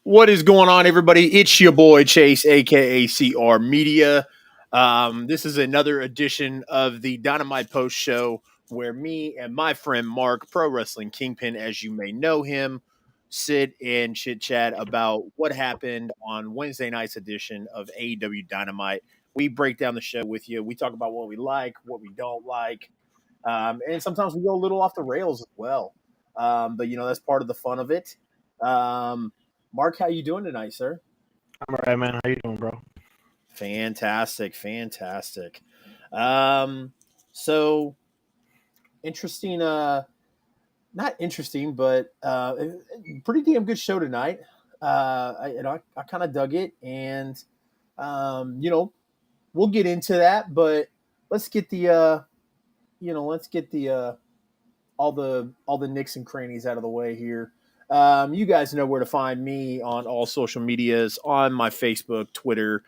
What is going on, everybody? It's your boy Chase, aka CR Media. This is another edition of the Dynamite Post Show where me and my friend Mark, Pro Wrestling Kingpin, as you may know him, sit and chit chat about what happened on Wednesday night's edition of AEW Dynamite. We break down the show with you. We talk about what we like, what we don't like, and sometimes we go a little off the rails as well. But that's part of the fun of it. Mark, how you doing tonight, sir? I'm all right, man. How you doing, bro? Fantastic. So interesting, not interesting, but pretty damn good show tonight. I kind of dug it, and we'll get into that, but let's get the all the nicks and crannies out of the way here. You guys know where to find me on all social medias, on my Facebook, Twitter,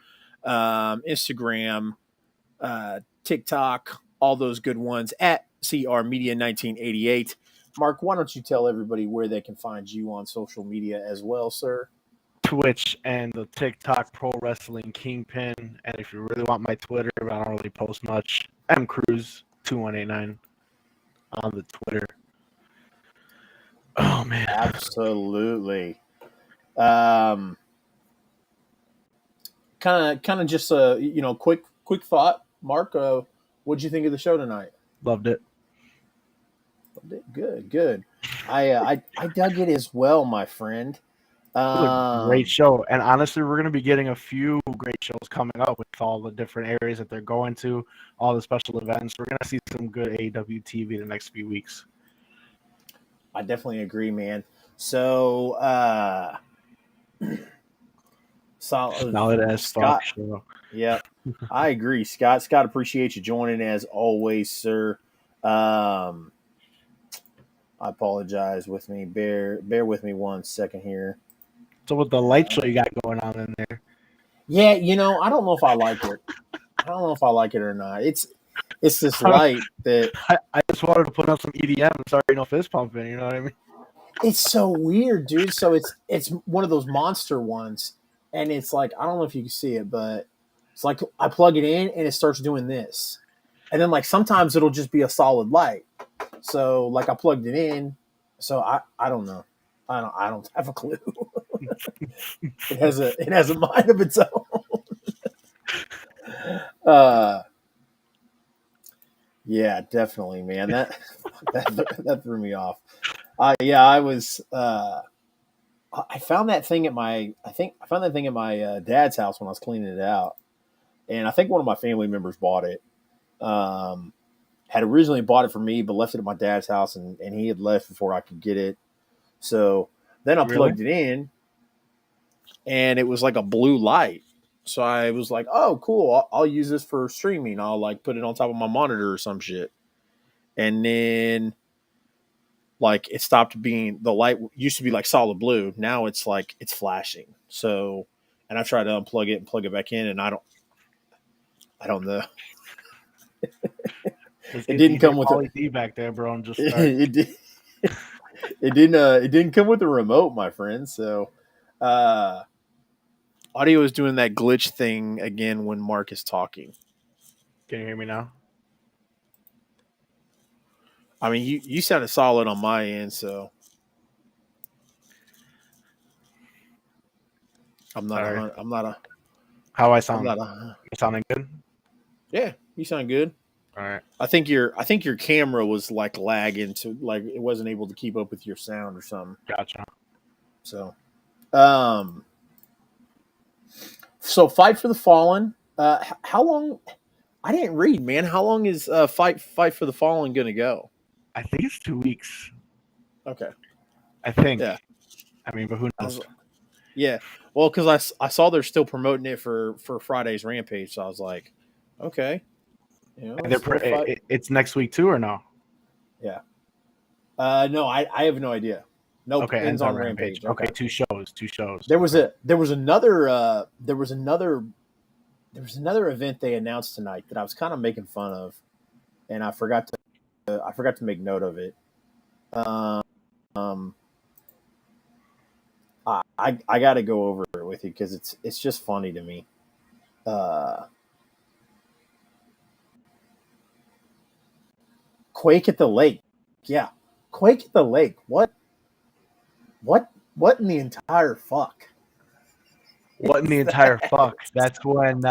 Instagram, TikTok, all those good ones at CR Media 1988. Mark, why don't you tell everybody where they can find you on social media as well, sir? Twitch and the TikTok Pro Wrestling Kingpin. And if you really want my Twitter, I don't really post much. mcruz2189 on the Twitter. Oh man, Absolutely. Kind of just a quick thought, Mark. What'd you think of the show tonight? loved it. Good. I dug it as well, my friend. It was a great show, and honestly, we're going to be getting a few great shows coming up with all the different areas that they're going to, all the special events. We're going to see some good AEW TV the next few weeks. I definitely agree, man. So, solid as Scott, fuck show. Yeah, I agree, Scott. Scott, appreciate you joining as always, sir. I apologize with me. Bear with me 1 second here. So with the light show you got going on in there. Yeah, I don't know if I like it. I don't know if I like it or not. It's this light that I just wanted to put on some EDM and start, fist pumping. You know what I mean? it's so weird, dude. So it's one of those monster ones, and it's like I don't know if you can see it, but it's like I plug it in and it starts doing this, and then like sometimes it'll just be a solid light. So like I plugged it in, so I don't know. I don't have a clue. It has a mind of its own. Yeah, definitely, man. That threw me off. I was. I found that thing at my. I found that thing at my dad's house when I was cleaning it out, and I think one of my family members bought it. Had originally bought it for me, but left it at my dad's house, and he had left before I could get it. So then I plugged it in, and it was like a blue light. So I was like, "Oh, cool! I'll use this for streaming. I'll like put it on top of my monitor or some shit." And then, like, it stopped being the light used to be like solid blue. Now it's like it's flashing. So, and I tried to unplug it and plug it back in, and I don't know. It didn't come with LED back there, bro. And just it did. It didn't come with a remote, my friend. So, audio is doing that glitch thing again when Mark is talking. Can you hear me now? I mean, you sounded solid on my end, so I'm not a. How I sound? I'm not You sounding good? Yeah, you sound good. All right. I think your camera was like lagging to like it wasn't able to keep up with your sound or something. Gotcha. So, so Fight for the Fallen. How long? I didn't read, man. How long is Fight for the Fallen gonna go? I think it's 2 weeks. Okay. I think. Yeah. I mean, but who knows? Yeah. Well, because I saw they're still promoting it for Friday's Rampage, so I was like, okay. It's next week too, or no? Yeah. No, I have no idea. Nope. Okay, ends on Rampage. Okay, two shows. There was another event they announced tonight that I was kind of making fun of, and I forgot to make note of it. I got to go over it with you because it's just funny to me. Quake at the Lake. Yeah. Quake at the Lake. What in the entire fuck? What in the entire fuck? That's when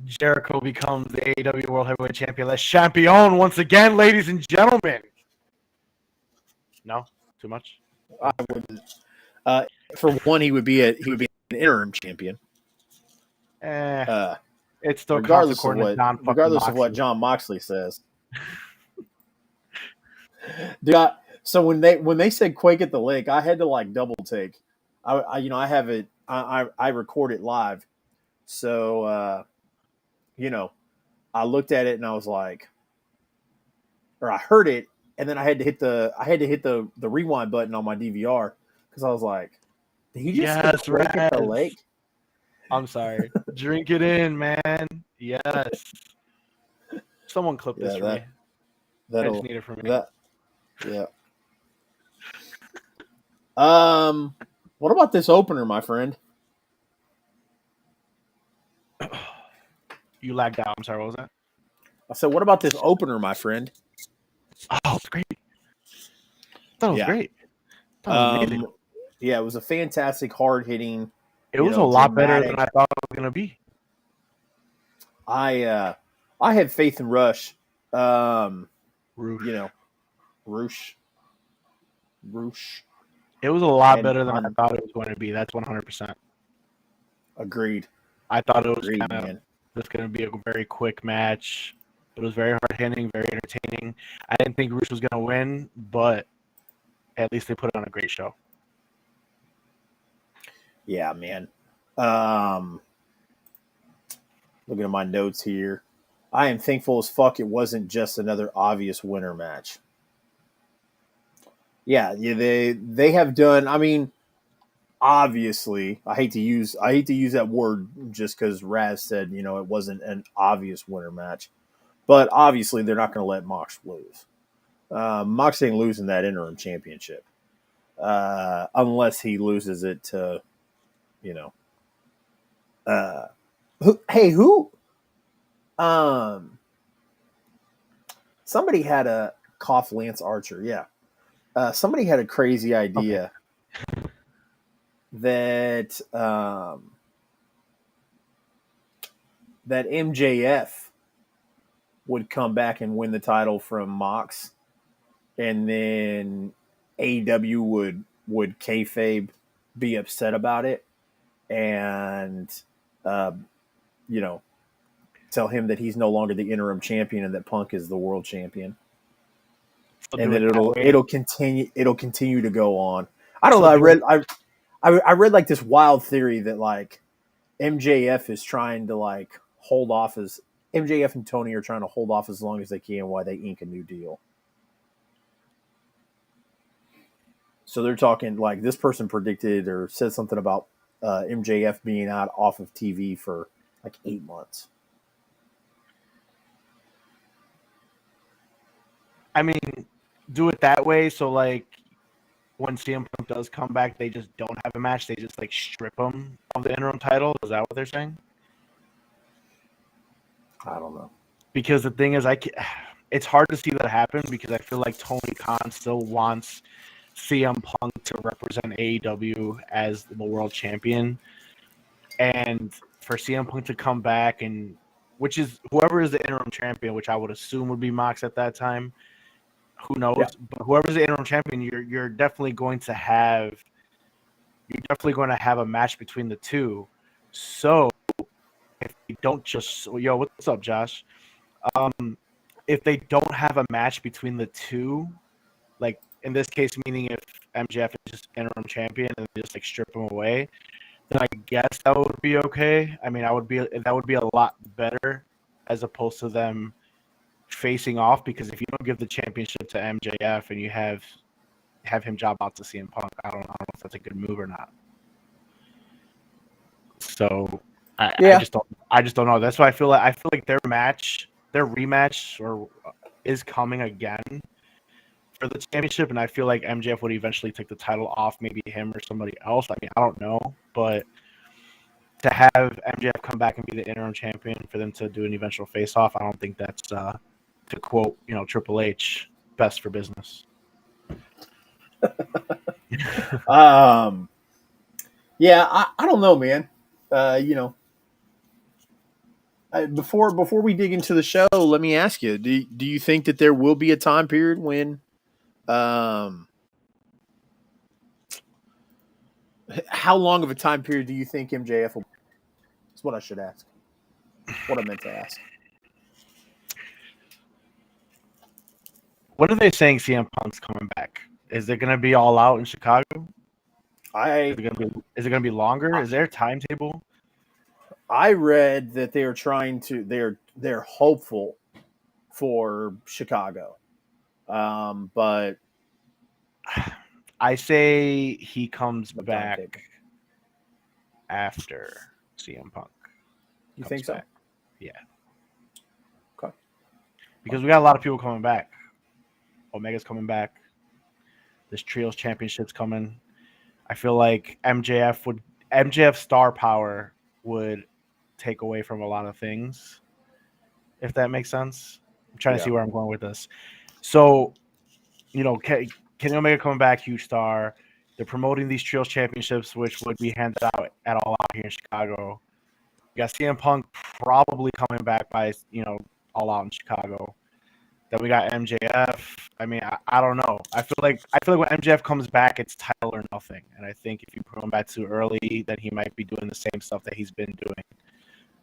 Jericho becomes the AEW World Heavyweight Champion. Let's champion once again, ladies and gentlemen. No? Too much? I wouldn't. For one, he would be an interim champion. It's still regardless of what John Moxley says. Dude, so when they said Quake at the Lake, I had to like double take. I have it. I record it live, so I looked at it and I was like, or I heard it, and then I had to hit the rewind button on my DVR because I was like, did he just say Quake at the Lake? I'm sorry. Drink it in, man. Yes. Someone clip this for me. I just need it for me. Yeah. What about this opener, my friend? You lagged out. I'm sorry. What was that? I said, what about this opener, my friend? Oh, it's great. I thought it was great. That was amazing. Yeah, it was a fantastic, hard-hitting. It was a lot better than I thought it was going to be. I had faith in Rush. Roosh. Roosh. It was a lot better than I thought it was going to be. That's 100%. Agreed. I thought it was kind of just going to be a very quick match. It was very hard-hitting, very entertaining. I didn't think Roosh was going to win, but at least they put on a great show. Yeah, man. Looking at my notes here. I am thankful as fuck it wasn't just another obvious winner match. Yeah, they have done. I mean, obviously, I hate to use that word just because Raz said it wasn't an obvious winner match, but obviously they're not going to let Mox lose. Mox ain't losing that interim championship unless he loses it to, who? Somebody had a cough Lance Archer, yeah. Somebody had a crazy idea that that MJF would come back and win the title from Mox, and then AEW would kayfabe be upset about it, and tell him that he's no longer the interim champion and that Punk is the world champion. And then it'll continue to go on. I don't know. I read like this wild theory that like MJF is trying to like hold off as MJF and Tony are trying to hold off as long as they can while they ink a new deal. So they're talking like this person predicted or said something about MJF being out off of TV for like 8 months. I mean, do it that way. So, like, when CM Punk does come back, they just don't have a match. They just, like, strip him of the interim title. Is that what they're saying? I don't know. Because the thing is, it's hard to see that happen because I feel like Tony Khan still wants CM Punk to represent AEW as the world champion. And for CM Punk to come back, and which is whoever is the interim champion, which I would assume would be Mox at that time. Who knows? Yeah. But whoever's the interim champion, you're definitely going to have a match between the two. So if they don't just what's up, Josh? If they don't have a match between the two, like in this case, meaning if MJF is just interim champion and they just like strip him away, then I guess that would be okay. I mean, that would be a lot better as opposed to them facing off, because if you don't give the championship to MJF and you have him job out to CM Punk, I don't know if that's a good move or not. So I just don't know. That's why I feel like their rematch is coming again for the championship, and I feel like MJF would eventually take the title off maybe him or somebody else. I mean, I don't know, but to have MJF come back and be the interim champion for them to do an eventual face-off, I don't think that's, to quote, Triple H, best for business. Yeah, I don't know, man. Before we dig into the show, let me ask you: do you think that there will be a time period when, how long of a time period do you think MJF will? That's what I should ask. What I meant to ask. When are they saying CM Punk's coming back? Is it going to be all out in Chicago? Is it going to be longer? Is there a timetable? I read that they are trying to. They're hopeful for Chicago, but I say he comes back after CM Punk. You think so? Back. Yeah. Okay. Because we got a lot of people coming back. Omega's coming back. This Trios Championship's coming. I feel like MJF star power would take away from a lot of things, if that makes sense. I'm trying to see where I'm going with this. So, Kenny Omega coming back, huge star. They're promoting these Trios Championships, which would be handed out at All Out here in Chicago. You got CM Punk probably coming back by, All Out in Chicago. Then we got MJF. I mean, I don't know. I feel like when MJF comes back, it's title or nothing. And I think if you put him back too early, then he might be doing the same stuff that he's been doing.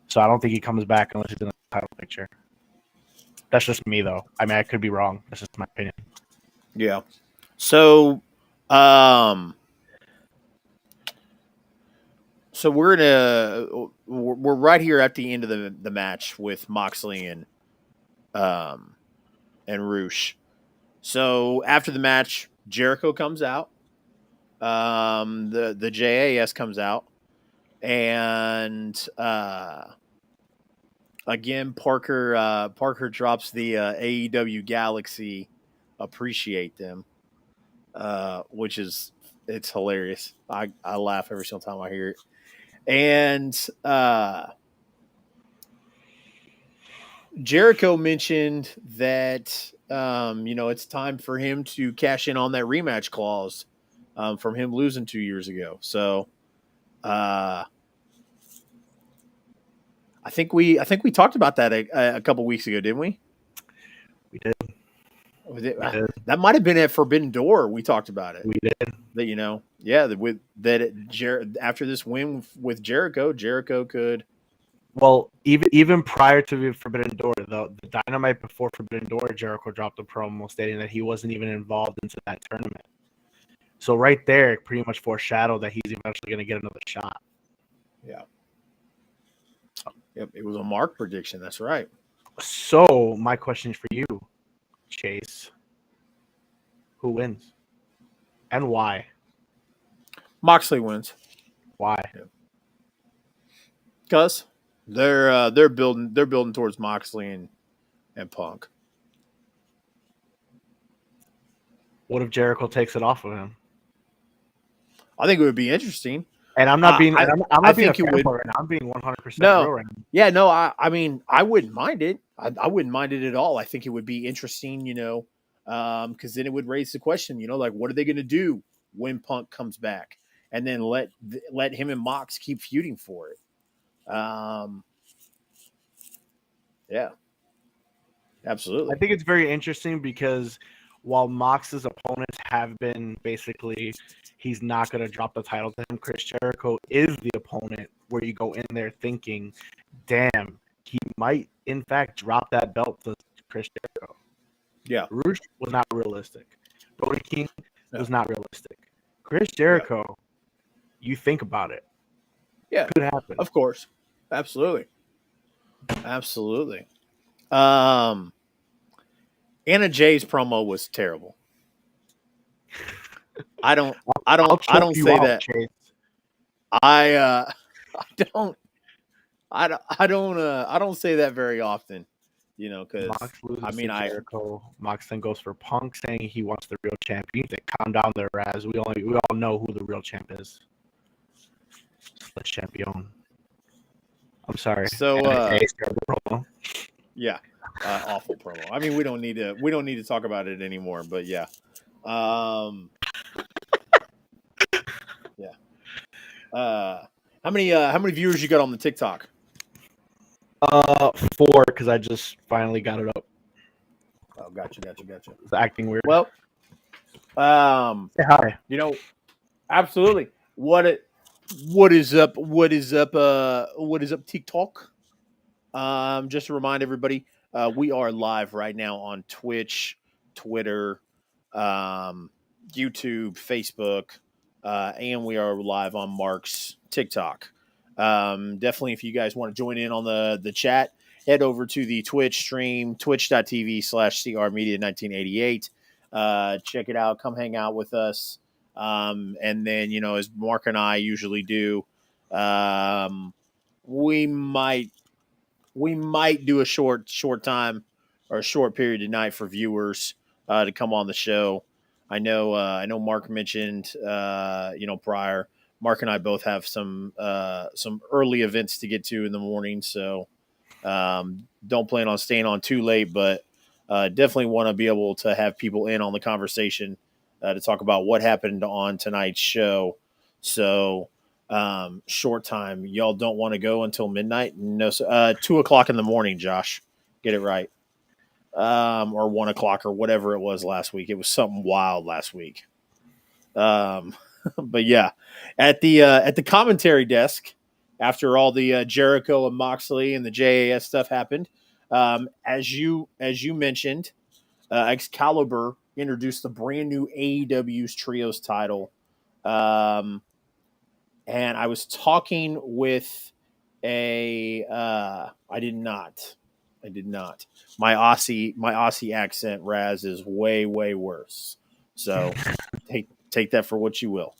So I don't think he comes back unless he's in a title picture. That's just me, though. I mean, I could be wrong. That's just my opinion. Yeah. So, we're right here at the end of the match with Moxley and Roosh. So after the match, Jericho comes out. The JAS comes out, and again Parker drops the AEW Galaxy appreciate them, which is it's hilarious. I laugh every single time I hear it. And Jericho mentioned that it's time for him to cash in on that rematch clause from him losing 2 years ago. So I think we talked about that a couple weeks ago, didn't we? We did. That might have been at Forbidden Door. We talked about it. We did. That after this win with Jericho, Jericho could. Well, even prior to the Forbidden Door, the Dynamite before Forbidden Door, Jericho dropped a promo stating that he wasn't even involved into that tournament. So right there, pretty much foreshadowed that he's eventually going to get another shot. Yeah. Yep, it was a Mark prediction. That's right. So my question is for you, Chase. Who wins? And why? Moxley wins. Why? Because they're building towards Moxley and Punk. What if Jericho takes it off of him? I think it would be interesting. And I'm not being. I'm not being a fanboy right now. I'm being 100% real right now. Yeah, no. I mean, I wouldn't mind it. I wouldn't mind it at all. I think it would be interesting. Because then it would raise the question. Like what are they going to do when Punk comes back, and then let him and Mox keep feuding for it. Yeah, absolutely. I think it's very interesting because while Mox's opponents have been basically he's not going to drop the title to him, Chris Jericho is the opponent where you go in there thinking, damn, he might in fact drop that belt to Chris Jericho. Yeah. Roosh was not realistic. Brody King was not realistic. Chris Jericho, you think about it. Yeah. Could happen. Of course. Absolutely. Absolutely. Anna Jay's promo was terrible. I don't say that. Chase. I don't say that very often. You know, because Mox loses I mean, to Jericho. Mox then goes for Punk, saying he wants the real champ. You need to calm down there, Raz. We all know who the real champ is. Le champion. I'm sorry. so Promo. yeah, awful promo. I mean, we don't need to talk about it anymore. But yeah, yeah. How many viewers you got on the TikTok? 4 because I just finally got it up. Oh, gotcha. It's acting weird. Well, say hi. you know, absolutely. What is up? What is up? What is up? TikTok. Just to remind everybody, we are live right now on Twitch, Twitter, YouTube, Facebook, and we are live on Mark's TikTok. Definitely, if you guys want to join in on the chat, head over to the Twitch stream, twitch.tv/crmedia1988. Check it out. Come hang out with us. And then, as Mark and I usually do, we might do a short time or a short period tonight for viewers to come on the show. I know Mark mentioned prior. Mark and I both have some early events to get to in the morning, so don't plan on staying on too late, but definitely want to be able to have people in on the conversation to talk about what happened on tonight's show. So short time. Y'all don't want to go until midnight? No, 2:00 in the morning, Josh. Get it right. Or 1:00 or whatever it was last week. It was something wild last week. But yeah, at the commentary desk, after all the Jericho and Moxley and the JAS stuff happened, as you mentioned, Excalibur introduced the brand new AEW's Trios title. And I was talking with I did not. My Aussie accent, Raz, is way worse. So take that for what you will.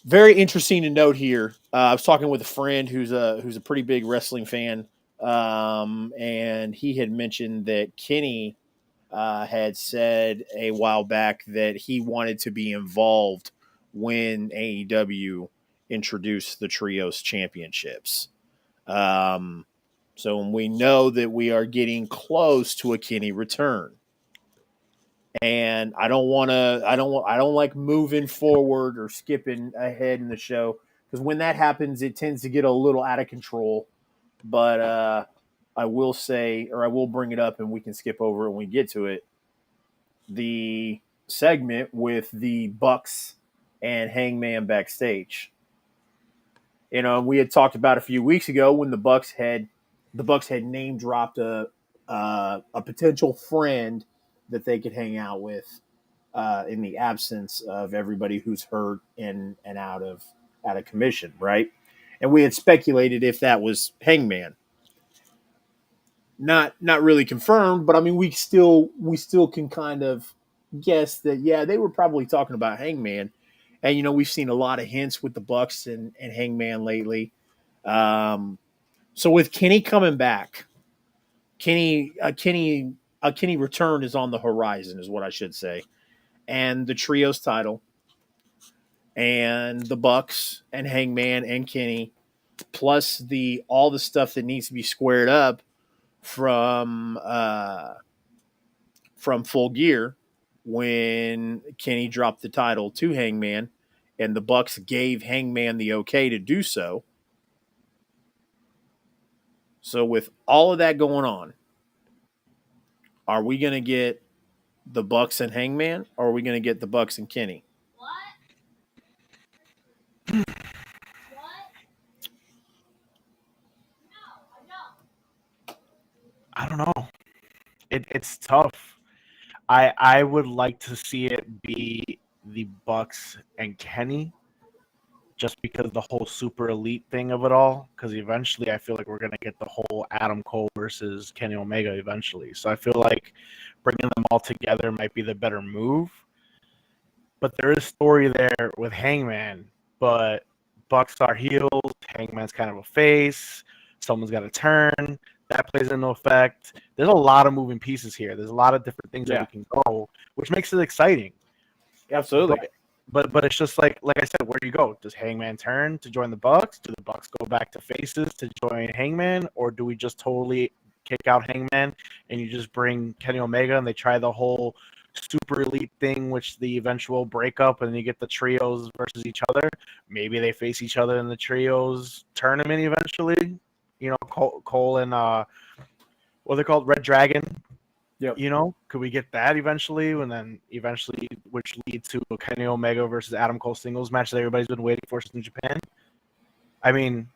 Very interesting to note here. I was talking with a friend who's a pretty big wrestling fan, and he had mentioned that Kenny had said a while back that he wanted to be involved when AEW introduced the Trios Championships. So we know that we are getting close to a Kenny return. And I don't like moving forward or skipping ahead in the show, because when that happens, it tends to get a little out of control. But I will say, or I will bring it up, and we can skip over it when we get to it. The segment with the Bucks and Hangman backstage. We had talked about a few weeks ago when the Bucks had name dropped a potential friend that they could hang out with in the absence of everybody who's hurt and out of commission, right? And we had speculated if that was Hangman. Not really confirmed, but I mean we still can kind of guess that they were probably talking about Hangman. And we've seen a lot of hints with the Bucks and Hangman lately. So with Kenny coming back, Kenny return is on the horizon, is what I should say. And the Trios title and the Bucks and Hangman and Kenny, plus all the stuff that needs to be squared up from Full Gear when Kenny dropped the title to Hangman and the Bucks gave Hangman the okay to do so. So with all of that going on, are we going to get the Bucks and Hangman, or are we going to get the Bucks and Kenny? I don't know. It's tough. I would like to see it be the Bucks and Kenny, just because of the whole super elite thing of it all. Because eventually, I feel like we're gonna get the whole Adam Cole versus Kenny Omega eventually. So I feel like bringing them all together might be the better move. But there is a story there with Hangman. But Bucks are heels. Hangman's kind of a face. Someone's got to turn. That plays into effect. There's a lot of moving pieces here. There's a lot of different things that we can go, which makes it exciting. Absolutely. But it's just like I said, where do you go? Does Hangman turn to join the Bucks? Do the Bucks go back to faces to join Hangman? Or do we just totally kick out Hangman and you just bring Kenny Omega and they try the whole super elite thing, which the eventual breakup, and then you get the trios versus each other. Maybe they face each other in the trios tournament eventually. You know, Cole and what are they called? Red Dragon. Yep. You know, could we get that eventually? And then eventually, which leads to a Kenny Omega versus Adam Cole singles match that everybody's been waiting for since Japan. I mean,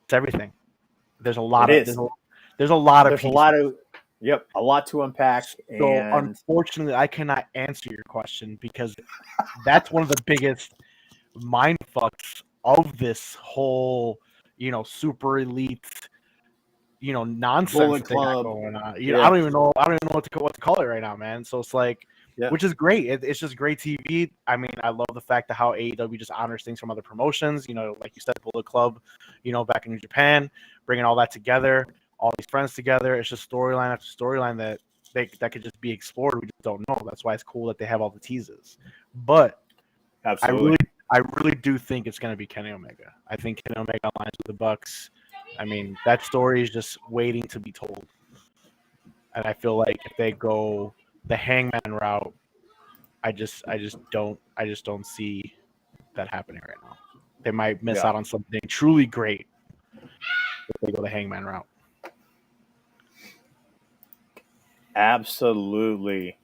it's everything. There's a lot of there's a lot of a lot to unpack. So and unfortunately, I cannot answer your question because that's one of the biggest mind fucks of this whole, you know, super elite, you know, nonsense thing going on. You know, I don't even know what to call it right now, man. So it's like, which is great. It's just great TV. I mean, I love the fact that how AEW just honors things from other promotions. You know, like you said, Bullet Club, you know, back in New Japan, bringing all that together, all these friends together. It's just storyline after storyline that could just be explored. We just don't know. That's why it's cool that they have all the teases. But absolutely, I really do think it's going to be Kenny Omega. I think Kenny Omega aligns with the Bucks. I mean, that story is just waiting to be told. And I feel like if they go the Hangman route, I just don't see that happening right now. They might miss out on something truly great if they go the Hangman route. Absolutely.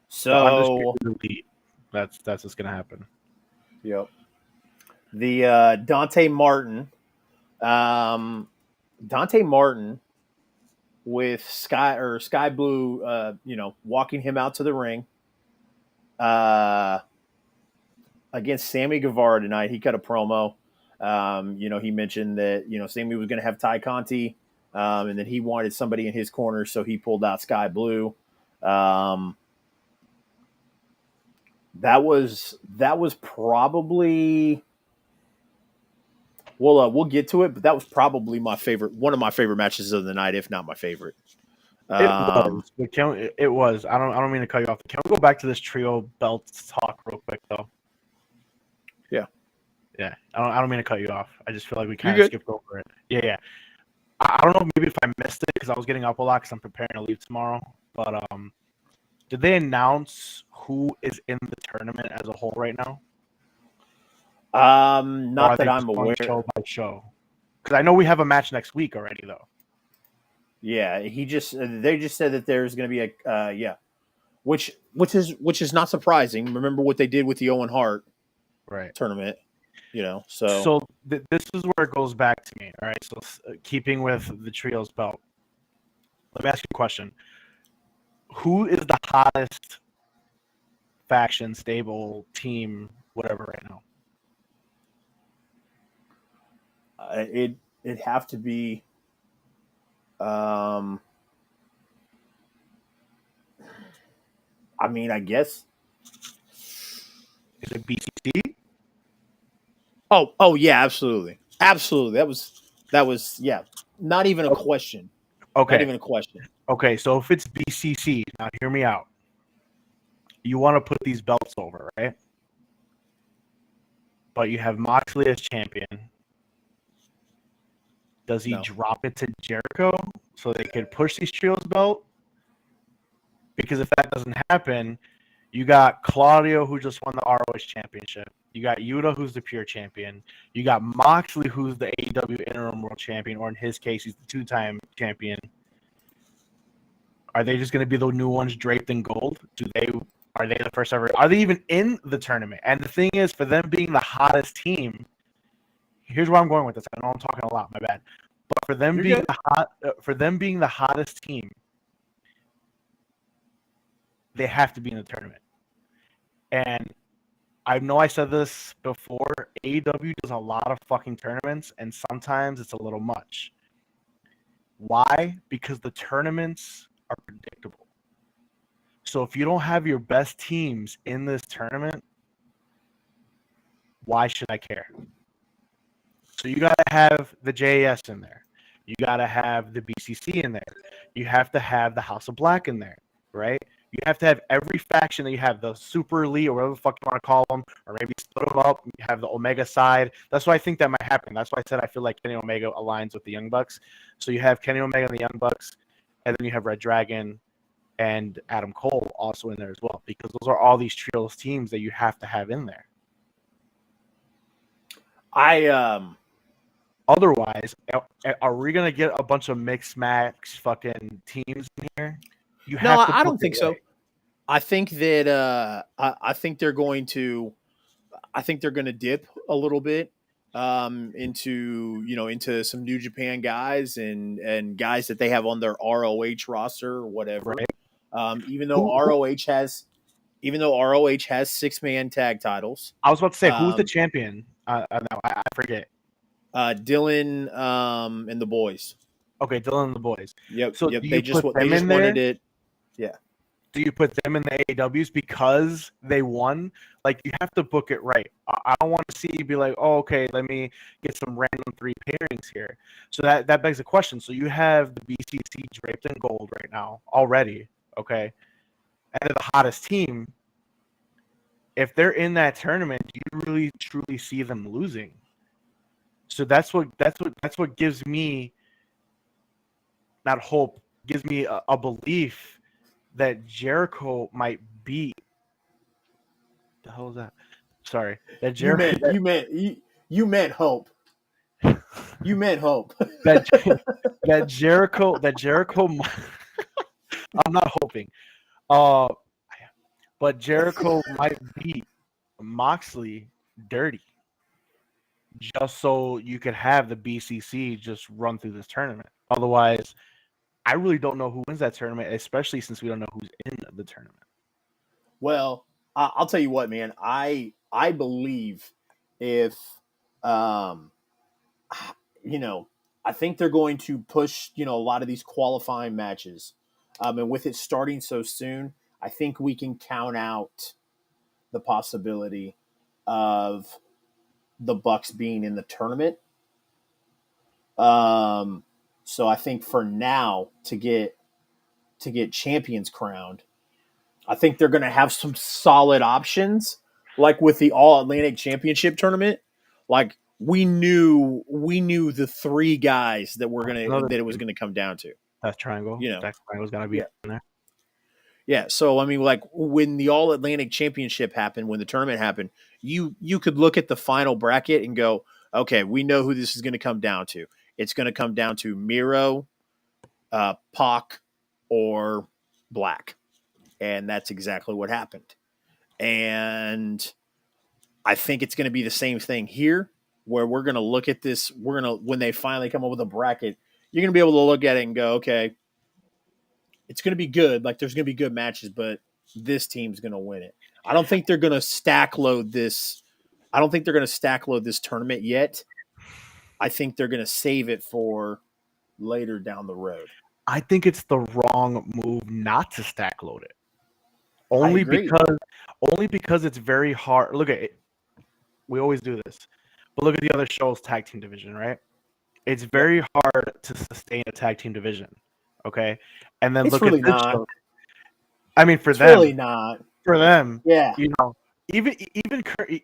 So that's what's gonna happen. Yep. The Dante Martin with Sky Blue, you know, walking him out to the ring against Sammy Guevara tonight. He cut a promo. You know, he mentioned that, you know, Sammy was going to have Ty Conti, and that he wanted somebody in his corner, so he pulled out Sky Blue. That was probably. We'll get to it, but that was probably one of my favorite matches of the night, if not my favorite. It was. I don't mean to cut you off. Can we go back to this trio belts talk real quick though? Yeah. Yeah. I don't mean to cut you off. I just feel like we kind of skipped over it. Yeah. I don't know maybe if I missed it because I was getting up a lot because I'm preparing to leave tomorrow. But did they announce who is in the tournament as a whole right now? Not that I'm aware. Show by show, because I know we have a match next week already, though. Yeah, they just said that there's going to be a which is not surprising. Remember what they did with the Owen Hart tournament, you know. So this is where it goes back to me. All right, so keeping with the trios belt, let me ask you a question: who is the hottest faction, stable, team, whatever, right now? It'd have to be. I mean, I guess. Is it BCC? Oh yeah, absolutely. That was yeah. Not even a question. Okay. Not even a question. Okay, so if it's BCC, now hear me out. You want to put these belts over, right? But you have Moxley as champion. Does he drop it to Jericho so they could push these trios belt? Because if that doesn't happen, you got Claudio, who just won the ROH championship. You got Yuta, who's the pure champion. You got Moxley, who's the AEW interim world champion, or in his case, he's the two-time champion. Are they just going to be the new ones draped in gold? Are they the first ever? Are they even in the tournament? And the thing is, for them being the hottest team, here's where I'm going with this. I know I'm talking a lot. My bad. But for them being the hottest team, they have to be in the tournament. And I know I said this before. AEW does a lot of fucking tournaments, and sometimes it's a little much. Why? Because the tournaments are predictable. So if you don't have your best teams in this tournament, why should I care? So you got to have the JAS in there. You got to have the BCC in there. You have to have the House of Black in there, right? You have to have every faction that you have, the Super Elite or whatever the fuck you want to call them, or maybe split them up. You have the Omega side. That's why I think that might happen. That's why I said I feel like Kenny Omega aligns with the Young Bucks. So you have Kenny Omega and the Young Bucks, and then you have Red Dragon and Adam Cole also in there as well, because those are all these trios teams that you have to have in there. Otherwise, are we gonna get a bunch of mixed match fucking teams in here? You have No, to I book don't think it so. right. I think that I think they're going to dip a little bit into some New Japan guys and guys that they have on their ROH roster or whatever. Right. Even though Who, ROH has 6-man tag titles. I was about to say, who's the champion? No, I forget. Dylan and the boys. Okay, Dylan and the boys. Yep, So yep. do They you just put them in wanted there? it. Yeah. Do you put them in the AEWs because they won? Like, you have to book it right. I don't want to see you be like, oh, okay, let me get some random 3 pairings here. So that begs the question. So you have the BCC draped in gold right now already, okay? And they're the hottest team. If they're in that tournament, do you really truly see them losing? So that's what gives me not hope, gives me a belief that Jericho might beat. The hell is that? Sorry, that You Jericho. meant you meant hope. You meant hope. that Jericho. I'm not hoping. But Jericho might beat Moxley dirty, just so you could have the BCC just run through this tournament. Otherwise, I really don't know who wins that tournament, especially since we don't know who's in the tournament. Well, I'll tell you what, man. I believe if um, you know, I think they're going to push a lot of these qualifying matches, and with it starting so soon, I think we can count out the possibility of the Bucks being in the tournament. Um, so I think for now to get champions crowned, I think they're going to have some solid options, like with the All Atlantic Championship tournament. Like we knew the 3 guys that it was gonna come down to. That triangle. You know, That triangle's got to be yeah, in there. yeah. So I mean, like when the All Atlantic Championship happened, when the tournament happened, you could look at the final bracket and go, okay, we know who this is going to come down to. It's going to come down to Miro, Pac, or Black, and that's exactly what happened. And I think it's going to be the same thing here, where we're going to look at this. When they finally come up with a bracket, you're going to be able to look at it and go, okay, it's going to be good. Like there's going to be good matches, but this team's going to win it. I don't think they're going to stack load this. I don't think they're going to stack load this tournament yet. I think they're going to save it for later down the road. I think it's the wrong move not to stack load it. I Only agree. because it's very hard. Look at it. We always do this. But look at the other show's tag team division, right? It's Yep. very hard to sustain a tag team division. Okay? And then It's look at really this not. show. I mean, It's really not. for them, Yeah. even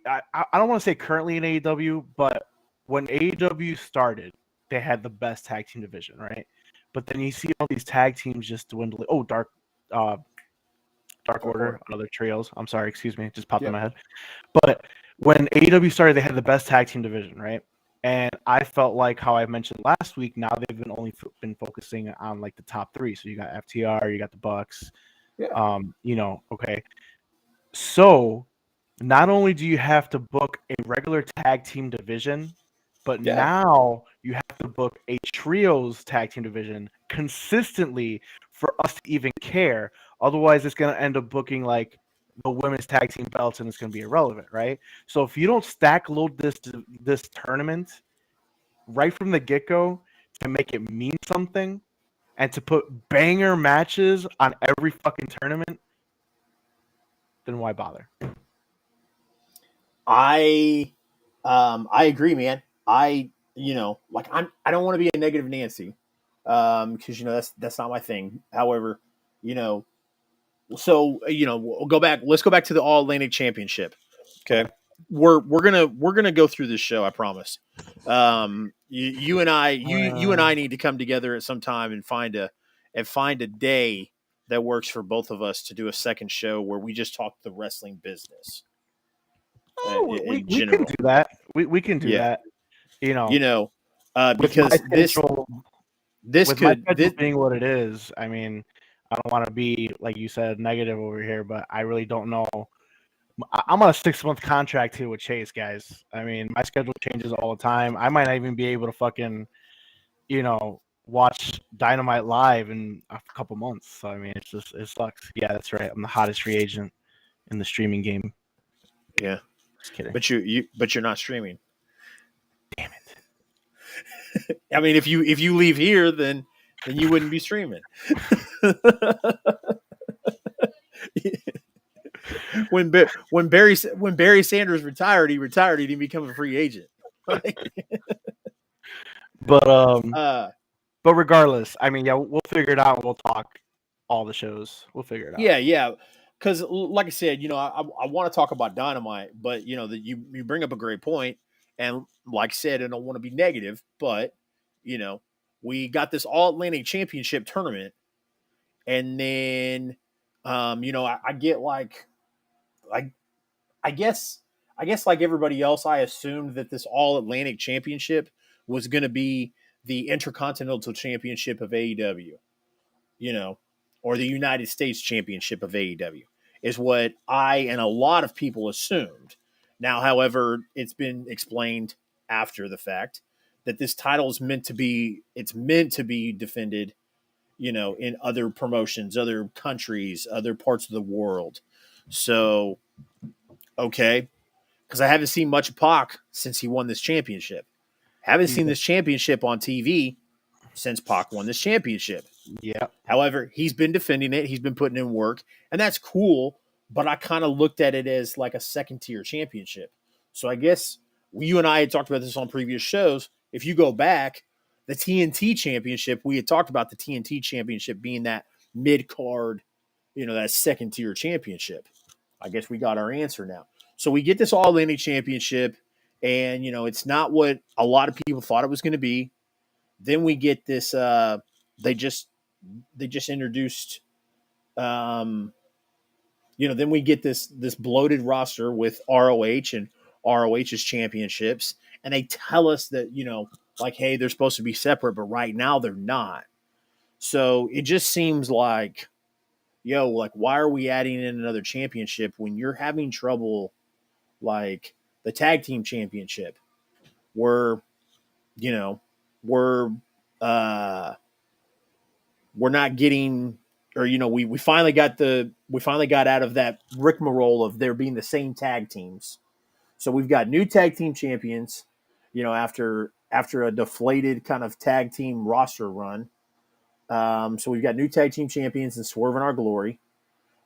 I don't want to say currently in AEW, but when AEW started, they had the best tag team division, right? But then you see all these tag teams just dwindling. Oh, Dark Order, other trios. I'm sorry, excuse me, just popped in Yep. my head. But when AEW started, they had the best tag team division, right? And I felt like how I mentioned last week. Now they've been focusing on like the top 3. So you got FTR, you got the Bucks. Yeah. Okay. So not only do you have to book a regular tag team division, but Yeah. now you have to book a trios tag team division consistently for us to even care. Otherwise, it's going to end up booking like the women's tag team belts, and it's going to be irrelevant, right? So if you don't stack load this tournament right from the get go to make it mean something, and to put banger matches on every fucking tournament, then why bother? I agree, man. like I don't want to be a negative Nancy, because that's not my thing. However, you know, so we'll go back. Let's go back to the All Atlantic Championship. Okay, Okay. we're gonna go through this show. I promise. You and I need to come together at some time and find a day that works for both of us to do a second show where we just talk the wrestling business Oh, we, in we can general. do that. We can do Yeah, that. You you know, know, with my because schedule, this with my could schedule this being what it is, I mean, I don't want to be like you said negative over here, but I really don't know. I'm on a 6-month contract here with Chase, guys. I mean, my schedule changes all the time. I might not even be able to fucking, watch Dynamite live in a couple months. So I mean, it sucks. Yeah, that's right. I'm the hottest free agent in the streaming game. yeah, Just kidding. but you're not streaming. Damn it. I mean, if you leave here, then you wouldn't be streaming. when Barry Sanders retired, he retired. He didn't become a free agent. But uh, but regardless, I mean, yeah, we'll figure it out. We'll talk all the shows. We'll figure it out. yeah. Because, like I said, I want to talk about Dynamite, but that you bring up a great point, and like I said, I don't want to be negative, but you know, we got this All Atlantic Championship tournament, and then, I get like, I I guess like everybody else, I assumed that this All Atlantic Championship was going to be the Intercontinental Championship of AEW, you know, or the United States Championship of AEW, is what I and a lot of people assumed. Now, however, it's been explained after the fact that this title is meant to be defended, in other promotions, other countries, other parts of the world. So, okay, because I haven't seen much of Pac since he won this championship. Haven't seen this championship on TV since Pac won this championship. Yeah. However, he's been defending it. He's been putting in work, and that's cool. But I kind of looked at it as like a second tier championship. So I guess you and I had talked about this on previous shows. If you go back, the TNT championship, we had talked about the TNT championship being that mid card, that second tier championship. I guess we got our answer now. So we get this All Atlantic Championship, and it's not what a lot of people thought it was going to be. Then we get this. They just introduced. Then we get this bloated roster with ROH and ROH's championships, and they tell us that like, hey, they're supposed to be separate, but right now they're not. So it just seems like, like, why are we adding in another championship when you're having trouble, like the tag team championship, where you know we're uh we're not getting, or we finally got out of that rigmarole of there being the same tag teams. So we've got new tag team champions, after a deflated kind of tag team roster run. So we've got new tag team champions and Swerve in Our Glory.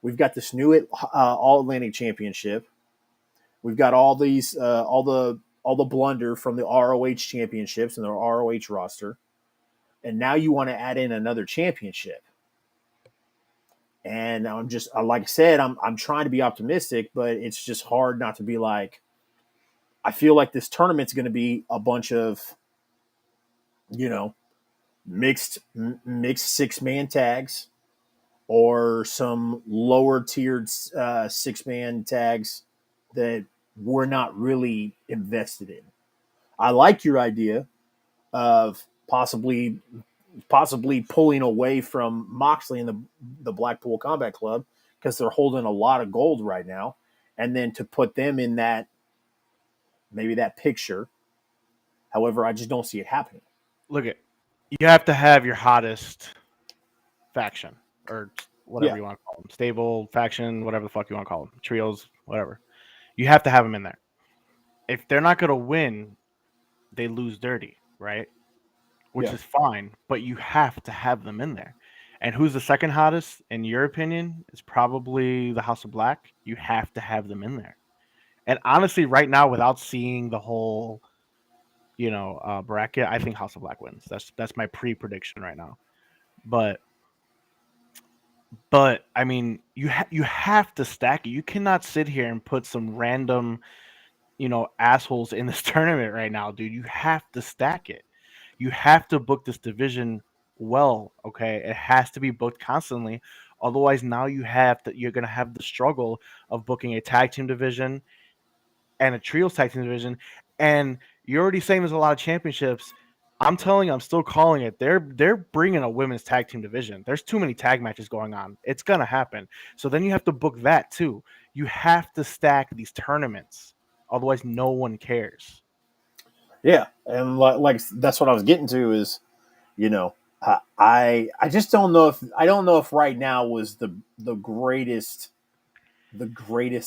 We've got this new All Atlantic Championship. We've got all these all the blunder from the ROH championships and the ROH roster, and now you want to add in another championship. And I'm just, like I said, I'm trying to be optimistic, but it's just hard not to be like, I feel like this tournament's going to be a bunch of, you know, mixed 6-man tags, or some lower tiered 6-man tags that we're not really invested in. I like your idea of possibly pulling away from Moxley and the Blackpool Combat Club, because they're holding a lot of gold right now, and then to put them in that, maybe that picture. However, I just don't see it happening. Look at, you have to have your hottest faction, or whatever Yeah, you want to call them, stable faction, whatever the fuck you want to call them, trios, whatever. You have to have them in there. If they're not going to win, they lose dirty, right? Which yeah. is fine, but you have to have them in there. And who's the second hottest, in your opinion? Is probably the House of Black. You have to have them in there. And honestly, right now, without seeing the whole bracket, I think House of Black wins. That's my pre-prediction right now. But I mean, you have to stack it. You cannot sit here and put some random, assholes in this tournament right now, dude. You have to stack it. You have to book this division well, okay? It has to be booked constantly. Otherwise, now you're gonna have the struggle of booking a tag team division and a trios tag team division, and you're already saying there's a lot of championships. I'm telling you, I'm still calling it. They're bringing a women's tag team division. There's too many tag matches going on. It's gonna happen. So then you have to book that too. You have to stack these tournaments. Otherwise, no one cares. Yeah, and like that's what I was getting to is, you know, I just don't know if right now was the greatest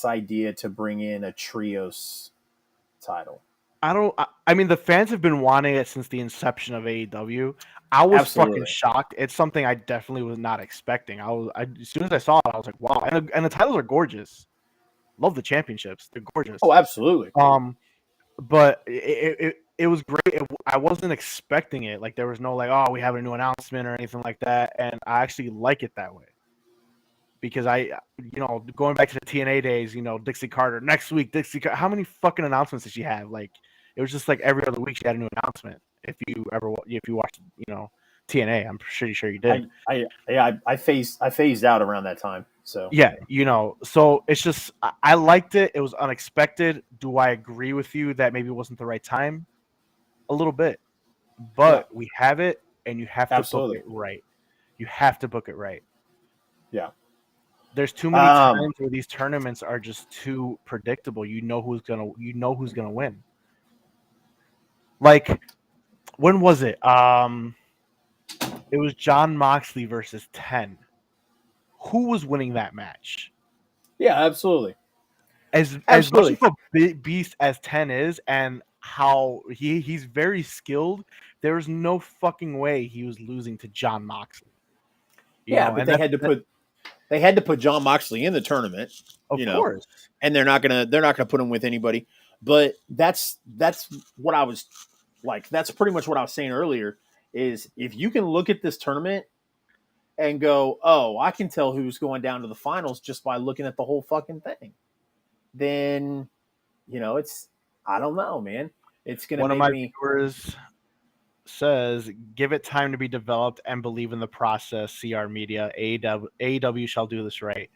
idea to bring in a trios title. I mean, the fans have been wanting it since the inception of AEW. I was fucking Absolutely. shocked. It's something I definitely was not expecting. As soon as I saw it, I was like, wow. And the titles are gorgeous. Love the championships. They're gorgeous. Oh, absolutely. But it was great. I wasn't expecting it. Like there was no like, oh, we have a new announcement or anything like that. And I actually like it that way because going back to the TNA days, Dixie Carter next week. How many fucking announcements did she have? Like it was just like every other week she had a new announcement. If you watched, TNA, I'm pretty sure you did. I phased out around that time. So yeah, so it's just I liked it. It was unexpected. Do I agree with you that maybe it wasn't the right time? A little bit, yeah, but we have it, and you have to book absolutely. it right. You have to book it right. Yeah. There's too many times where these tournaments are just too predictable. You know who's gonna win. Like, when was it? It was John Moxley versus 10. Who was winning that match? Yeah, absolutely. As much Absolutely. of a beast as 10 is, and how he's very skilled, there's no fucking way he was losing to John Moxley. Yeah, but And they had to put John Moxley in the tournament, of course. and they're not gonna put him with anybody. But that's what I was like. That's pretty much what I was saying earlier. Is if you can look at this tournament and go, oh, I can tell who's going down to the finals just by looking at the whole fucking thing, then it's I don't know, man. It's gonna One of make my me. viewers says, "Give it time to be developed and believe in the process. CR Media, AEW shall do this right."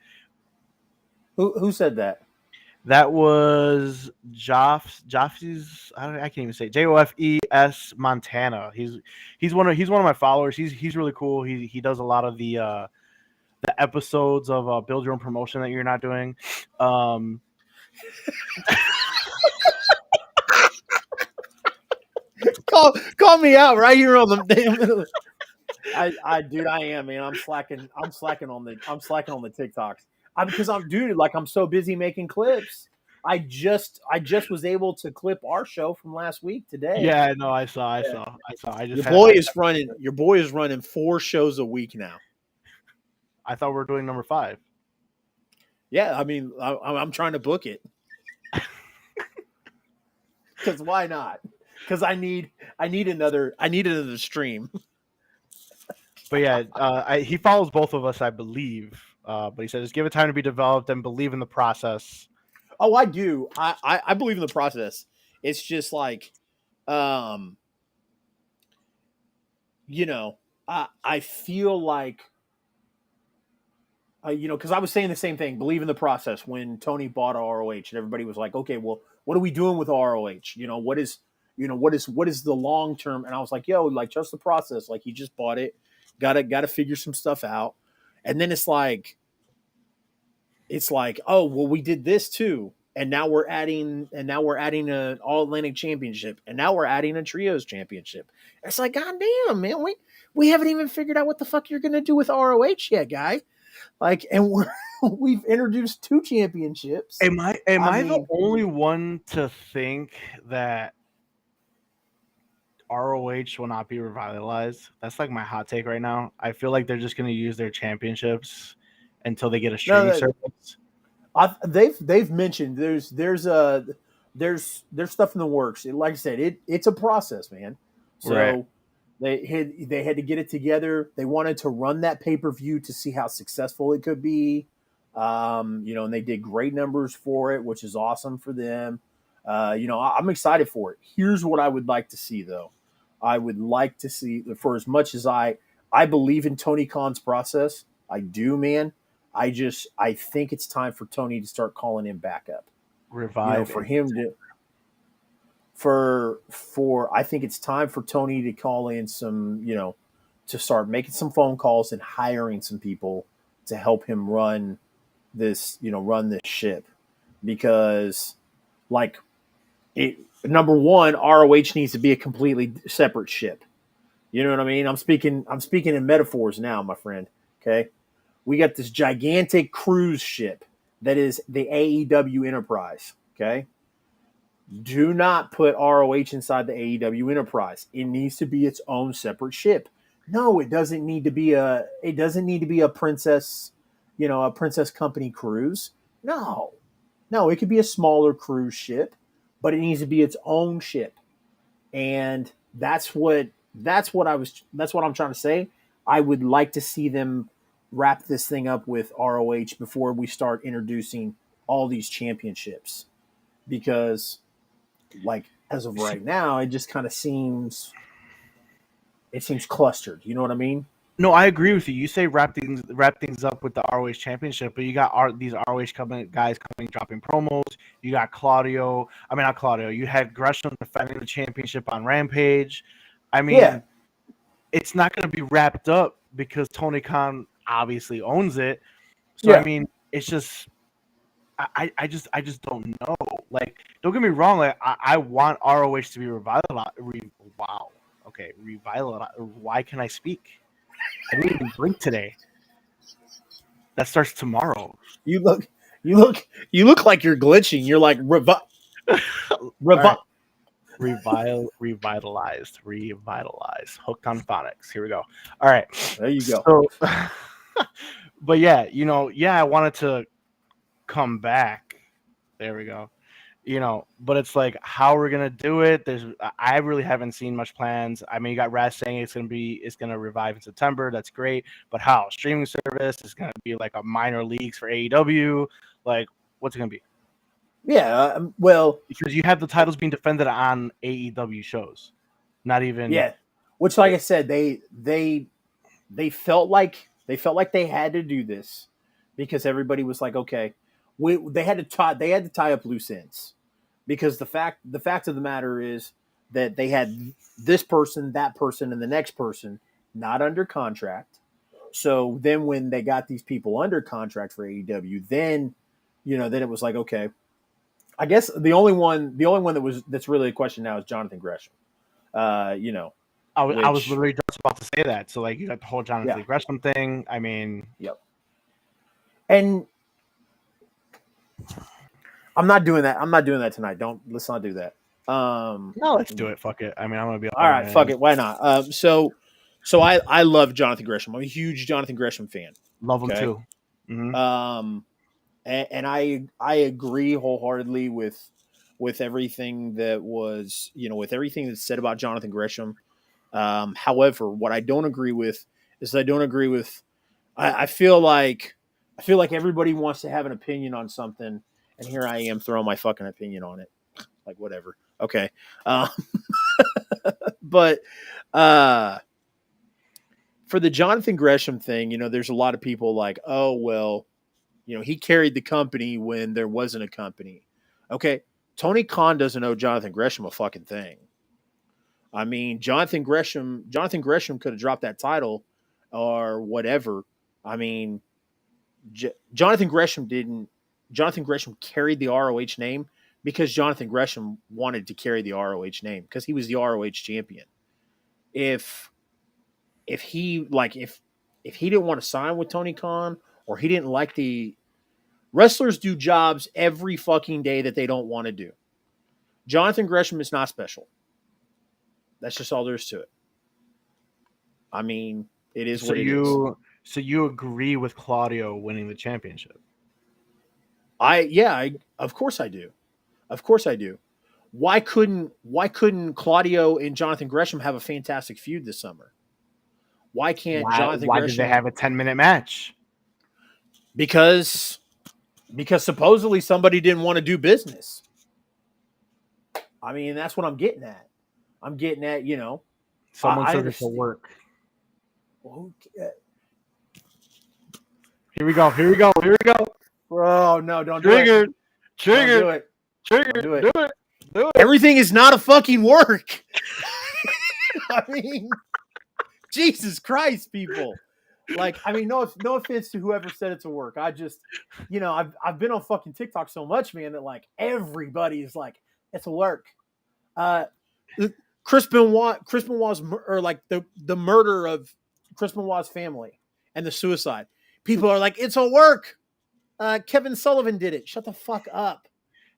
Who said that? That was Joff's. I can't even say it. JOFES Montana. He's one of my followers. He's really cool. He does a lot of the episodes of Build Your Own Promotion that you're not doing. Call me out right here on the damn. Dude, I am, man. I'm slacking on the TikToks. Because I'm so busy making clips. I just was able to clip our show from last week today. Yeah, no, I saw. I just Your boy is running 4 shows a week now. I thought we were doing number 5. Yeah, I mean, I'm trying to book it. Because why not? Because I need another stream. But yeah, he follows both of us, I believe. But he said, just give it time to be developed and believe in the process. Oh, I do. I believe in the process. It's just like, I feel like, because I was saying the same thing. Believe in the process when Tony bought ROH, and everybody was like, okay, well, what are we doing with ROH? What is the long term? And I was like, yo, like trust the process. Like he just bought it, gotta figure some stuff out, and then it's like, oh well, we did this too, and now we're adding an All Atlantic Championship, and now we're adding a Trios Championship. It's like, god damn, man, we haven't even figured out what the fuck you're gonna do with ROH yet, guy. Like, and we've introduced 2 championships. Am I the only one to think that ROH will not be revitalized? That's like my hot take right now. I feel like they're just going to use their championships until they get a streaming service. They've mentioned there's there's stuff in the works. Like I said, it's a process, man. Right. So they had to get it together. They wanted to run that pay per view to see how successful it could be. And they did great numbers for it, which is awesome for them. I'm excited for it. Here's what I would like to see, though. I would like to see, for as much as I believe in Tony Khan's process, I do, man. I think it's time for Tony to start calling him back up. Revive For it. him to I think it's time for Tony to call in some, to start making some phone calls and hiring some people to help him run this ship, because like number one, ROH needs to be a completely separate ship. You know what I mean? I'm speaking in metaphors now, my friend. Okay. We got this gigantic cruise ship that is the AEW Enterprise. Okay. Do not put ROH inside the AEW Enterprise. It needs to be its own separate ship. No, it doesn't need to be a princess, a princess company cruise. No. No, it could be a smaller cruise ship, but it needs to be its own ship. And that's what I'm trying to say. I would like to see them wrap this thing up with ROH before we start introducing all these championships, because like as of right now, it just kind of seems clustered. You know what I mean? No, I agree with you. You say wrap things up with the ROH championship, but you got these ROH guys coming dropping promos. You got Claudio. I mean, not Claudio. You had Gresham defending the championship on Rampage. I Yeah, mean, it's not going to be wrapped up because Tony Khan obviously owns it. So I yeah, mean, it's just I just don't know. Like, don't get me wrong. Like, I want ROH to be revitalized. Wow. Okay, revitalized. Why can I speak? I didn't even drink today. That starts tomorrow. you look, you look like you're glitching. You're like All right. Revitalized. Hooked on phonics. Here we go. All right. There you go. So, but yeah, I wanted to come back. There we go. But it's like how we're gonna do it. I really haven't seen much plans. I mean, you got Raz saying it's gonna revive in September. That's great, but how? Streaming service is gonna be like a minor leagues for AEW. Like, what's it gonna be? Yeah. Well, Because you have the titles being defended on AEW shows, not even. yeah. Which, like I said, they felt like they had to do this because everybody was like, okay, they had to tie up loose ends, because the fact of the matter is that they had this person, that person, and the next person not under contract. So then when they got these people under contract for AEW, then then it was like, okay, I guess the only one that's really a question now is Jonathan Gresham. I was Which, literally just about to say that. So like you got the whole yeah, Jonathan Gresham thing. I mean, yep. And I'm not doing that tonight. Let's not do that. no, let's do it. Fuck it. I mean, I'm gonna be All all right, right. fuck it. Why not? So I love Jonathan Gresham. I'm a huge Jonathan Gresham fan. Love him Okay. too. Mm-hmm. And I agree wholeheartedly with everything that was, with everything that's said about Jonathan Gresham. However, what I don't agree with is I don't agree with. I feel like everybody wants to have an opinion on something, and here I am throwing my fucking opinion on it. Like, whatever. Okay. But uh, for the Jonathan Gresham thing, there's a lot of people like, oh well, he carried the company when there wasn't a company. Okay, Tony Khan doesn't owe Jonathan Gresham a fucking thing. I mean, Jonathan Gresham could have dropped that title or whatever. I mean, Jonathan Gresham didn't. Jonathan Gresham carried the ROH name because Jonathan Gresham wanted to carry the ROH name because he was the ROH champion. If if he like if he didn't want to sign with Tony Khan, or he didn't like the wrestlers do jobs every fucking day that they don't want to do. Jonathan Gresham is not special. That's just all there is to it. I mean, it is So what it is. you agree with Claudio winning the championship? Of course I do. Of course I do. Why couldn't Claudio and Jonathan Gresham have a fantastic feud this summer? Why can't Jonathan Why did they Gresham? have a 10-minute match? Because supposedly somebody didn't want to do business. I mean, that's what I'm getting at. I'm getting at, Someone I says it's a understand. work. Okay. Here we go. Here we go. Here we go. Bro, no, don't Triggered. do it. Triggered. Don't do it. Triggered. Don't do it. Do it. Do it. Everything is not a fucking work. I mean, Jesus Christ, people. Like, I mean, no offense to whoever said it's a work. I just, I've been on fucking TikTok so much, man, that like everybody is like, it's a work. Chris Benoit's or like the murder of Chris Benoit's family and the suicide. People are like, it's a work. Kevin Sullivan did it. Shut the fuck up.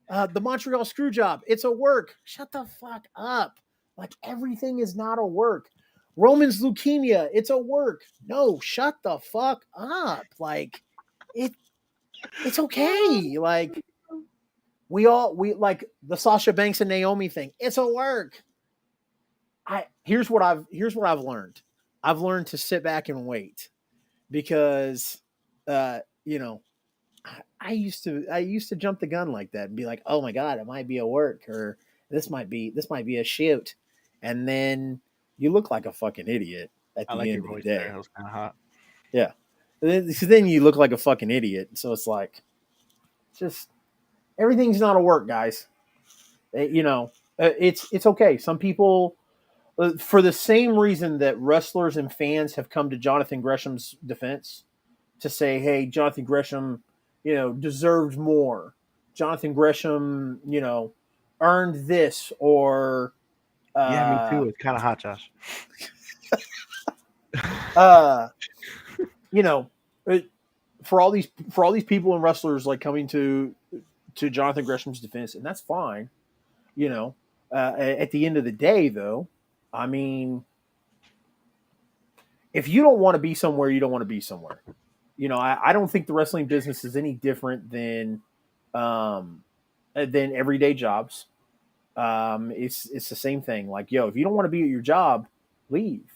The Montreal Screwjob. It's a work. Shut the fuck up. Like everything is not a work. Roman's leukemia. It's a work. No, shut the fuck up. Like it's okay. Like we like the Sasha Banks and Naomi thing. It's a work. Here's what I've learned. I've learned to sit back and wait because I used to jump the gun like that and be like, oh my God, it might be a work or this might be a shoot. And then you look like a fucking idiot at the end of the day. That was kind of hot. Yeah. Then you look like a fucking idiot. So it's like, just everything's not a work, guys. It's okay. Some people, for the same reason that wrestlers and fans have come to Jonathan Gresham's defense to say, hey, Jonathan Gresham, deserved more. Jonathan Gresham, earned this or. Yeah, me too. It's kind of hot, Josh. For all these people and wrestlers like coming to Jonathan Gresham's defense, and that's fine. At the end of the day, though, I mean, if you don't want to be somewhere, you don't want to be somewhere. I don't think the wrestling business is any different than everyday jobs. It's the same thing. Like, if you don't want to be at your job, leave.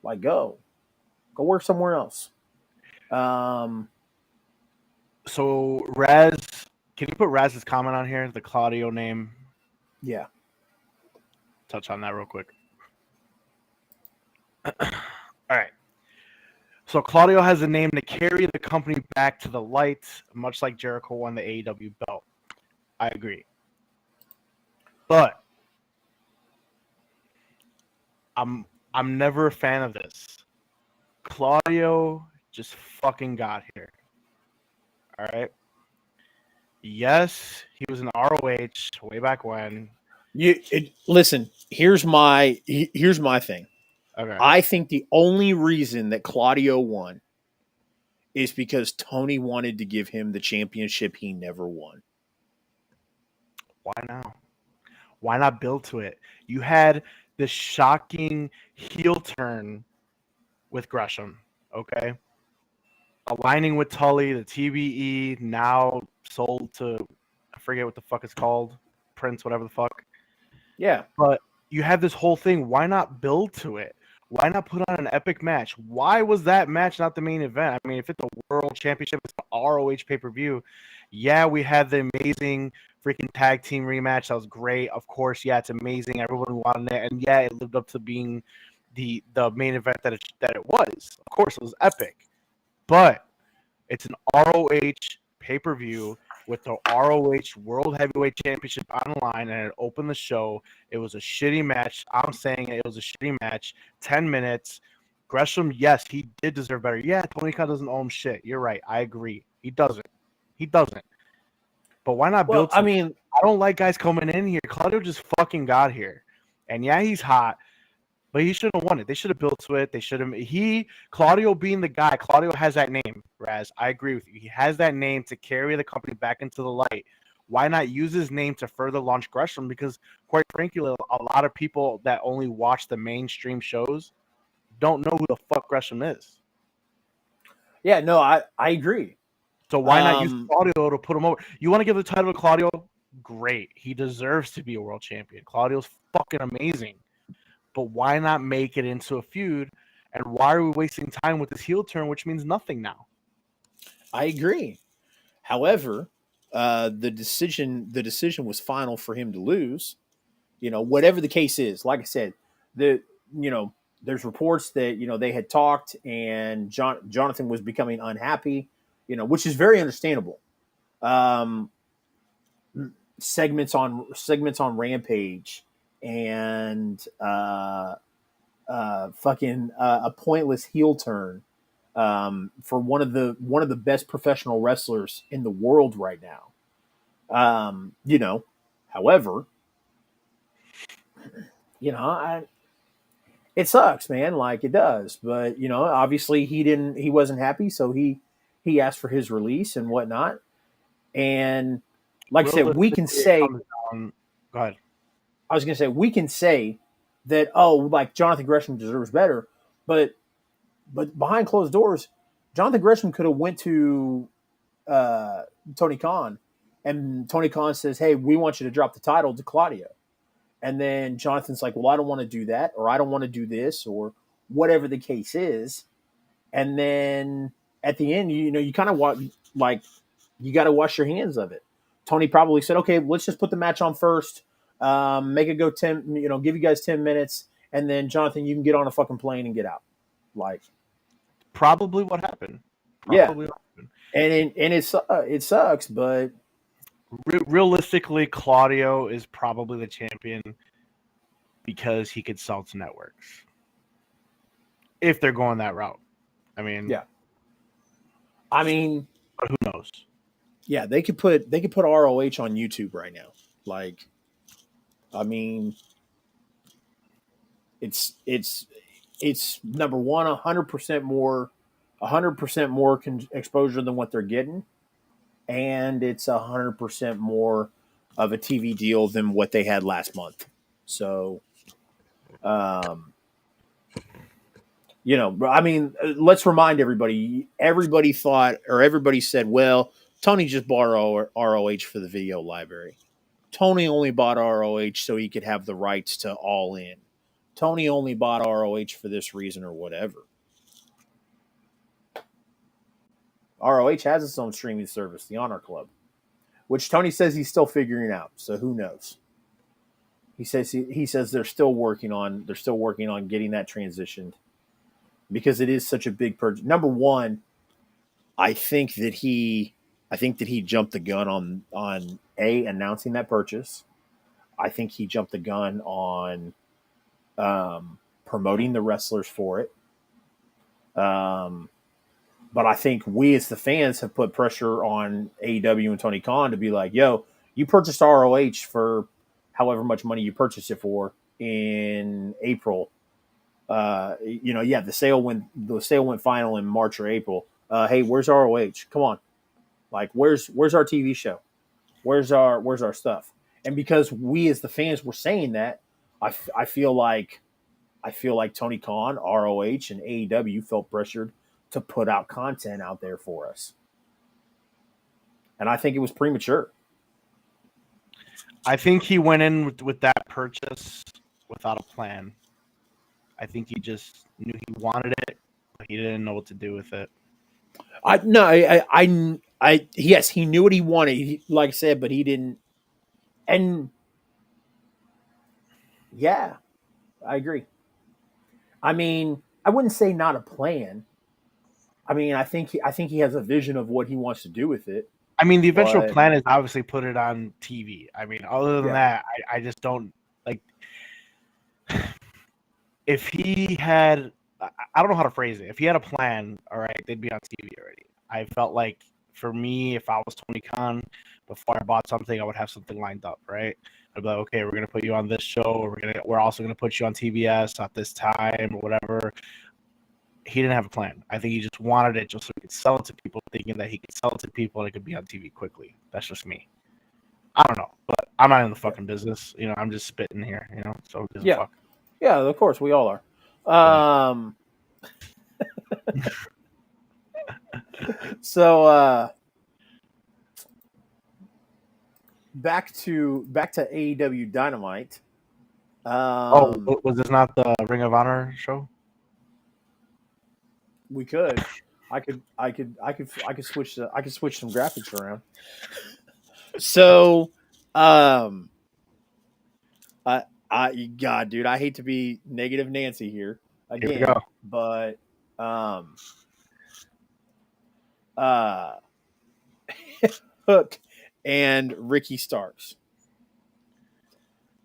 Like, go work somewhere else. So Raz, can you put Raz's comment on here? The Claudio name. Yeah. Touch on that real quick. All right. So Claudio has a name to carry the company back to the light, much like Jericho won the AEW belt. I agree. But I'm never a fan of this. Claudio just fucking got here. All right. Yes, he was in ROH way back when. Listen, here's my thing. Okay. I think the only reason that Claudio won is because Tony wanted to give him the championship he never won. Why now? Why not build to it? You had this shocking heel turn with Gresham, okay? Aligning with Tully, the TBE, now sold to, I forget what the fuck it's called, Prince, whatever the fuck. Yeah. But you have this whole thing. Why not build to it? Why not put on an epic match? Why was that match not the main event? I mean, if it's a world championship, it's an ROH pay-per-view. Yeah, we had the amazing freaking tag team rematch. That was great. Of course, yeah, it's amazing. Everyone wanted it. And yeah, it lived up to being the main event that it was. Of course, it was epic. But it's an ROH pay-per-view with the ROH World Heavyweight Championship on the line, and it opened the show. It was a shitty match. I'm saying it was a shitty match. 10 minutes. Gresham, yes, he did deserve better. Yeah, Tony Khan doesn't owe him shit. You're right. I agree. He doesn't. But why not build? I mean, I don't like guys coming in here. Claudio just fucking got here. And yeah, he's hot. But he shouldn't have won it. They should have built to it. They should have. Claudio being the guy. Claudio has that name, Raz. I agree with you. He has that name to carry the company back into the light. Why not use his name to further launch Gresham? Because, quite frankly, a lot of people that only watch the mainstream shows don't know who the fuck Gresham is. Yeah, no, I agree. So why not use Claudio to put him over? You want to give the title to Claudio? great. He deserves to be a world champion. Claudio's fucking amazing. But why not make it into a feud? And why are we wasting time with this heel turn, which means nothing now? I agree. However, the decision was final for him to lose. Whatever the case is, like I said, there's reports that they had talked and Jonathan was becoming unhappy, which is very understandable. Um, segments on Rampage and fucking a pointless heel turn for one of the best professional wrestlers in the world right now. However, it sucks, man. Like it does, but obviously he wasn't happy, so he asked for his release and whatnot. And like I said, we can say, Go ahead. I was going to say, we can say that, like Jonathan Gresham deserves better, but behind closed doors, Jonathan Gresham could have went to Tony Khan, and Tony Khan says, "Hey, we want you to drop the title to Claudio." And then Jonathan's like, "Well, I don't want to do that, or I don't want to do this, or whatever the case is." And then at the end, you kind of want, like, you got to wash your hands of it. Tony probably said, "Okay, let's just put the match on first. Make it go 10. Give you guys 10 minutes, and then Jonathan, you can get on a fucking plane and get out." Like, probably what happened. Probably what happened. And it sucks, but realistically, Claudio is probably the champion because he could sell to networks. If they're going that route, I mean, yeah. But who knows? Yeah, they could put ROH on YouTube right now. Like, it's number one, 100% more, 100% more exposure than what they're getting, and it's 100% more of a TV deal than what they had last month. So, let's remind everybody. Everybody thought, or everybody said, "Well, Tony just bought ROH for the video library. Tony only bought ROH so he could have the rights to All In. Tony only bought ROH for this reason or whatever." ROH has its own streaming service, the Honor Club, which Tony says he's still figuring out. So who knows? He says they're still working on getting that transitioned because it is such a big purchase. Number one, I think that he jumped the gun on announcing that purchase. I think he jumped the gun on promoting the wrestlers for it. But I think we as the fans have put pressure on AEW and Tony Khan to be like, "Yo, you purchased ROH for however much money you purchased it for in April. The sale went final in March or April. Hey, where's ROH? Come on, like where's our TV show? Where's our stuff?" And because we as the fans were saying that, I feel like Tony Khan, ROH, and AEW felt pressured to put out content out there for us. And I think it was premature. I think he went in with that purchase without a plan. I think he just knew he wanted it, but he didn't know what to do with it. Yes, he knew what he wanted, like I said, but he didn't. And yeah, I agree. I wouldn't say not a plan. I think he has a vision of what he wants to do with it. The eventual plan is obviously put it on TV. Other than that, I just don't like. If he had, I don't know how to phrase it. If he had a plan, all right, they'd be on TV already. I felt like for me, if I was Tony Khan, before I bought something, I would have something lined up, right? I'd be like, okay, we're gonna put you on this show, or we're also gonna put you on TBS at this time, or whatever. He didn't have a plan. I think he just wanted it just so he could sell it to people, thinking that he could sell it to people and it could be on TV quickly. That's just me. I don't know, but I'm not in the fucking business. I'm just spitting here. So fuck. Yeah, of course we all are. So back to AEW Dynamite. Oh, was this not the Ring of Honor show? We could. I could switch some graphics around. So, um, God, dude, I hate to be negative Nancy here Here we go. again, but um, uh, Hook and Ricky Starks.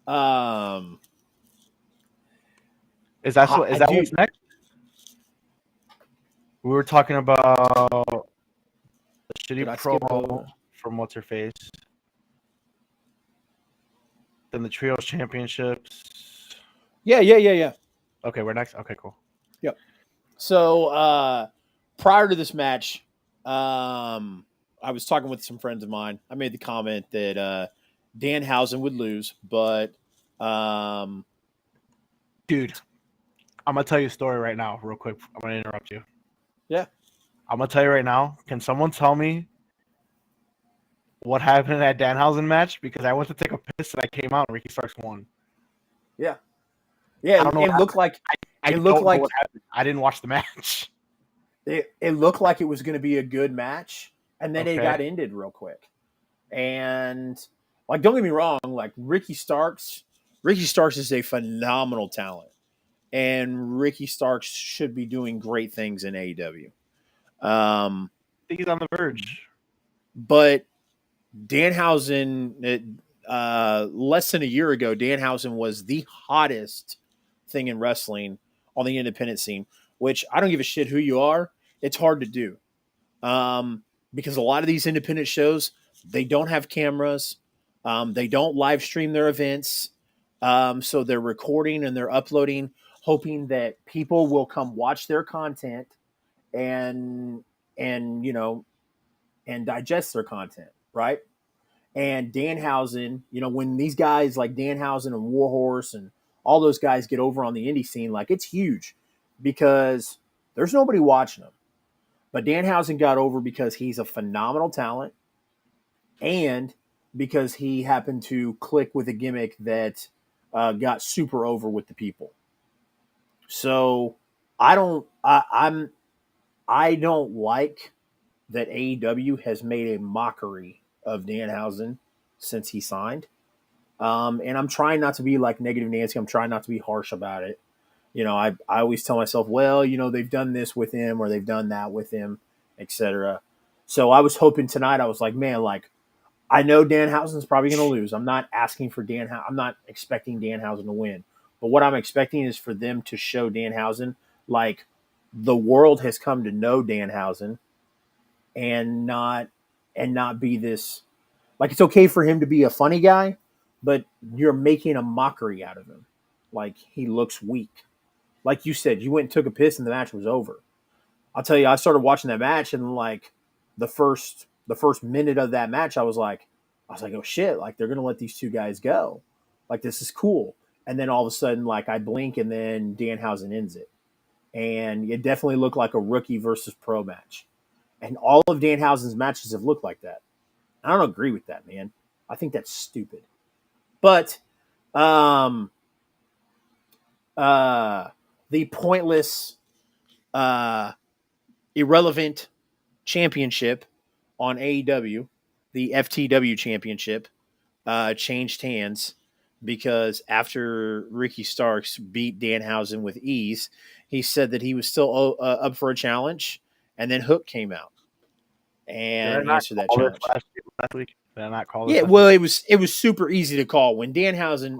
Um, Is that what's dude, next? We were talking about the did shitty I skip over? promo from what's her face, then the trios championships. Yeah. Okay, we're next. Okay, cool. Yep. So prior to this match, I was talking with some friends of mine. I made the comment that Danhausen would lose, but Dude, I'm gonna tell you a story right now, real quick. I'm gonna interrupt you. yeah, I'm gonna tell you right now. Can someone tell me what happened in that Danhausen match? Because I went to take a piss and I came out and Ricky Starks won. yeah. I don't know what It looked happened. like I it looked don't know like what happened. I didn't watch the match. it looked like it was going to be a good match, and then it Okay. got ended real quick. And like, don't get me wrong, like Ricky Starks is a phenomenal talent, and Ricky Starks should be doing great things in AEW. He's on the verge. But Danhausen, less than a year ago, Danhausen was the hottest thing in wrestling on the independent scene, which I don't give a shit who you are. It's hard to do. Because a lot of these independent shows, they don't have cameras. They don't live stream their events. So they're recording and they're uploading, hoping that people will come watch their content and and and digest their content, right? And Danhausen, when these guys like Danhausen and Warhorse and all those guys get over on the indie scene, like it's huge because there's nobody watching them. But Danhausen got over because he's a phenomenal talent and because he happened to click with a gimmick that got super over with the people. So I don't like that AEW has made a mockery of Danhausen since he signed. And I'm trying not to be like negative Nancy. I'm trying not to be harsh about it. I always tell myself, well, they've done this with him or they've done that with him, etc. So I was hoping tonight. I was like, man, like I know Danhausen's probably going to lose. I'm not asking for I'm not expecting Danhausen to win. But what I'm expecting is for them to show Danhausen like the world has come to know Danhausen and not be this like it's okay for him to be a funny guy, but you're making a mockery out of him. Like he looks weak. Like you said, you went and took a piss and the match was over. I'll tell you, I started watching that match and like the first minute of that match, I was like, oh shit, like they're gonna let these two guys go. Like this is cool. And then all of a sudden, like I blink and then Danhausen ends it. And it definitely looked like a rookie versus pro match. And all of Danhausen's matches have looked like that. I don't agree with that, man. I think that's stupid. But um uh the pointless uh irrelevant championship on AEW, the FTW championship, changed hands because after Ricky Starks beat Danhausen with ease, he said that he was still up for a challenge, and then Hook came out Did I and not answered that call this challenge. last week? Did I not call this Yeah, last well, week? it was super easy to call when Danhausen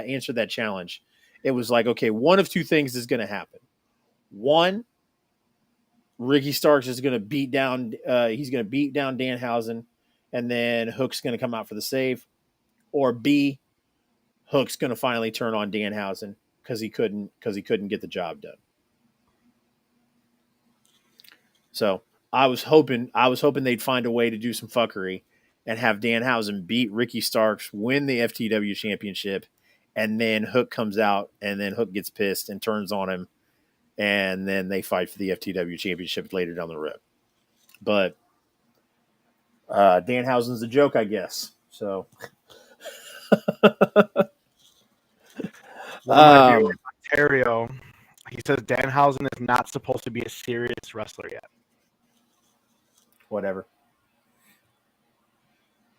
answered that challenge. It was like, okay, one of two things is going to happen. One, Ricky Starks is going to beat down. He's going to beat down Danhausen, and then Hook's going to come out for the save. Or B, Hook's going to finally turn on Danhausen because he couldn't get the job done. So I was hoping they'd find a way to do some fuckery and have Danhausen beat Ricky Starks, win the FTW championship, and then Hook comes out and then Hook gets pissed and turns on him, and then they fight for the FTW championship later down the road. But Danhausen's a joke, I guess. So, One of my viewers in Ontario, he says Danhausen is not supposed to be a serious wrestler yet. whatever.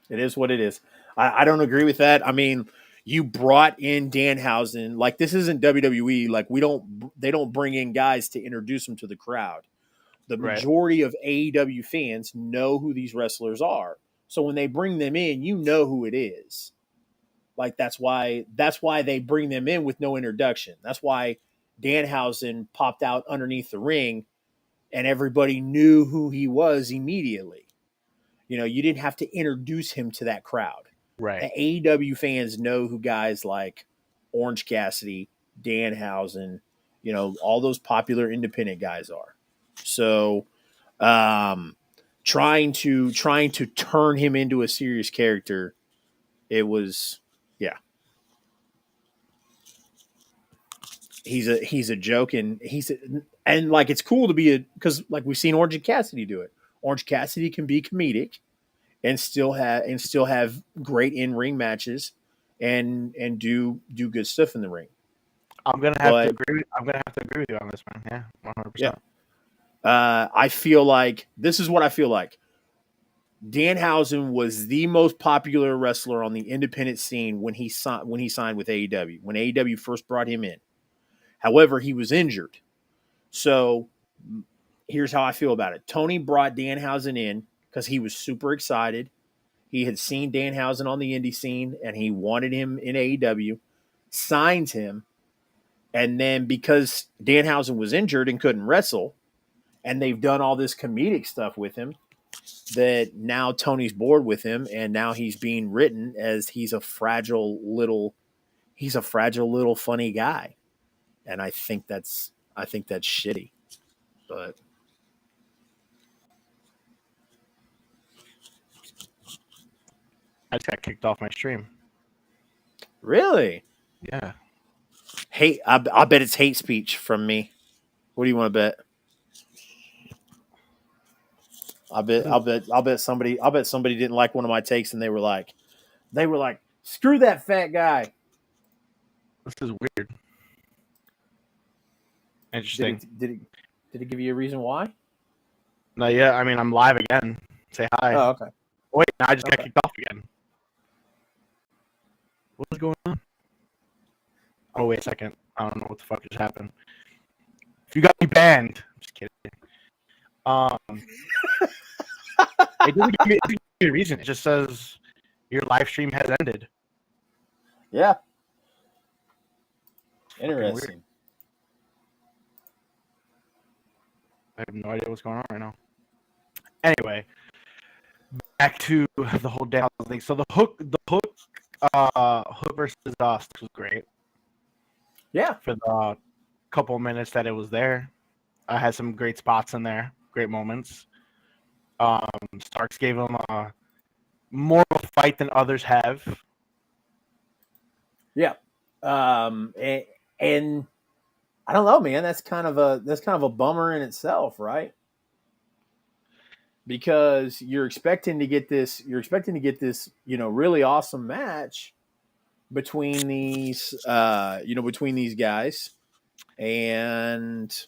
It is what it is. I don't agree with that. I mean, you brought in Danhausen. Like, this isn't WWE. Like, they don't bring in guys to introduce them to the crowd. The Right. majority of AEW fans know who these wrestlers are. So when they bring them in, you know who it is. Like, that's why they bring them in with no introduction. That's why Danhausen popped out underneath the ring and everybody knew who he was immediately. You know, you didn't have to introduce him to that crowd. Right. The AEW fans know who guys like Orange Cassidy, Danhausen, you know, all those popular independent guys are. So, trying to turn him into a serious character, it was, yeah. He's a joke, and and like, it's cool to be because like we've seen Orange Cassidy do it. Orange Cassidy can be comedic and still have great in-ring matches and do good stuff in the ring. I'm gonna have to agree with you on this, man. Yeah, 100%. Yeah. I feel like this is what I feel like. Danhausen was the most popular wrestler on the independent scene when he signed with AEW, when AEW first brought him in. However, he was injured. So here's how I feel about it. Tony brought Danhausen in because he was super excited. He had seen Danhausen on the indie scene and he wanted him in AEW, signs him, and then because Danhausen was injured and couldn't wrestle, and they've done all this comedic stuff with him, that now Tony's bored with him, and now he's being written as he's a fragile little funny guy. And I think that's shitty. But I just got kicked off my stream. Really? Yeah. Hate. I bet it's hate speech from me. What do you want to bet? I'll bet somebody didn't like one of my takes, and they were like, screw that fat guy. This is weird. Interesting. Did it give you a reason why? No, yeah. I mean, I'm live again. Say hi. Oh, okay. Wait, I just got kicked off again. What was going on? Oh, wait a second. I don't know what the fuck just happened. If you got me banned, I'm just kidding. It doesn't give me a reason. It just says your live stream has ended. Yeah. Interesting. I have no idea what's going on right now. Anyway, back to the whole Dallas thing. So the hook versus Dust was great. Yeah. For the couple minutes that it was there, I had some great spots in there, great moments. Starks gave him more of a fight than others have. Yeah. And I don't know, man. That's kind of a bummer in itself, right? Because you're expecting to get this, really awesome match between these guys, and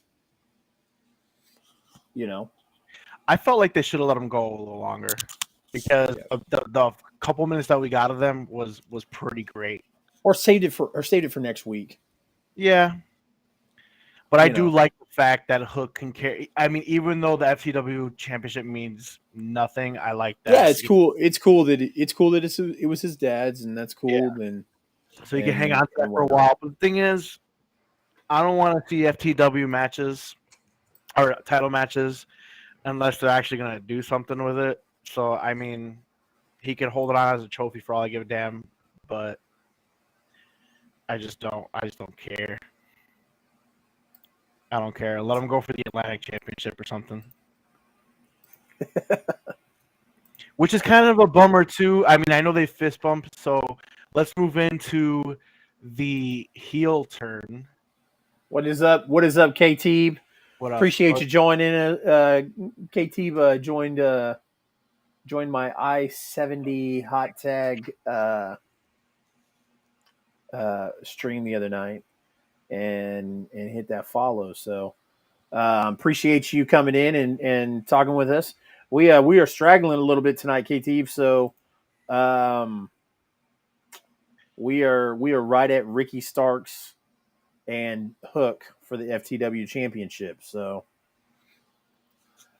I felt like they should have let him go a little longer because the couple minutes that we got of them was pretty great. Or saved it for next week. Yeah. But I do like the fact that Hook can carry. I mean, even though the FTW championship means nothing, I like that. Yeah, it's cool. It's cool that it was his dad's, and that's cool. Yeah. And so you can hang on to that for a while. But the thing is, I don't want to see FTW matches or title matches unless they're actually going to do something with it. So I mean, he can hold it on as a trophy for all I give a damn. But I just don't care. I don't care. Let him go for the Atlantic Championship or something. Which is kind of a bummer, too. I mean, I know they fist bumped, so let's move into the heel turn. What is up, KT? What up? Appreciate you joining. KT joined joined my I-70 hot tag stream the other night and hit that follow. So appreciate you coming in and talking with us. We are straggling a little bit tonight, KT. So we are right at Ricky Starks and Hook for the FTW championship. So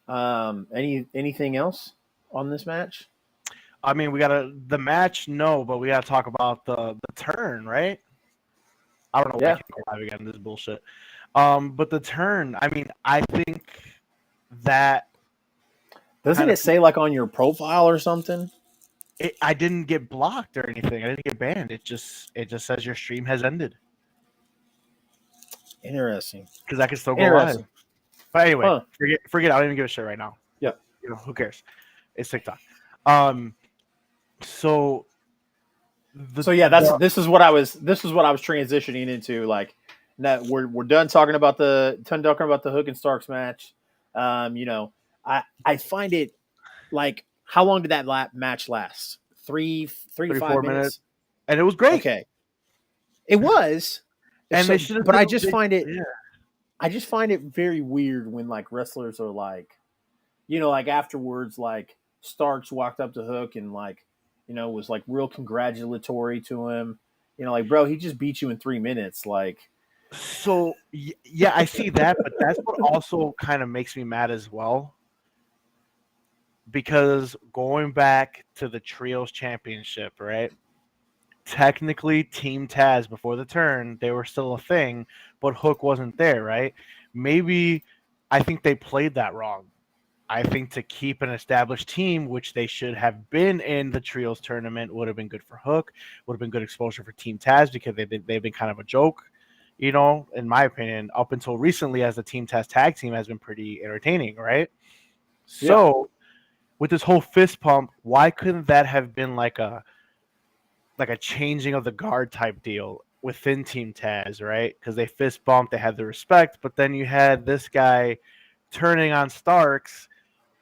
anything else on this match? I mean, we gotta the match, no, but we gotta talk about the turn, right? I don't know why I Yeah. can't go live again. This is bullshit. But the turn, I mean, I think that Doesn't kind it of say like on your profile or something? I didn't get blocked or anything. I didn't get banned. It just says your stream has ended Interesting. because I can still go live. Interesting. But anyway, Huh. forget. I don't even give a shit right now. Yeah. You know, who cares? It's TikTok. So this is what I was transitioning into. Like, that we're done talking about the Hook and Starks match. I find it like, how long did that match last? Three to 5 4 minutes, minutes. and it was great. Okay, it was. And so, they should have. but I just find it. Yeah. I just find it very weird when like wrestlers are like, like afterwards, like Starks walked up to Hook and like, was like real congratulatory to him. Like, bro, he just beat you in 3 minutes. Like, So yeah, I see that, but that's what also kind of makes me mad as well. Because going back to the Trios Championship, right? Technically, Team Taz before the turn, they were still a thing, but Hook wasn't there, right? Maybe I think they played that wrong. I think to keep an established team, which they should have been in the Trios tournament, would have been good for Hook, would have been good exposure for Team Taz because they've been kind of a joke, in my opinion, up until recently as the Team Taz tag team has been pretty entertaining, right? So with this whole fist pump, why couldn't that have been like a changing of the guard type deal within Team Taz, right? Because they fist bumped, they had the respect, but then you had this guy turning on Starks,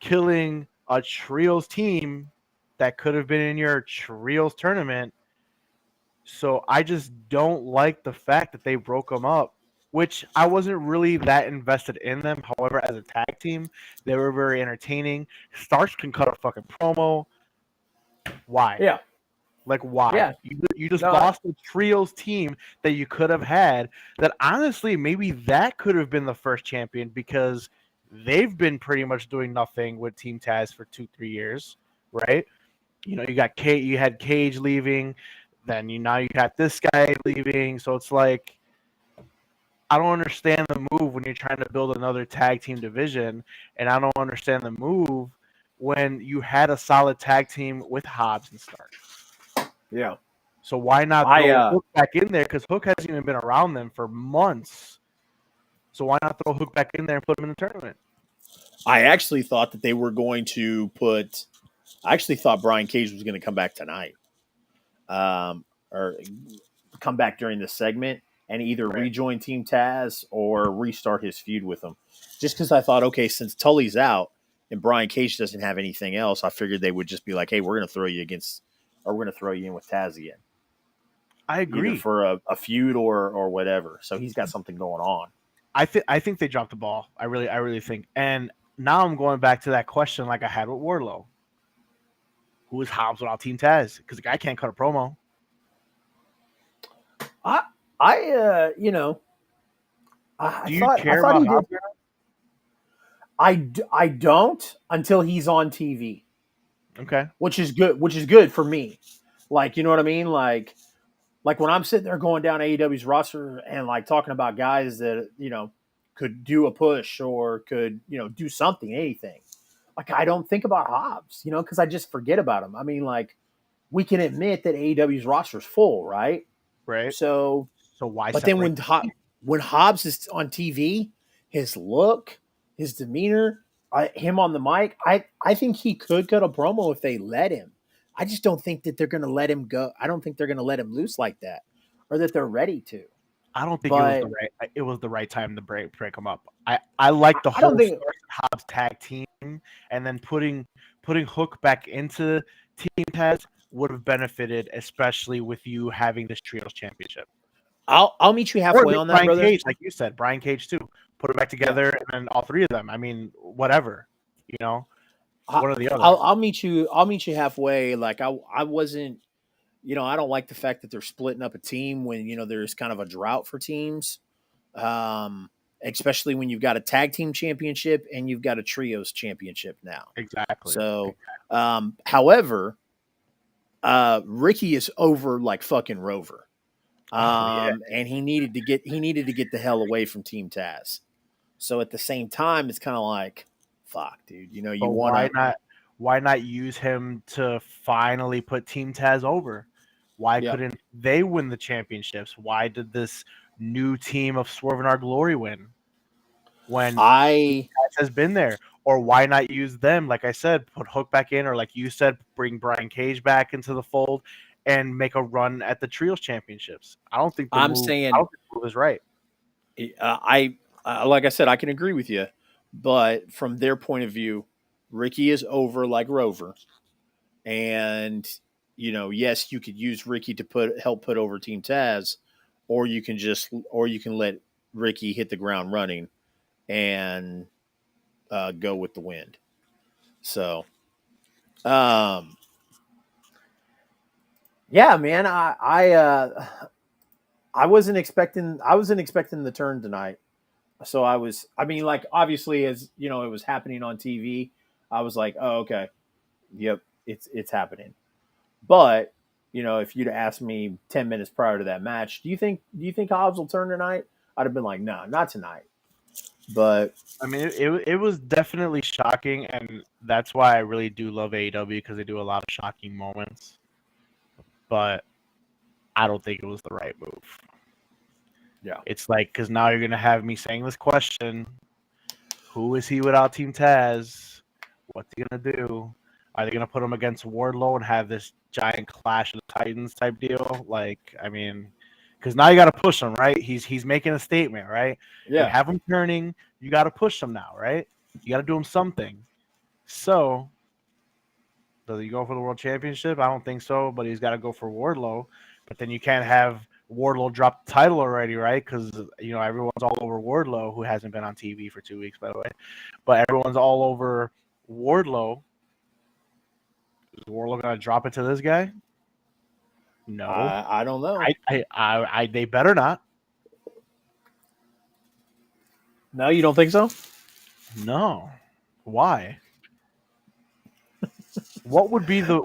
killing a trios team that could have been in your trios tournament. So I just don't like the fact that they broke them up, which I wasn't really that invested in them. However, as a tag team, they were very entertaining. Starks can cut a fucking promo. Why? yeah, Like, why? yeah. You just No, lost a trios team that you could have had. That honestly, maybe that could have been the first champion because they've been pretty much doing nothing with Team Taz for 2-3 years, right? You had Cage leaving, then now you got this guy leaving, so it's like I don't understand the move when you're trying to build another tag team division, and I don't understand the move when you had a solid tag team with Hobbs and Stark. yeah. So why not throw Hook back in there? Because Hook hasn't even been around them for months. So why not throw Hook back in there and put him in the tournament? I actually thought that they were going to put. I actually thought Brian Cage was going to come back tonight, or come back during this segment and either rejoin Team Taz or restart his feud with them. Just because I thought, okay, since Tully's out and Brian Cage doesn't have anything else, I figured they would just be like, hey, we're going to throw you in with Taz again. I agree. Either for a feud or whatever. So he's got something going on. I think they dropped the ball. I really think. And now I'm going back to that question like I had with Wardlow. Who is Hobbs without Team Taz? Because the guy can't cut a promo. I Do you thought, care I thought about he Hobbs? did. I don't until he's on TV. Okay. Which is good for me. Like, you know what I mean? Like when I'm sitting there going down AEW's roster and like talking about guys that, could do a push or could, do something, anything. Like, I don't think about Hobbs, because I just forget about him. I mean, like, we can admit that AEW's roster is full, right? Right. So why? But then when Hobbs is on TV, his look, his demeanor, him on the mic, I think he could cut a promo if they let him. I just don't think that they're going to let him go. I don't think they're going to let him loose like that, or that they're ready to. I don't think it was the right time to break him up. I like the whole Hobbs tag team and then putting putting Hook back into Team Taz would have benefited, especially with you having this Trios Championship. I'll meet you halfway on that, Brian brother. Cage, like you said, Brian Cage too. Put it back together, and then all three of them. I mean, whatever, one or the other. I'll meet you. I'll meet you halfway. Like I wasn't. I don't like the fact that they're splitting up a team when there's kind of a drought for teams. Especially when you've got a tag team championship and you've got a trios championship now. Exactly. So, however, Ricky is over like fucking Rover. And he needed to get the hell away from Team Taz. So at the same time, it's kind of like, fuck, dude. You want to. Why not use him to finally put Team Taz over? Why couldn't they win the championships? Why did this new team of Swerve and Our Glory win when Taz has been there? Or why not use them? Like I said, put Hook back in, or like you said, bring Brian Cage back into the fold and make a run at the Trios Championships. I don't think the move is right. Like I said, I can agree with you, but from their point of view, Ricky is over like Rover, and yes, you could use Ricky to help put over Team Taz, or you can let Ricky hit the ground running and go with the wind. So, yeah, man, I wasn't expecting the turn tonight. So obviously, as it was happening on TV, I was like, oh, okay, yep, it's happening. But if you'd asked me 10 minutes prior to that match, do you think Hobbs will turn tonight? I'd have been like, no, not tonight. But I mean, it was definitely shocking, and that's why I really do love AEW, because they do a lot of shocking moments. But I don't think it was the right move. Yeah, it's like, because now you're gonna have me saying this question: who is he without Team Taz? What's he gonna do? Are they gonna put him against Wardlow and have this giant clash of the Titans type deal? Like, I mean, because now you got to push him, right? He's making a statement, right? Yeah. You have him turning. You got to push him now, right? You got to do him something. So, does he go for the world championship? I don't think so, but he's got to go for Wardlow. But then you can't have Wardlow drop the title already, right? Because everyone's all over Wardlow, who hasn't been on TV for 2 weeks, by the way. But everyone's all over Wardlow. Is Wardlow gonna drop it to this guy? No, I don't know. They better not. No, you don't think so? No. Why? What would be the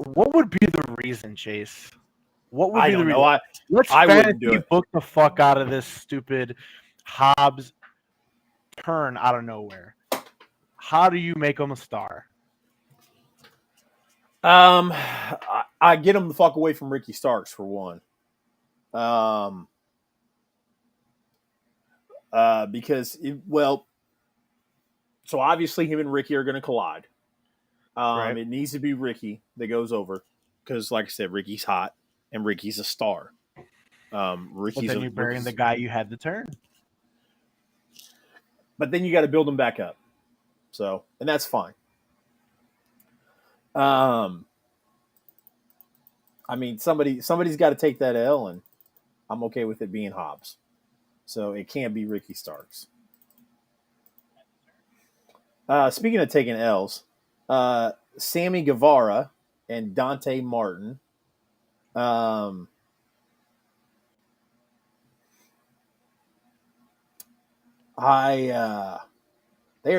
reason, Chase? What would be the reason? Let's fantasy book the fuck out of this stupid Hobbs turn out of nowhere. How do you make him a star? I get him the fuck away from Ricky Starks for one. Because so obviously him and Ricky are going to collide. Right. It needs to be Ricky that goes over because, like I said, Ricky's hot and Ricky's a star. Ricky's. But then you're burying the guy you had to turn. But then you got to build him back up. So, and that's fine. I mean, somebody's got to take that L, and I'm okay with it being Hobbs. So it can't be Ricky Starks. Speaking of taking L's, Sammy Guevara and Dante Martin. They are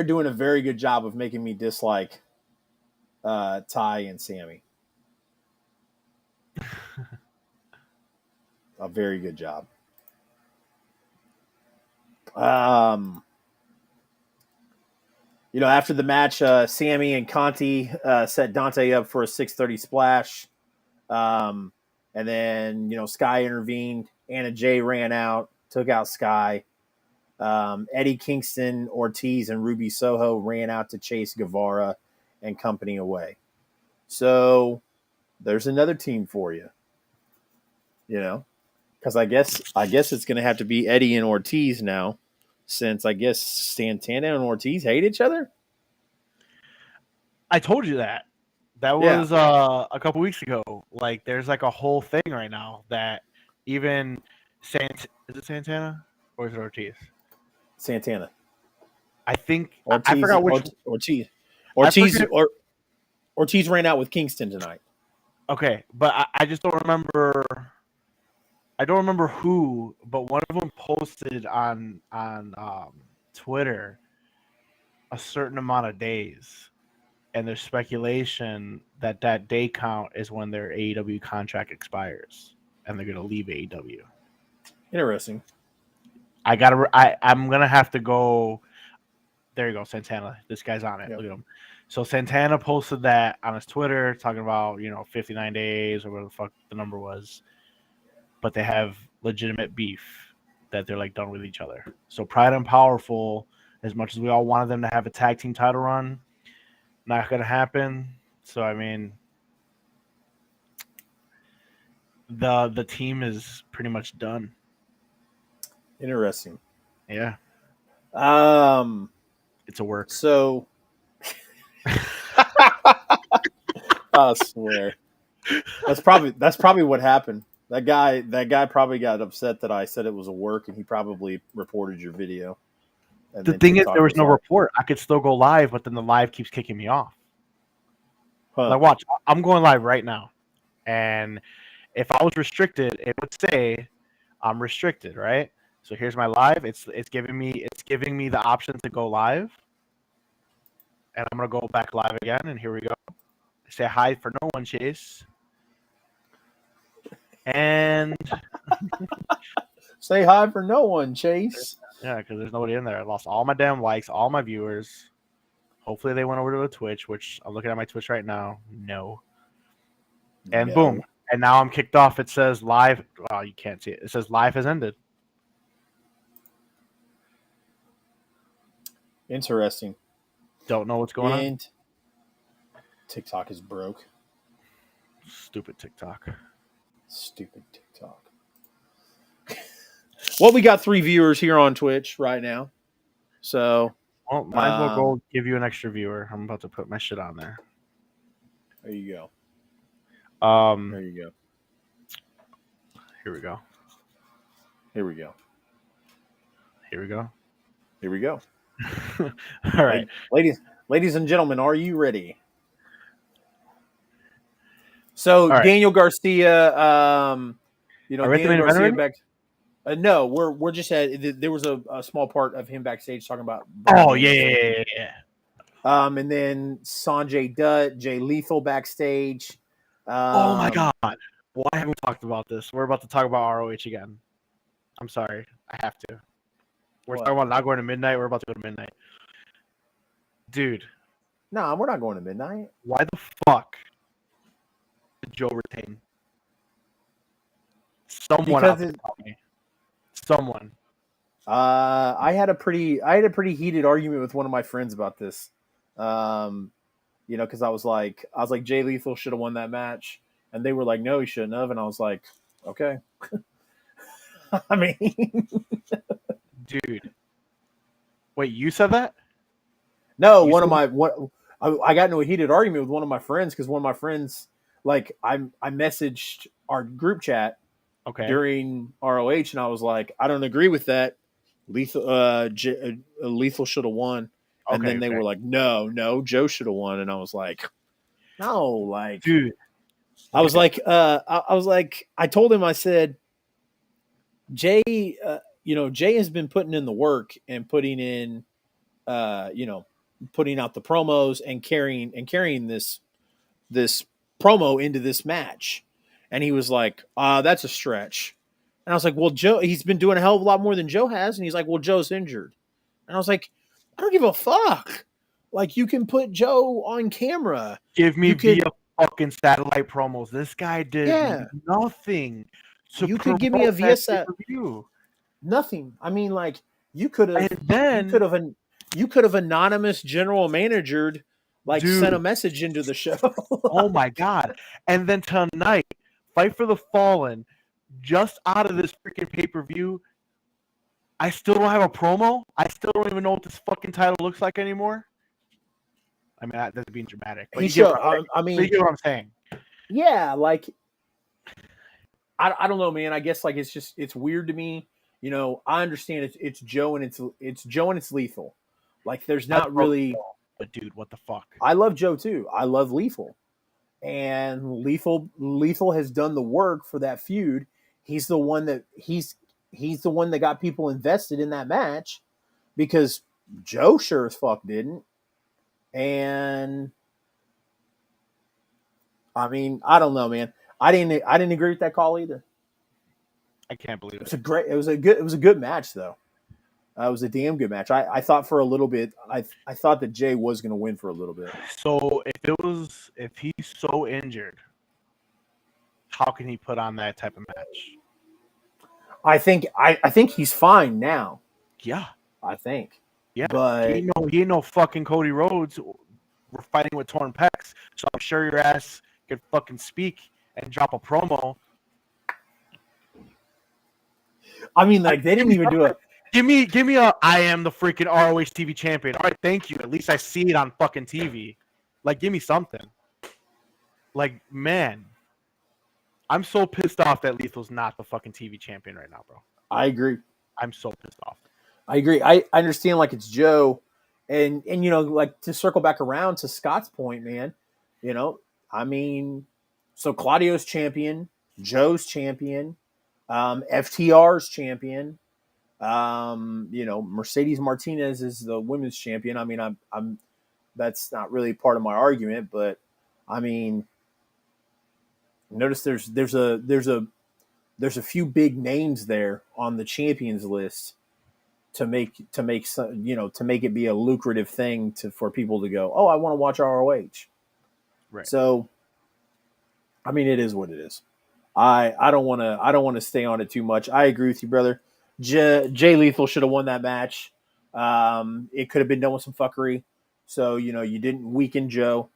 doing a very good job of making me dislike Ty and Sammy. A very good job. After the match, Sammy and Conti set Dante up for a 630 splash. And then, Sky intervened. Anna Jay ran out, took out Sky. Eddie Kingston, Ortiz, and Ruby Soho ran out to chase Guevara and company away. So there's another team for you. Because I guess it's going to have to be Eddie and Ortiz now, since I guess Santana and Ortiz hate each other. I told you that. That Yeah, was a couple weeks ago. Like, there's like a whole thing right now that even is it Santana or is it Ortiz? Santana, I think I Ortiz, forgot which. Ortiz, I Ortiz, forget. or Ortiz ran out with Kingston tonight. Okay, but I just don't remember. I don't remember who, but one of them posted on Twitter a certain amount of days, and there's speculation that that day count is when their AEW contract expires, and they're gonna leave AEW. Interesting. I'm gonna have to go. There you go, Santana. This guy's on it. Yep. Look at him. So Santana posted that on his Twitter, talking about 59 days or whatever the fuck the number was, but they have legitimate beef that they're like done with each other. So Pride and Powerful, as much as we all wanted them to have a tag team title run, not gonna happen. So I mean, the team is pretty much done. Interesting. Yeah, it's a work. So I swear that's probably what happened. That guy probably got upset that I said it was a work, and he probably reported your video. And The then thing is, TikTok there was no like, report. I could still go live, but then the live keeps kicking me off. huh. Like, watch, I'm going live right now, and if I was restricted, it would say I'm restricted, right? So here's my live. It's giving me the option to go live, and I'm gonna go back live again. And here we go. Say hi for no one, Chase, and Say hi for no one, Chase. yeah, because there's nobody in there. I lost all my damn likes, all my viewers. Hopefully they went over to the Twitch, which I'm looking at my Twitch right now. No. And No. boom. And now I'm kicked off. It says live. Oh, you can't see it. It says live has ended. Interesting. Don't know what's going on. TikTok is broke. Stupid TikTok. Stupid TikTok. Well, we got 3 viewers here on Twitch right now. So Well, might as well go give you an extra viewer. I'm about to put my shit on there. There you go. There you go. Here we go. Here we go. Here we go. Here we go. All right. Ladies and gentlemen, are you ready? So right. Daniel Garcia, Daniel Garcia back. No, we're just at. There was a small part of him backstage talking about. Oh yeah. And then Sanjay Dutt, Jay Lethal backstage. Oh my god! Why haven't we talked about this? We're about to talk about ROH again. I'm sorry, I have to. We're talking about not going to midnight. We're about to go to midnight, dude. No, we're not going to midnight. Why the fuck did Joe retain? Someone out there tell me. Someone. I had a pretty heated argument with one of my friends about this. Because I was like Jay Lethal should have won that match, and they were like, no, he shouldn't have, and I was like, okay. I mean, dude, wait, you said that? No, I got into a heated argument with one of my friends because one of my friends, like, I messaged our group chat during ROH, and I was like, I don't agree with that. Lethal should have won. And then they were like, no, Joe should have won. And I was like, no, like, dude. I was like, I told him, I said, Jay, Jay has been putting in the work and putting in, putting out the promos and carrying this promo into this match. And he was like, that's a stretch. And I was like, well, Joe, he's been doing a hell of a lot more than Joe has. And he's like, well, Joe's injured. And I was like, I don't give a fuck. Like, you can put Joe on camera. Give me via fucking satellite promos. This guy did nothing. You could give me a via review. Nothing. I mean, like, you could have anonymous general managered, like, sent a message into the show. Oh my god! And then tonight, Fight for the Fallen, just out of this freaking pay-per-view. I still don't have a promo. I still don't even know what this fucking title looks like anymore. I mean, that's being dramatic, but He you get showed. what I'm, I but mean, you get what I'm saying. yeah, like I don't know, man. I guess like it's weird to me. You know, I understand it's Joe and it's Joe and it's Lethal. Like there's I not love really. Joe, but dude, what the fuck? I love Joe too. I love Lethal, and Lethal has done the work for that feud. He's the one that he's the one that got people invested in that match because Joe sure as fuck didn't. And I mean, I don't know, man. I didn't agree with that call either. I can't believe It was it. a great. It was a good match though. It was a damn good match. I thought for a little bit. I thought that Jay was going to win for a little bit. So if he's so injured, how can he put on that type of match? I think he's fine now. Yeah, I think, yeah. but He ain't no fucking Cody Rhodes. We're fighting with torn pecs, so I'm sure your ass could fucking speak and drop a promo. I mean, like they didn't even do a. Give me a I am the freaking ROH TV champion. All right, thank you. At least I see it on fucking TV. Like, give me something. Like, man, I'm so pissed off that Lethal's not the fucking TV champion right now, bro. I agree. I'm so pissed off. I agree. I understand like it's Joe, and you know like to circle back around to Scott's point, man. You know, I mean, so Claudio's champion, Joe's champion, FTR's champion. You know, Mercedes Martinez is the women's champion. I mean, I'm that's not really part of my argument, but I mean, notice there's a few big names there on the champions list to make some, you know, to make it be a lucrative thing to for people to go, oh, I want to watch ROH. Right. So, I mean, it is what it is. I don't want to stay on it too much. I agree with you, brother. Jay Lethal should have won that match. It could have been done with some fuckery. So you know you didn't weaken Joe.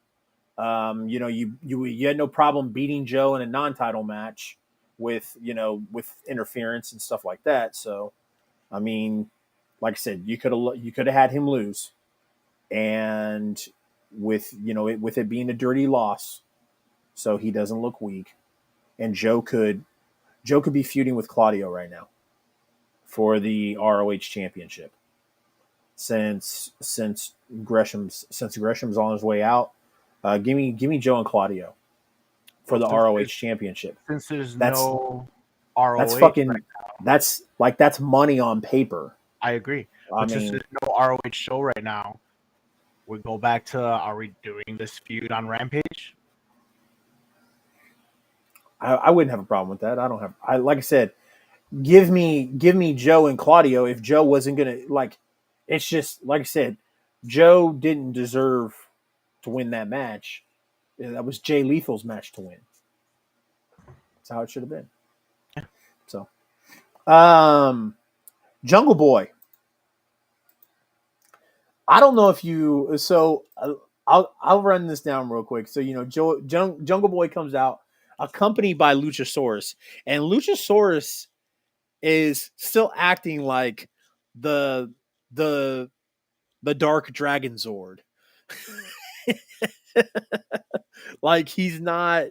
You know you had no problem beating Joe in a non-title match with with interference and stuff like that. So I mean, like I said, you could have had him lose, and with with it being a dirty loss, so he doesn't look weak, and Joe could be feuding with Claudio right now for the ROH championship since Gresham's on his way out. Give me Joe and Claudio for Well, the ROH championship. since there's That's no that's ROH fucking right that's money on paper. I agree. I But since mean, there's no ROH show right now, we go back to are we doing this feud on Rampage? I wouldn't have a problem with that. I don't have. I like I said, give me Joe and Claudio. If Joe wasn't gonna like, it's just like I said, Joe didn't deserve to win that match. That was Jay Lethal's match to win. That's how it should have been. So, Jungle Boy. I don't know if you. So I'll run this down real quick. So you know, Jungle Boy comes out accompanied by Luchasaurus, and Luchasaurus is still acting like the the the Dark Dragon Zord. Like he's not,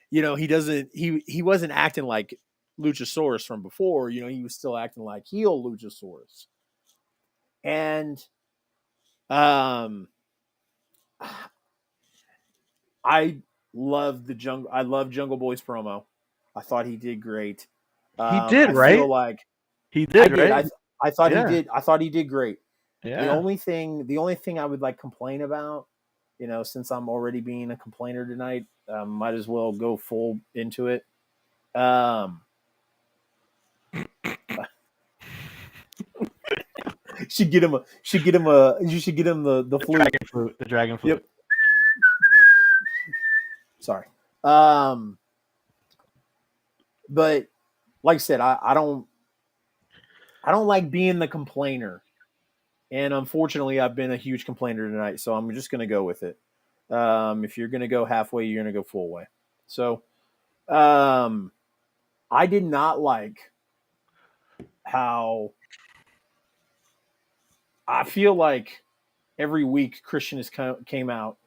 you know, he doesn't he wasn't acting like Luchasaurus from before. You know, he was still acting like heel Luchasaurus, and um I I love Jungle Boy's promo. I thought he did great. He did, I right? feel like He I did, did. right? I thought he Yeah. did. I thought he did great. Yeah. The only thing I would like complain about, you know, since I'm already being a complainer tonight, might as well go full into it. Um, you should get him the flute. Dragon flute. The dragon flute. Yep. Sorry. Um, but like I said, I don't like being the complainer. And unfortunately, I've been a huge complainer tonight, so I'm just going to go with it. If you're going to go halfway, you're going to go full way. So, I did not like how I feel like every week Christian has came out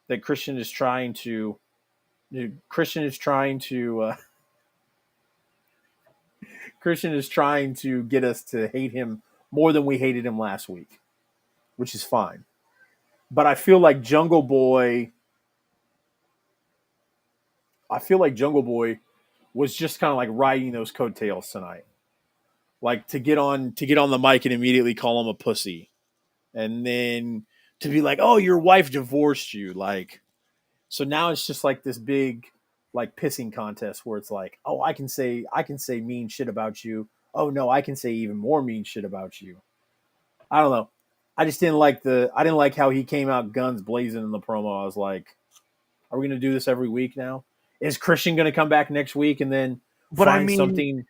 that Christian is trying to Christian is trying to Christian is trying to get us to hate him more than we hated him last week, which is fine. But I feel like Jungle Boy was just kind of like riding those coattails tonight. Like to get on the mic and immediately call him a pussy. And then to be like, "Oh, your wife divorced you." Like, so now it's just like this big like pissing contest where it's like, "Oh, I can say mean shit about you. Oh no, I can say even more mean shit about you." I don't know. I just I didn't like how he came out guns blazing in the promo. I was like, "Are we going to do this every week now? Is Christian going to come back next week and then But I find mean, something?"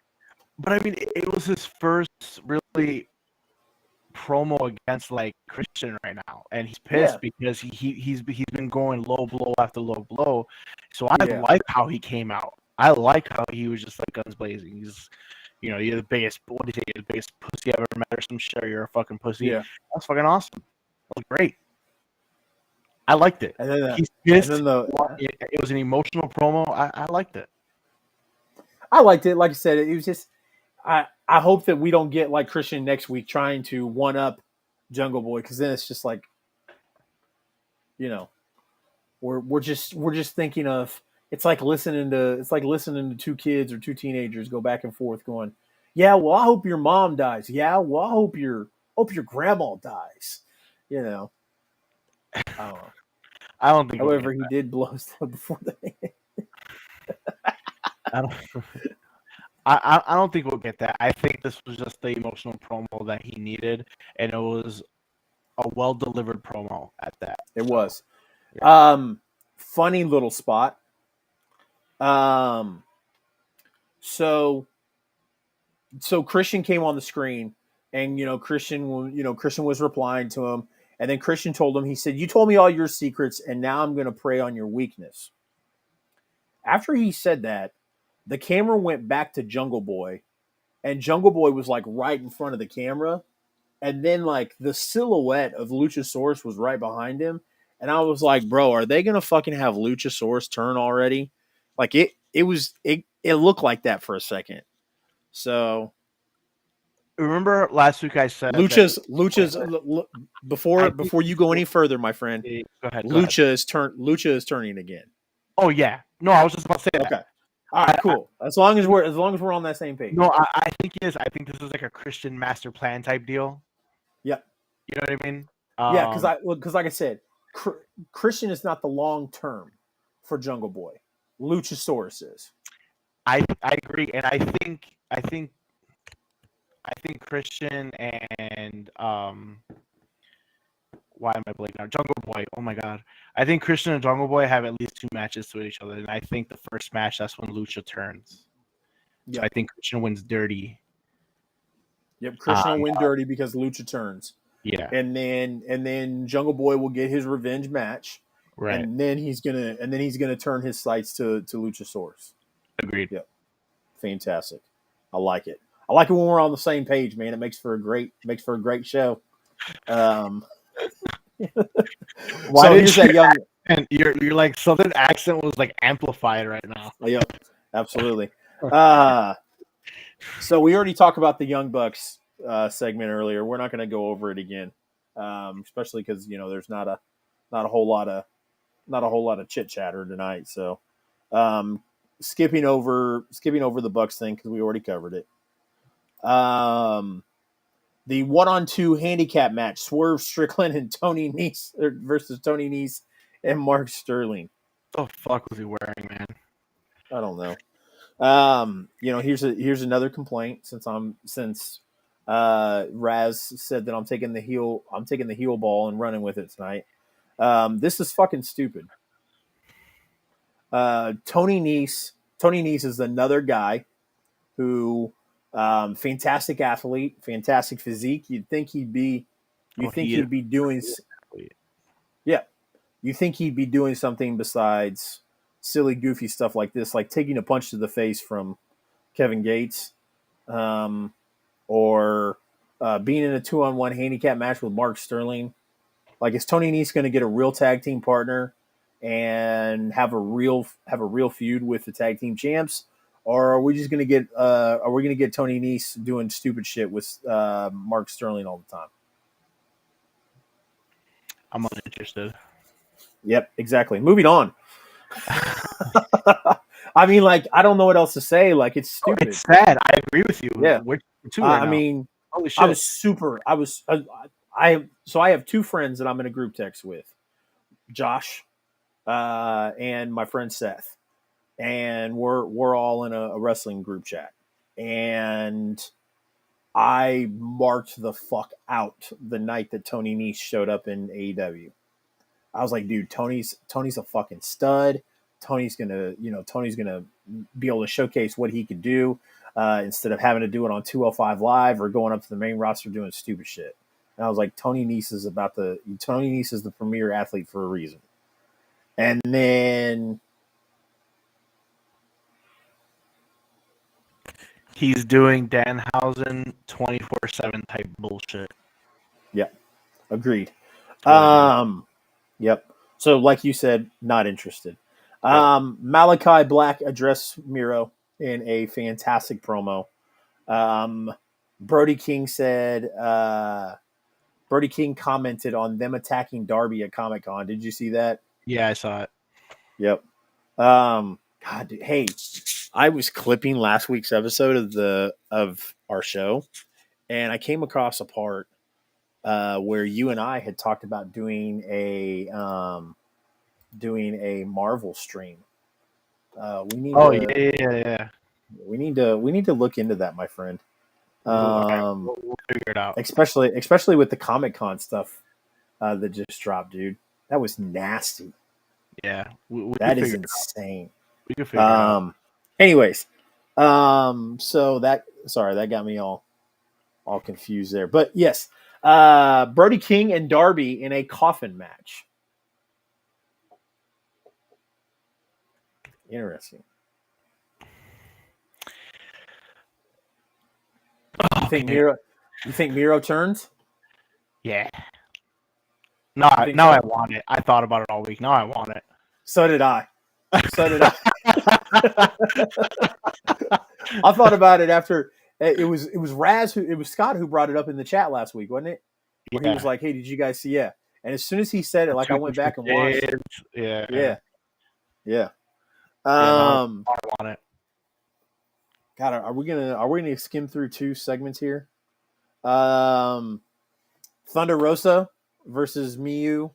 it was his first really promo against like Christian right now, and he's Yeah, pissed because he's been going low blow after low blow. So I yeah, like how he came out. I like how he was just like guns blazing. He's, you're the biggest. What do you say? You're the biggest pussy I've ever met, or some shit. You're a fucking pussy. yeah. That's fucking awesome. That was great. I liked it. And then He's and pissed. then the It was an emotional promo. I liked it. I liked it. Like I said, it was just I hope that we don't get like Christian next week trying to one up Jungle Boy, because then it's just like, you know, we're just thinking of, it's like listening to two kids or two teenagers go back and forth going, "Yeah, well, I hope your mom dies. Yeah, well, I hope your grandma dies." You know, I don't know. I don't think we'll get However, he did blow his load before the that. I don't. I don't think we'll get that. I think this was just the emotional promo that he needed, and it was a well delivered promo at that. It So, was. yeah. Funny little spot. Um, so Christian came on the screen, and Christian was replying to him, and then Christian told him, he said, "You told me all your secrets, and now I'm going to prey on your weakness." After he said that, the camera went back to Jungle Boy, and Jungle Boy was like right in front of the camera, and then like the silhouette of Luchasaurus was right behind him, and I was like, "Bro, are they going to fucking have Luchasaurus turn already?" Like it looked like that for a second. So Remember last week I said that Lucha's I think before you go any further, my friend. go ahead, go ahead. Lucha is turning again. Oh yeah, no, I was just about to say that. Okay. All right, cool. As long as we're on that same page. No, I think it is. I think this is like a Christian master plan type deal. Yep. You know what I mean? Yeah, because like I said, Christian is not the long term for Jungle Boy. Luchasaurus is. I agree, and I think Christian and why am I blanking now? Jungle Boy. Oh my god. I think Christian and Jungle Boy have at least 2 matches with each other, and I think the first match, that's when Lucha turns. So Yep. I think Christian wins dirty. Yep. Christian will win dirty because Lucha turns. Yeah. And then Jungle Boy will get his revenge match. Right. And then he's gonna turn his sights to Luchasaurus. Agreed. Yep. Fantastic. I like it. I like it when we're on the same page, man. It makes for a great show. Why so did here's that young. And your like southern accent was like amplified right now. Yep, absolutely. So we already talked about the Young Bucks segment earlier. We're not going to go over it again, especially because there's not a whole lot of chit chatter tonight. So skipping over the Bucks thing because we already covered it. The 1-on-2 handicap match: Swerve Strickland and Tony Nese versus Tony Nese and Mark Sterling. What the fuck was he wearing, man? I don't know. Here's another complaint since Raz said that I'm taking the heel ball and running with it tonight. This is fucking stupid. Tony Nese is another guy who fantastic athlete, fantastic physique. You'd think he'd be doing yeah. You think he'd be doing something besides silly, goofy stuff like this, like taking a punch to the face from Kevin Gates, or being in a 2-on-1 handicap match with Mark Sterling. Like, is Tony Nese going to get a real tag team partner and have a real feud with the tag team champs, or are we just going to get Tony Nese doing stupid shit with Mark Sterling all the time? I'm uninterested. Yep, exactly. Moving on. I mean, like, I don't know what else to say. Like, it's stupid. It's sad. I agree with you. Yeah. We're two right I now. mean, Holy shit. I have two friends that I'm in a group text with, Josh, and my friend Seth, and we're all in a wrestling group chat, and I marked the fuck out the night that Tony Nese showed up in AEW. I was like, dude, Tony's a fucking stud. Tony's gonna be able to showcase what he could do instead of having to do it on 205 Live or going up to the main roster doing stupid shit. And I was like, Tony Nese is the premier athlete for a reason. And then he's doing Danhausen 24/7 type bullshit. Yep, agreed. Really Yep. So, like you said, not interested. Malachi Black addressed Miro in a fantastic promo. Brody King said, Brody King commented on them attacking Darby at Comic-Con. Did you see that? Yeah, I saw it. Yep. God, dude, hey, I was clipping last week's episode of our show, and I came across a part where you and I had talked about doing a Marvel stream. We need yeah. we need to look into that, my friend. We'll figure it out. Especially with the Comic-Con stuff that just dropped, dude. That was nasty. Yeah, that is insane. We can figure it out. Anyways, so that got me all confused there. But yes, Brody King and Darby in a coffin match. Interesting. You think Miro turns? Yeah. No, now I want it. I thought about it all week. Now I want it. So did I. I thought about it after it was Scott who brought it up in the chat last week, wasn't it? Where he was like, "Hey, did you guys see?" Yeah. And as soon as he said it, like I went back and watched. Yeah. I want it. God, are we gonna skim through two segments here? Thunder Rosa versus Miyu.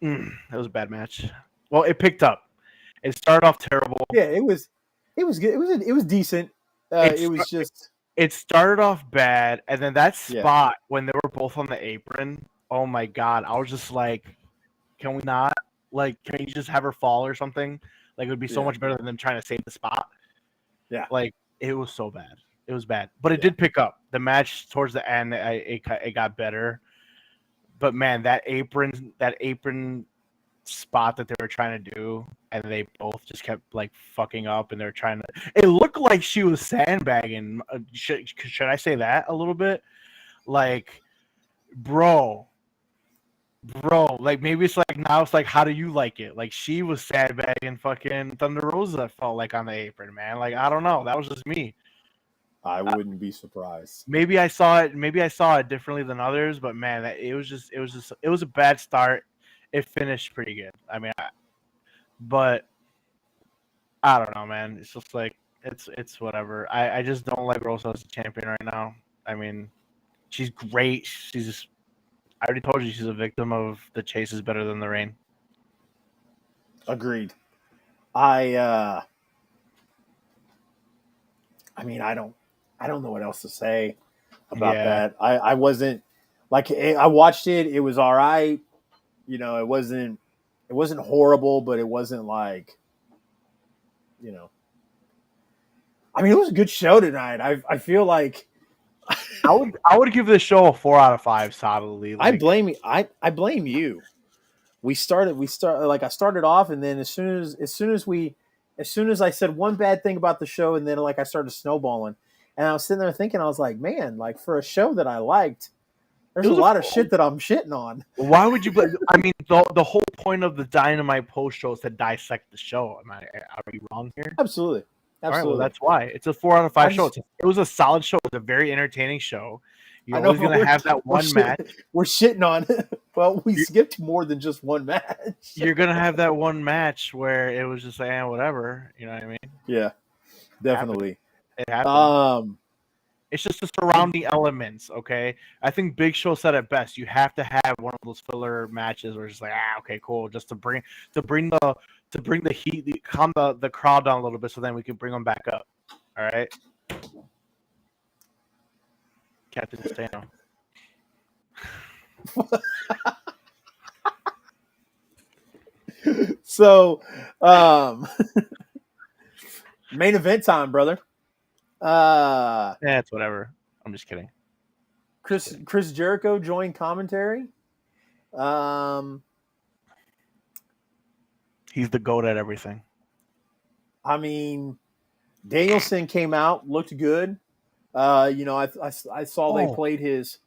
That was a bad match. Well, it picked up. It started off terrible. Yeah, it was good. It was decent. It started off bad, and then that spot when they were both on the apron. Oh my god! I was just like, can we not? Like, can you just have her fall or something? Like, it would be so much better than them trying to save the spot. Yeah. Like, it was so bad. It was bad. But it did pick up. The match towards the end, it got better. But, man, that apron spot that they were trying to do, and they both just kept, like, fucking up, and they were trying to – it looked like she was sandbagging. Should I say that a little bit? Like, bro, like maybe it's like now it's like how do you like it? Like she was sandbagging fucking Thunder Rosa felt like on the apron, man. Like I don't know, that was just me. I wouldn't be surprised. Maybe I saw it differently than others, but man, it was a bad start. It finished pretty good. I mean, but I don't know, man. It's just like it's whatever. I just don't like Rosa as a champion right now. I mean, she's great. She's just I already told you she's a victim of the chase is better than the rain. Agreed. I mean, I don't know what else to say about that. I wasn't like I watched it. It was all right. You know, it wasn't horrible, but it wasn't like, you know. I mean, it was a good show tonight. I feel like I would give this show a 4 out of 5 solidly. Like, I blame you. I started off, and then as soon as I said one bad thing about the show, and then like I started snowballing, And I was sitting there thinking, I was like, man, like for a show that I liked, there's It a was lot of shit that I'm shitting on. Why would you? I mean, the whole point of the Dynamite post show is to dissect the show. Are we wrong here? Absolutely. All right, well, Absolutely. that's why it's a 4 out of 5 show. Just, It was a solid show. It's a very entertaining show. You're I know, always but gonna have that one match. We're shitting on it. Well, we skipped more than just one match. You're gonna have that one match where it was just like, whatever. You know what I mean? Yeah, definitely. It happened. It's just the surrounding elements, okay? I think Big Show said it best. You have to have one of those filler matches where it's just like, okay, cool, just to bring the heat, calm the crowd down a little bit, so then we can bring them back up. All right, Captain Stano. So, main event time, brother. It's whatever. I'm just kidding. Chris Jericho joined commentary. He's the GOAT at everything. I mean, Danielson came out, looked good. I saw they played his.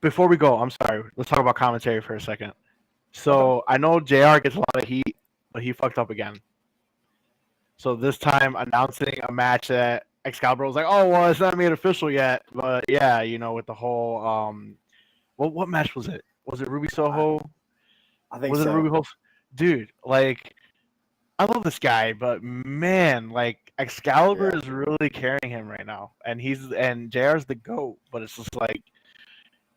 Before we go, I'm sorry. Let's talk about commentary for a second. So I know JR gets a lot of heat, but he fucked up again. So this time announcing a match that Excalibur was like, oh, well, it's not made official yet. But yeah, with the whole what match was it? Was it Ruby Soho? I think was so. it Ruby Soho? Dude, like, I love this guy, but man, like Excalibur is really carrying him right now. And JR's the GOAT, but it's just like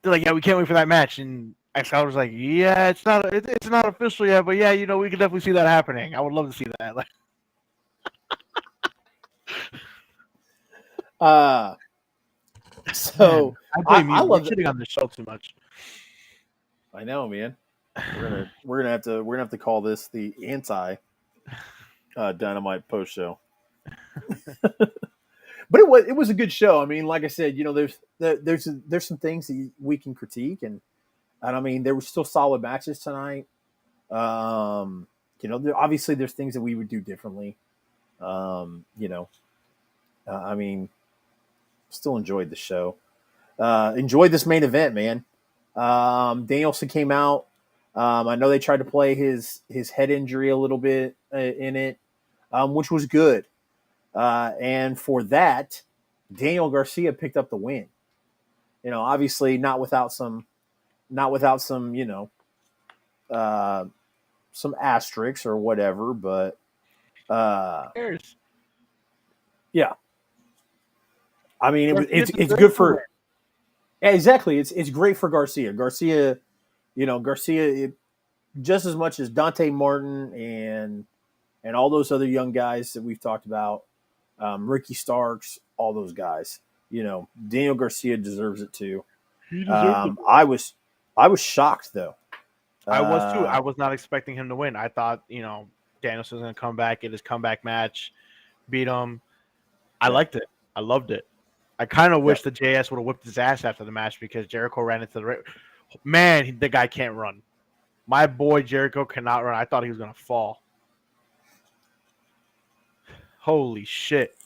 they're like, yeah, we can't wait for that match. And Excalibur's like, yeah, it's not official yet, but yeah, we can definitely see that happening. I would love to see that. Like, so man, I love shitting on this show too much. I know, man. We're gonna have to call this the anti Dynamite post show. But it was a good show. I mean, like I said, there's some things that we can critique, and I mean there were still solid matches tonight. Obviously there's things that we would do differently. I mean, still enjoyed the show. Enjoyed this main event, man. Danielson came out. I know they tried to play his head injury a little bit in it, which was good. And for that, Daniel Garcia picked up the win. Obviously not without some, some asterisks or whatever, but yeah. I mean, it's good for. Yeah, exactly. It's great for Garcia. Garcia, just as much as Dante Martin and all those other young guys that we've talked about, Ricky Starks, all those guys. Daniel Garcia deserves it too. He deserves it. I was shocked though. I was too. I was not expecting him to win. I thought, Danielson's going to come back, get his comeback match, beat him. I liked it. I loved it. I kind of wish the JS would have whipped his ass after the match because Jericho ran into the man. The guy can't run. My boy Jericho cannot run. I thought he was going to fall. Holy shit.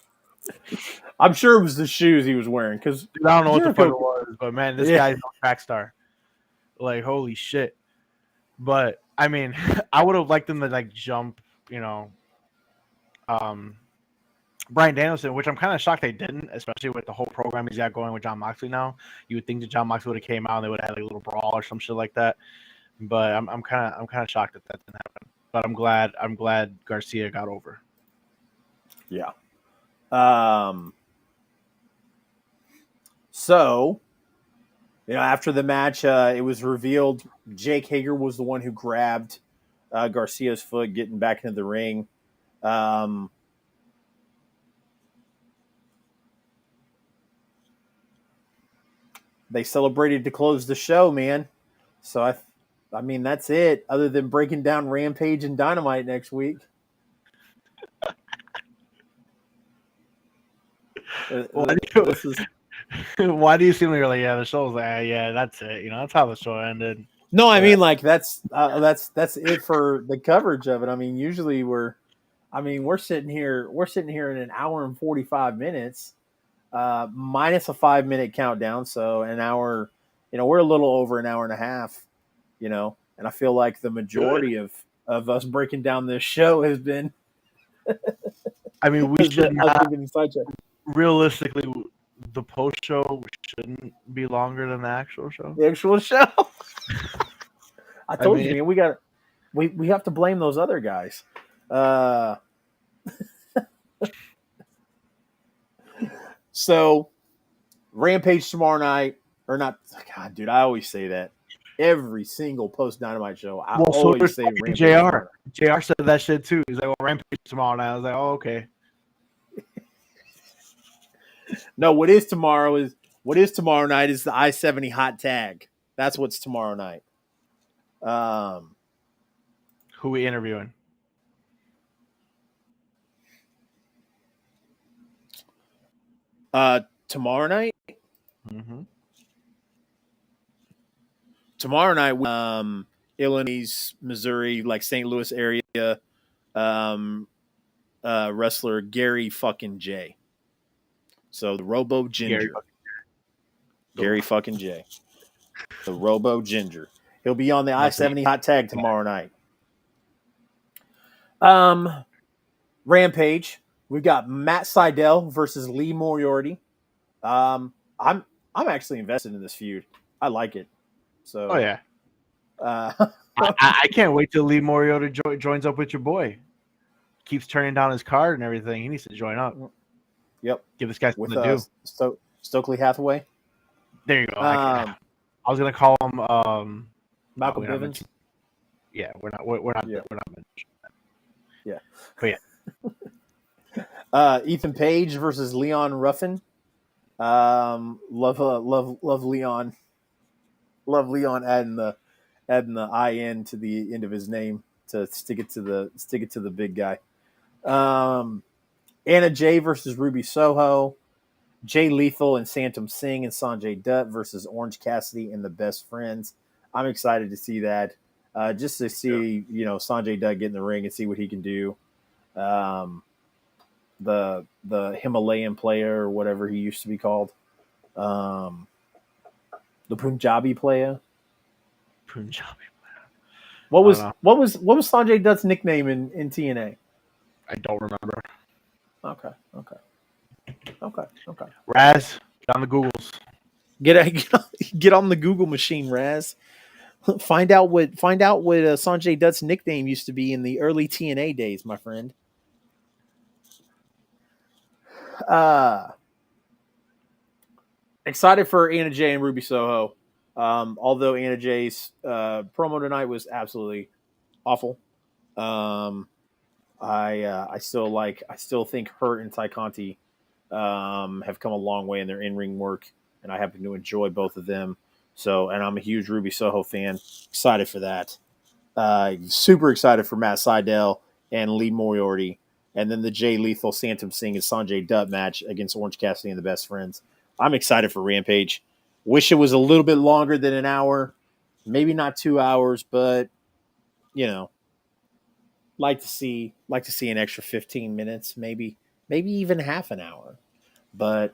I'm sure it was the shoes he was wearing because I don't know what the fuck it was, but man, this guy's no track star. Like, holy shit. But I mean, I would have liked him to like jump, Bryan Danielson, which I'm kind of shocked they didn't, especially with the whole program he's got going with Jon Moxley now. You would think that Jon Moxley would have came out and they would have had like a little brawl or some shit like that. But I'm kind of shocked that didn't happen. But I'm glad Garcia got over. Yeah. So, after the match, it was revealed Jake Hager was the one who grabbed Garcia's foot, getting back into the ring. They celebrated to close the show, man. So I mean, that's it. Other than breaking down Rampage and Dynamite next week. Why do you seem like you're like, yeah, the show's like, yeah, that's it. That's how the show ended. No, I mean, like that's it for the coverage of it. I mean, usually we're sitting here in an hour and 45 minutes. minus a 5-minute countdown. So an hour, we're a little over an hour and a half, and I feel like the Good. majority of us breaking down this show has been I mean, we should us not getting sidetracked. realistically. The post show shouldn't be longer than the actual show. The actual show. I told you, mean, man, we have to blame those other guys. So Rampage tomorrow night, or not? God, dude, I always say that every single post Dynamite show. I always say Rampage. JR. JR said that shit too. He's like, "Well, Rampage tomorrow night." I was like, "Oh, okay." No, what is tomorrow night is the I-70 hot tag. That's what's tomorrow night. Who we interviewing? Tomorrow night. Mm-hmm. Tomorrow night, Illinois, Missouri, like St. Louis area, wrestler Gary fucking J. So the Robo Ginger. Gary fucking J. The Robo Ginger. He'll be on the I-70 hot tag tomorrow night. Rampage. We've got Matt Sydal versus Lee Moriarty. I'm actually invested in this feud. I like it. So. Oh yeah. I can't wait till Lee Moriarty joins up with your boy. Keeps turning down his card and everything. He needs to join up. Yep. Give this guy something to do. Stokely Hathaway. There you go. I was gonna call him Malcolm Bivens. Yeah, we're not mentioning that. Yeah. But yeah. Ethan Page versus Leon Ruffin. Love Leon. Love Leon adding the IN to the end of his name to stick it to the big guy. Anna Jay versus Ruby Soho. Jay Lethal and Santam Singh and Sanjay Dutt versus Orange Cassidy and the Best Friends. I'm excited to see that. Just to see, Sanjay Dutt get in the ring and see what he can do. The Himalayan player or whatever he used to be called. The Punjabi player. What was Sanjay Dutt's nickname in TNA? I don't remember. Okay. Raz, get on the Googles. Get on the Google machine, Raz. Find out what Sanjay Dutt's nickname used to be in the early TNA days, my friend. Excited for Anna Jay and Ruby Soho. Although Anna Jay's promo tonight was absolutely awful. I still think her and Ty Conti have come a long way in their in-ring work, and I happen to enjoy both of them. So, and I'm a huge Ruby Soho fan. Excited for that. Super excited for Matt Sydal and Lee Moriarty, and then the Jay Lethal, Santam Singh, and Sanjay Dutt match against Orange Cassidy and the Best Friends. I'm excited for Rampage. Wish it was a little bit longer than an hour, maybe not 2 hours, but like to see an extra 15 minutes, maybe even half an hour. But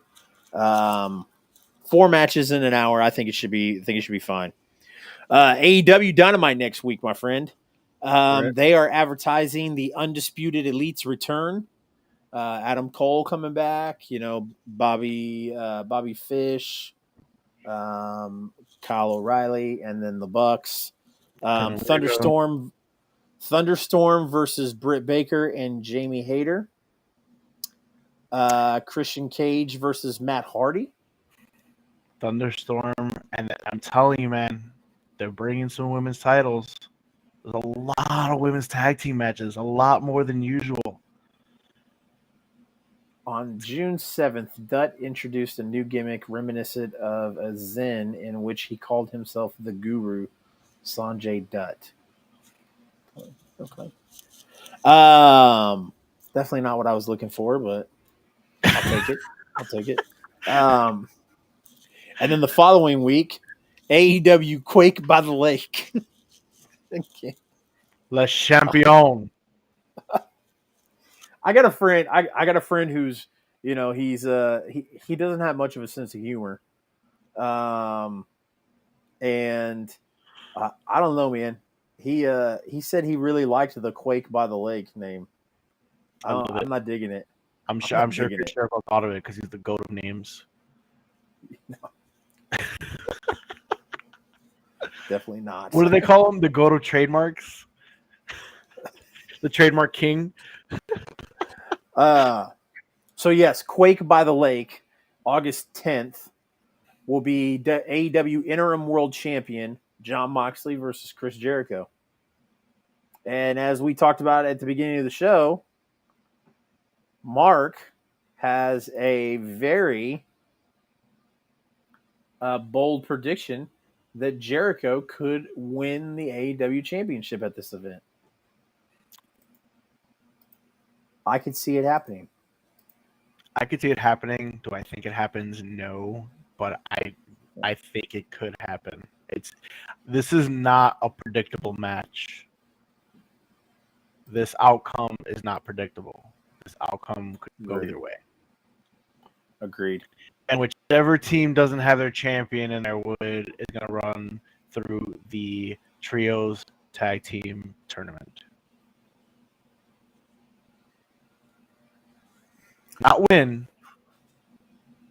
4 matches in an hour, I think it should be fine. AEW Dynamite next week, my friend. They are advertising the Undisputed Elite's return. Adam Cole coming back, Bobby Fish, Kyle O'Reilly, and then the Bucks. Thunderstorm versus Britt Baker and Jamie Hayter. Christian Cage versus Matt Hardy. Thunderstorm, and I'm telling you, man, they're bringing some women's titles. There's a lot of women's tag team matches, a lot more than usual. On June 7th, Dutt introduced a new gimmick reminiscent of a Zen in which he called himself the Guru, Sanjay Dutt. Okay. Definitely not what I was looking for, but I'll take it. And then the following week, AEW Quake by the Lake. Okay. Le Champion. I got a friend. I got a friend who's he's he doesn't have much of a sense of humor. And I don't know, man. He said he really liked the Quake by the Lake name. I love I'm it. not digging it. I'm I'm sure. not I'm sure digging Chris it. Jericho thought of it because he's the goat of names. Definitely not. What do they call him? The goat of trademarks. The trademark king. So yes, Quake by the Lake, August 10th, will be the AEW Interim World Champion Jon Moxley versus Chris Jericho. And as we talked about at the beginning of the show, Mark has a very bold prediction that Jericho could win the AEW Championship at this event. I could see it happening. I could see it happening. Do I think it happens? No, but I think it could happen. This is not a predictable match. This outcome is not predictable. This outcome could go either way. Agreed. And whichever team doesn't have their champion in their wood is going to run through the trios tag team tournament. Not win,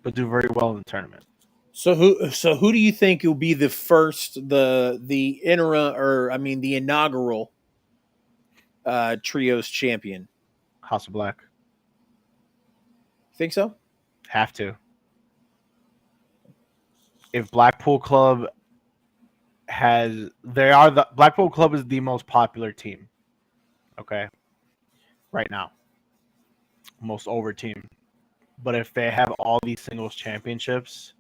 but do very well in the tournament. So who do you think will be the first the inaugural trios champion? House of Black. Think so? Have to. If Blackpool Club Blackpool Club is the most popular team. Okay. Right now. Most over team. But if they have all these singles championships,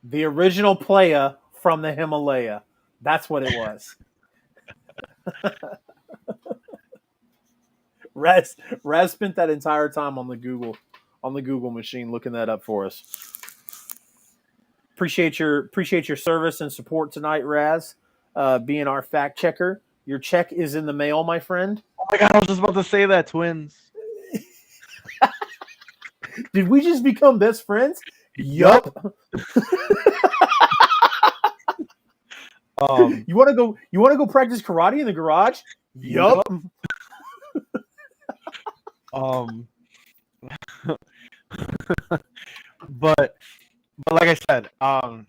the original player from the Himalaya. That's what it was. Raz spent that entire time on the Google machine looking that up for us. Appreciate your service and support tonight, Raz. Being our fact checker. Your check is in the mail, my friend. Oh my god, I was just about to say that, twins. Did we just become best friends? Yup. You want to go practice karate in the garage? Yup. But like I said, the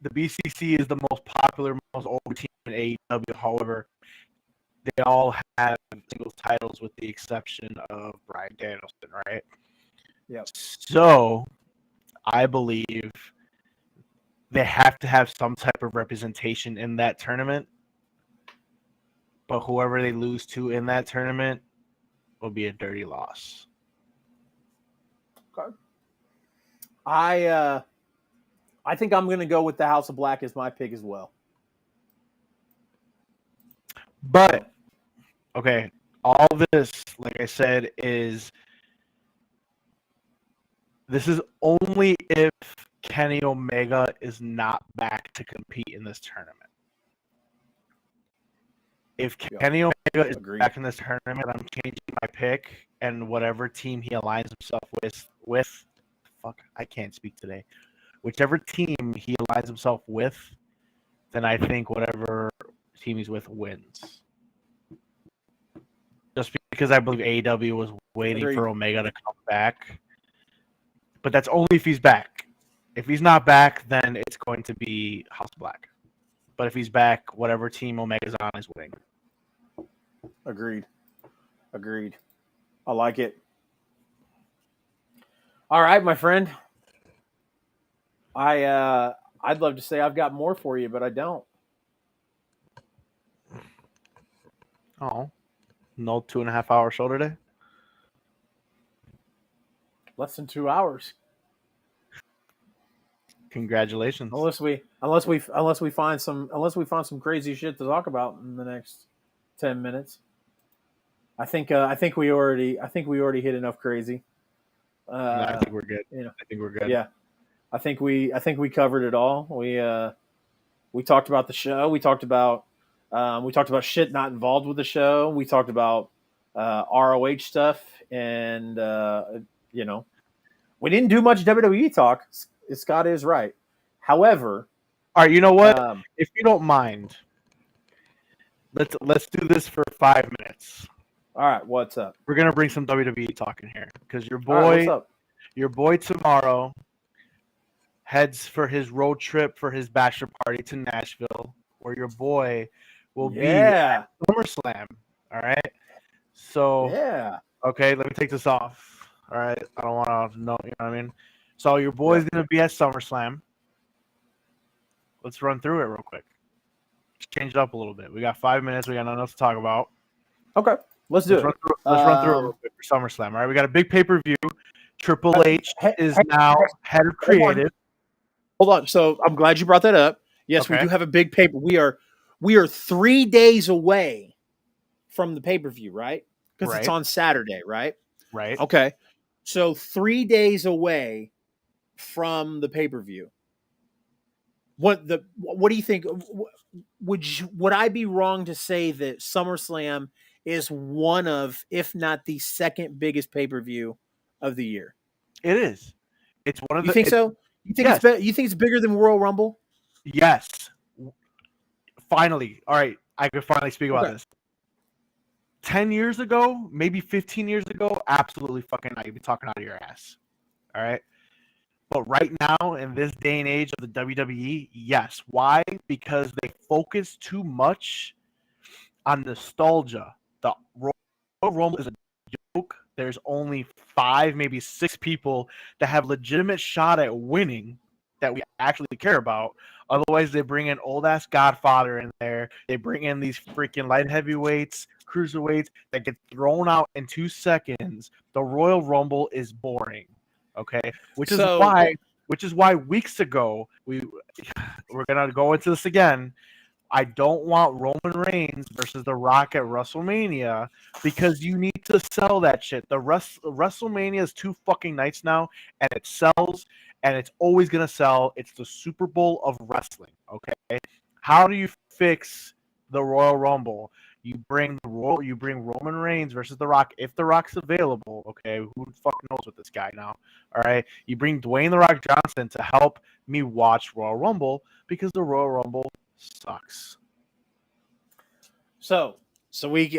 BCC is the most popular, most over team in AEW. However, they all have singles titles with the exception of Bryan Danielson, right? Yeah. So I believe they have to have some type of representation in that tournament. But whoever they lose to in that tournament will be a dirty loss. Okay. I think I'm going to go with the House of Black as my pick as well. But okay, all this, like I said, this is only if Kenny Omega is not back to compete in this tournament. If Kenny Omega is back in this tournament, I'm changing my pick, and whatever team he aligns himself with I can't speak today. Whichever team he aligns himself with, then I think whatever team he's with wins. Just because I believe AEW was waiting for Omega to come back. But that's only if he's back. If he's not back, then it's going to be House of Black. But if he's back, whatever team Omega's on is winning. Agreed. I like it. All right, my friend. I'd love to say I've got more for you, but I don't. Oh. No 2.5 hour show today? Less than 2 hours. Congratulations. Unless we find some crazy shit to talk about in the next 10 minutes. I think we already hit enough crazy. No, I think we're good. I think we're good. Yeah. I think we covered it all. We talked about the show. We talked about shit not involved with the show. We talked about ROH stuff and We didn't do much WWE talk. Scott is right. However, All right, you know what? um, If you don't mind, let's do this for 5 minutes. all right, what's up? We're gonna bring some WWE talk in here because All right, what's up? your boy tomorrow heads for his road trip for his bachelor party to Nashville, where your boy will be Yeah, at SummerSlam. All right. So, yeah, okay, let me take this off. All right. I don't want to know, you know what I mean? So, your boy's yep. going to be at SummerSlam. Let's run through it real quick. Change it up a little bit. We got 5 minutes. We got nothing else to talk about. Okay, let's do it. Let's run through it real quick for SummerSlam. All right. We got a big pay per view. Triple H is now head of creative. Hold on. So I'm glad you brought that up. Yes, Okay. we do have a big paper. We are 3 days away from the pay-per-view, right? Because it's on Saturday, right? Right. Okay. So 3 days away from the pay-per-view. What do you think? Would I be wrong to say that SummerSlam is one of, if not the second biggest pay-per-view of the year? It is. It's one of You think so? You think you think it's bigger than Royal Rumble? Yes. Finally. All right. I could finally speak about this. 10 years ago, maybe 15 years ago, absolutely fucking not. You'd be talking out of your ass. All right. But right now, in this day and age of the WWE, yes. Why? Because they focus too much on nostalgia. The Royal Rumble is a joke. There's only 5, maybe 6 people that have legitimate shot at winning that we actually care about. Otherwise, they bring in old-ass Godfather in there. They bring in these freaking light heavyweights, cruiserweights that get thrown out in 2 seconds. The Royal Rumble is boring, okay? Which is why weeks ago, we're going to go into this again. I don't want Roman Reigns versus The Rock at WrestleMania because you need to sell that shit. WrestleMania is 2 fucking nights now, and it sells, and it's always gonna sell. It's the Super Bowl of wrestling. Okay, how do you fix the Royal Rumble? You bring Roman Reigns versus The Rock if The Rock's available. Okay, who the fuck knows with this guy now? All right, you bring Dwayne The Rock Johnson to help me watch Royal Rumble because the Royal Rumble sucks. So we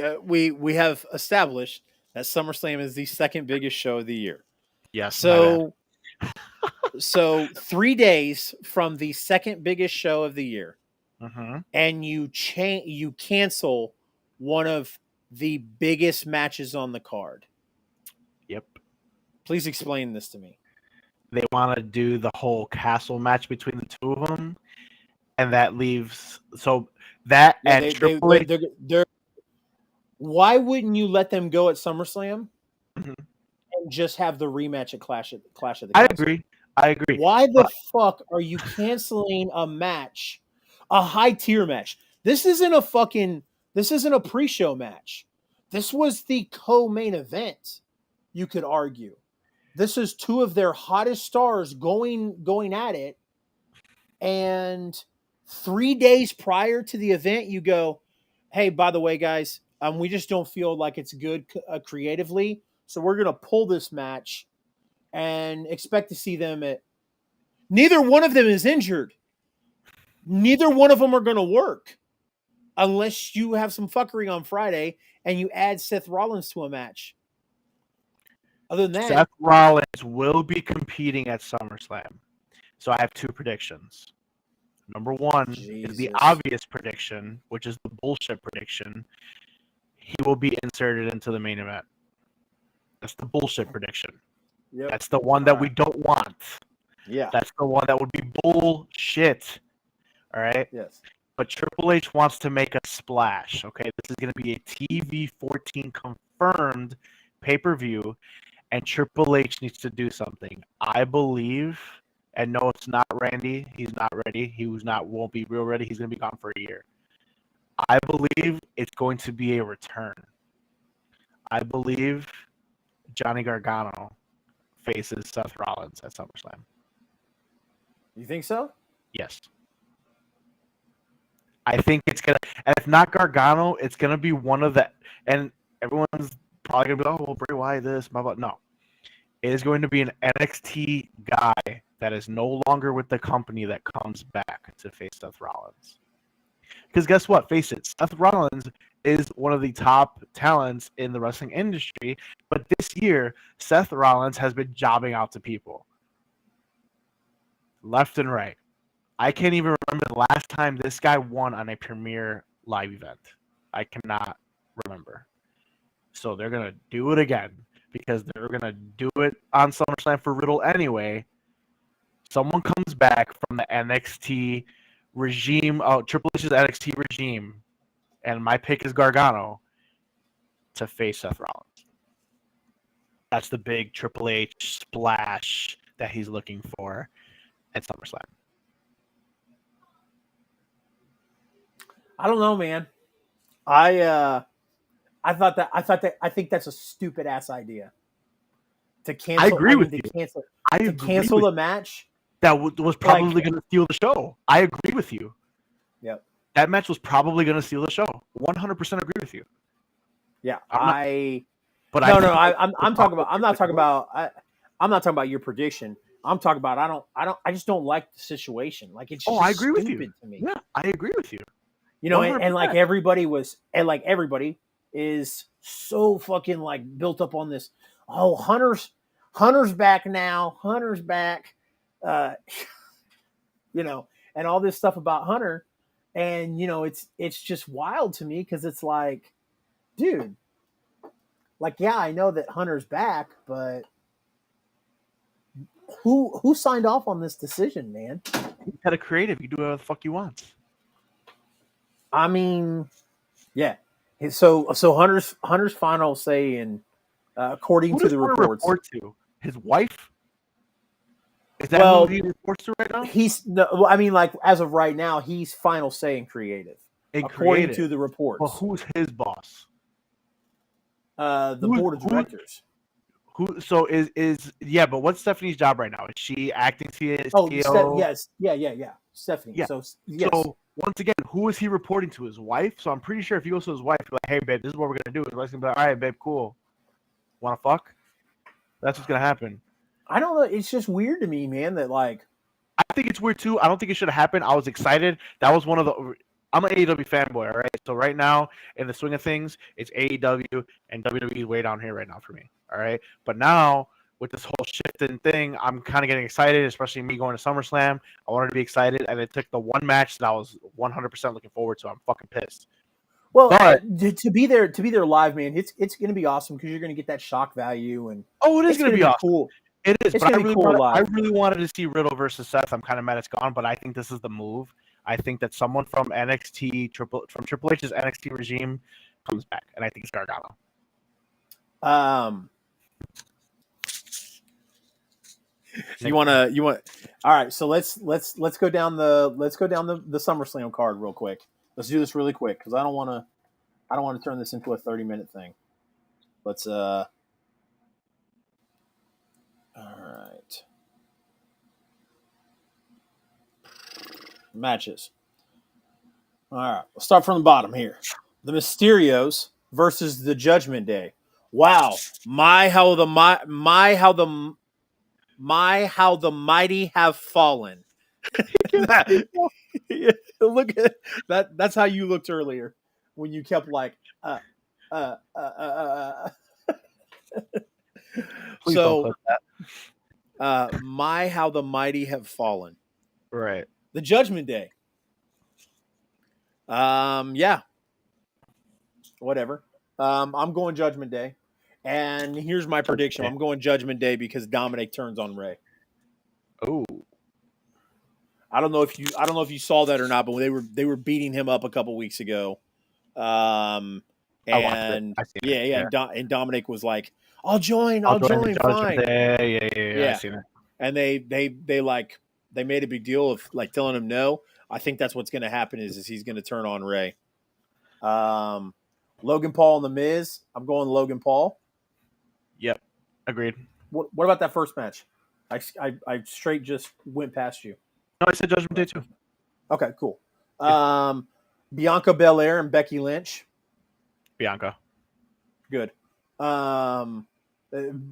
have established that SummerSlam is the second biggest show of the year. Yes. So 3 days from the second biggest show of the year, and you cancel one of the biggest matches on the card. Yep. Please explain this to me. They want to do the whole castle match between the two of them, and that leaves Triple H. Why wouldn't you let them go at SummerSlam and just have the rematch at Clash of the Castle? I agree. Why the fuck are you canceling a match, a high tier match? This isn't a pre-show match. This was the co-main event. You could argue. This is 2 of their hottest stars going at it, and 3 days prior to the event, you go, "Hey, by the way, guys, we just don't feel like it's good creatively, so we're gonna pull this match and expect to see them at." Neither one of them is injured. Neither one of them are gonna work unless you have some fuckery on Friday and you add Seth Rollins to a match. Other than that, Seth Rollins will be competing at SummerSlam. So I have 2 predictions. Number 1 is the obvious prediction, which is the bullshit prediction. He will be inserted into the main event. That's the bullshit prediction. Yep. That's the one that we don't want. Yeah. That's the one that would be bullshit. All right? Yes. But Triple H wants to make a splash. Okay, this is going to be a TV 14 confirmed pay-per-view, and Triple H needs to do something. I believe, and no, it's not Randy. He's not ready. Won't be real ready. He's going to be gone for a year. I believe it's going to be a return. I believe Johnny Gargano faces Seth Rollins at SummerSlam. You think so? Yes. I think it's gonna, and if not Gargano, it's gonna be one of the, and everyone's probably gonna be, oh, well, Bray Wyatt this, blah blah. No, It is going to be an NXT guy that is no longer with the company that comes back to face Seth Rollins. Because guess what? Face it, Seth Rollins is one of the top talents in the wrestling industry. But this year, Seth Rollins has been jobbing out to people left and right. I can't even remember the last time this guy won on a premier live event. I cannot remember. So they're going to do it again because they're going to do it on SummerSlam for Riddle anyway. Someone comes back from the NXT regime, Triple H's NXT regime, and my pick is Gargano to face Seth Rollins. That's the big Triple H splash that he's looking for at SummerSlam. I don't know, man. I think that's a stupid ass idea. To cancel, I agree with you. To cancel the match. That was probably going to steal the show. I agree with you. Yep. That match was probably going to steal the show. 100% agree with you. Yeah, I'm not talking about your prediction. I'm talking about I just don't like the situation. Like it's just I agree with you. To me. Yeah, I agree with you. You know, and like everybody is so fucking like built up on this. Oh, Hunter's back now. Hunter's back. You know, and all this stuff about Hunter, and you know, it's just wild to me because it's like, dude, like yeah, I know that Hunter's back, but who signed off on this decision, man? He's had a creative. You do whatever the fuck you want. I mean, yeah. So Hunter's final say, and according to the reports, report to his wife. Is that who he reports to right now? I mean, like as of right now, he's final say in creative, according to the reports. Well, who's his boss? The board of directors. So is but what's Stephanie's job right now? Is she acting CEO? Oh, yes, yeah. Stephanie. Yeah. So yes. So once again, who is he reporting to? His wife. So I'm pretty sure if he goes to his wife, like, hey babe, this is what we're gonna do. His wife's gonna be like, all right, babe, cool. Wanna fuck? That's what's gonna happen. I don't know. It's just weird to me, man. That like, I think it's weird too. I don't think it should have happened. I was excited. That was one of the. I'm an AEW fanboy, all right. So right now, in the swing of things, it's AEW and WWE way down here right now for me, all right. But now with this whole shifting thing, I'm kind of getting excited, especially me going to SummerSlam. I wanted to be excited, and it took the one match that I was 100% looking forward to. I'm fucking pissed. Well, but, to be there live, man, it's going to be awesome because you're going to get that shock value, and it is going to be awesome. Cool. It is. It's going to be cool live. I really wanted to see Riddle versus Seth. I'm kind of mad it's gone, but I think this is the move. I think that someone from Triple H's NXT regime comes back, and I think it's Gargano. You want? All right. So let's go down the SummerSlam card real quick. Let's do this really quick because I don't want to turn this into a 30-minute thing. Let's all right. Matches. All right. We'll start from the bottom here. The Mysterios versus the Judgment Day. Wow. How the mighty have fallen. Look at that. That's how you looked earlier when you kept like So how the mighty have fallen. Right. The Judgment Day. Yeah. Whatever. I'm going Judgment Day. And here's my prediction. I'm going Judgment Day because Dominic turns on Ray. Oh. I don't know if you saw that or not, but they were beating him up a couple weeks ago. And Dominic was like, I'll join, fine. Yeah. I seen it. And they made a big deal of like telling him no. I think that's what's going to happen is he's going to turn on Ray. Logan Paul and The Miz. I'm going Logan Paul. Yep, agreed. What about that first match? I straight just went past you. No, I said Judgment Day too. Okay, cool. Bianca Belair and Becky Lynch. Bianca. Good.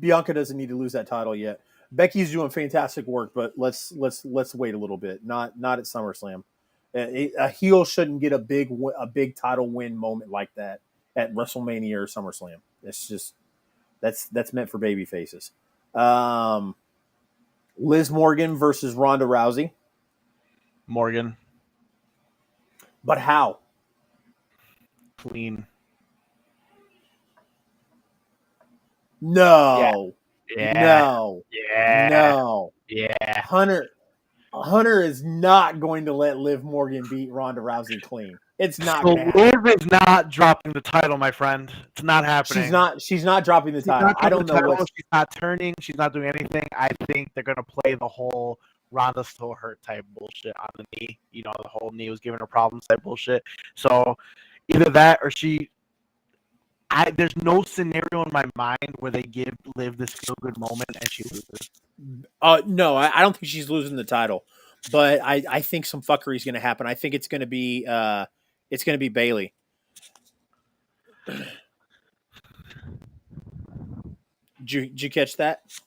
Bianca doesn't need to lose that title yet. Becky's doing fantastic work, but let's wait a little bit. Not at SummerSlam. A heel shouldn't get a big title win moment like that at WrestleMania or SummerSlam. It's just that's meant for baby faces. Liz Morgan versus Ronda Rousey. Morgan. But how? Clean. No. Yeah. No. Yeah. No. Yeah. Hunter is not going to let Liv Morgan beat Ronda Rousey clean. It's not So going to happen. Liv is not dropping the title, my friend. It's not happening. She's not dropping the title. I don't know what. She's not turning. She's not doing anything. I think they're going to play the whole Ronda still hurt type bullshit on the knee. You know, the whole knee was giving her problems type bullshit. So either that or there's no scenario in my mind where they give Liv this feel good moment and she loses. No, I don't think she's losing the title, but I think some fuckery is going to happen. I think it's going to be Bayley. Did you catch that? It's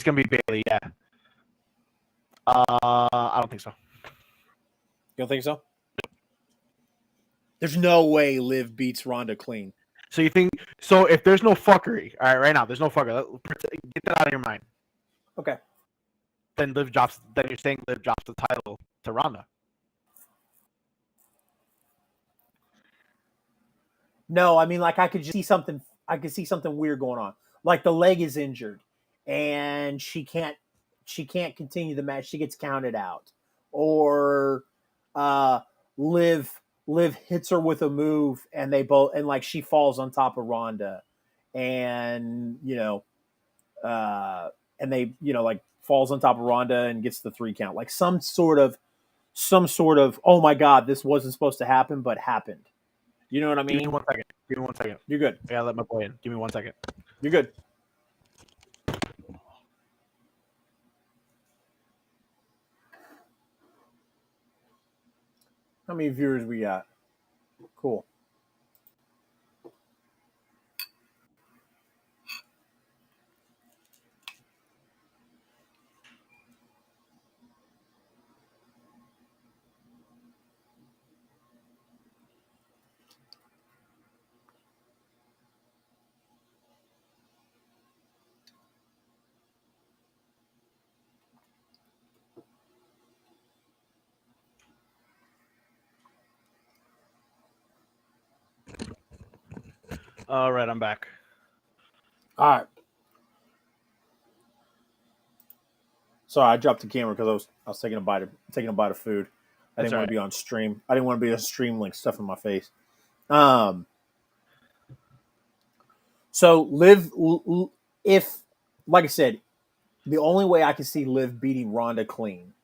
going to be Bayley, yeah. I don't think so. You don't think so? There's no way Liv beats Ronda clean. So you think so? If there's no fuckery, all right, right now there's no fuckery. Get that out of your mind. Okay. Then Liv drops. Then you're saying Liv drops the title to Ronda. No, I mean like I could see something. I could see something weird going on. Like the leg is injured, and she can't continue the match. She gets counted out, or Liv hits her with a move, and like she falls on top of Ronda, and and they like falls on top of Ronda and gets the 3 count. Like some sort of oh my god, this wasn't supposed to happen, but happened. You know what I mean? Give me 1 second. Give me 1 second. You're good. I gotta let my boy in. Give me 1 second. You're good. How many viewers we got? Cool. All right, I'm back. All right. Sorry, I dropped the camera because I was taking a bite of food. I didn't want to be on stream. I didn't want to be on stream like stuff in my face. So Liv, if like I said, the only way I can see Liv beating Ronda clean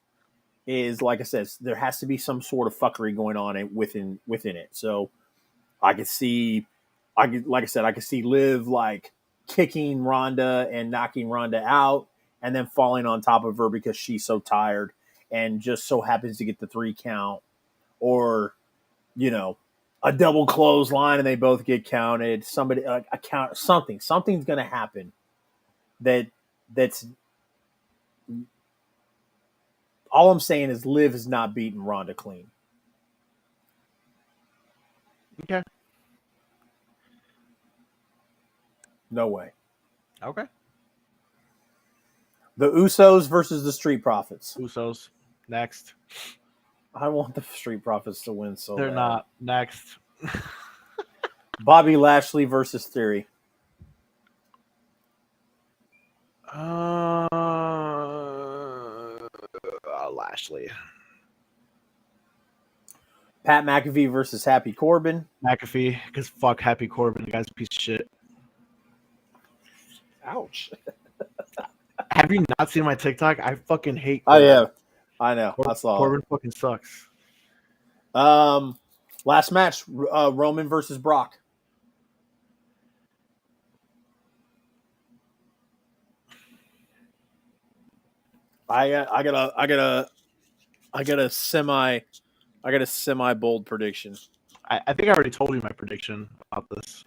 is like I said, there has to be some sort of fuckery going on within it. So I could see, like I said, I could see Liv like kicking Ronda and knocking Ronda out, and then falling on top of her because she's so tired and just so happens to get the 3 count, or a double clothesline and they both get counted. Somebody a count, something's going to happen. That's all I'm saying is Liv is not beating Ronda clean. Okay. No way. Okay. The Usos versus the Street Profits. Usos. Next. I want the Street Profits to win so They're bad. not. Next. Bobby Lashley versus Theory. Lashley. Pat McAfee versus Happy Corbin. McAfee, because fuck Happy Corbin. The guy's a piece of shit. Ouch. Have you not seen my TikTok? I fucking hate Corbin. Oh, yeah. I know. I saw Corbin fucking sucks. Last match, Roman versus Brock. I got a semi bold prediction. I think I already told you my prediction about this.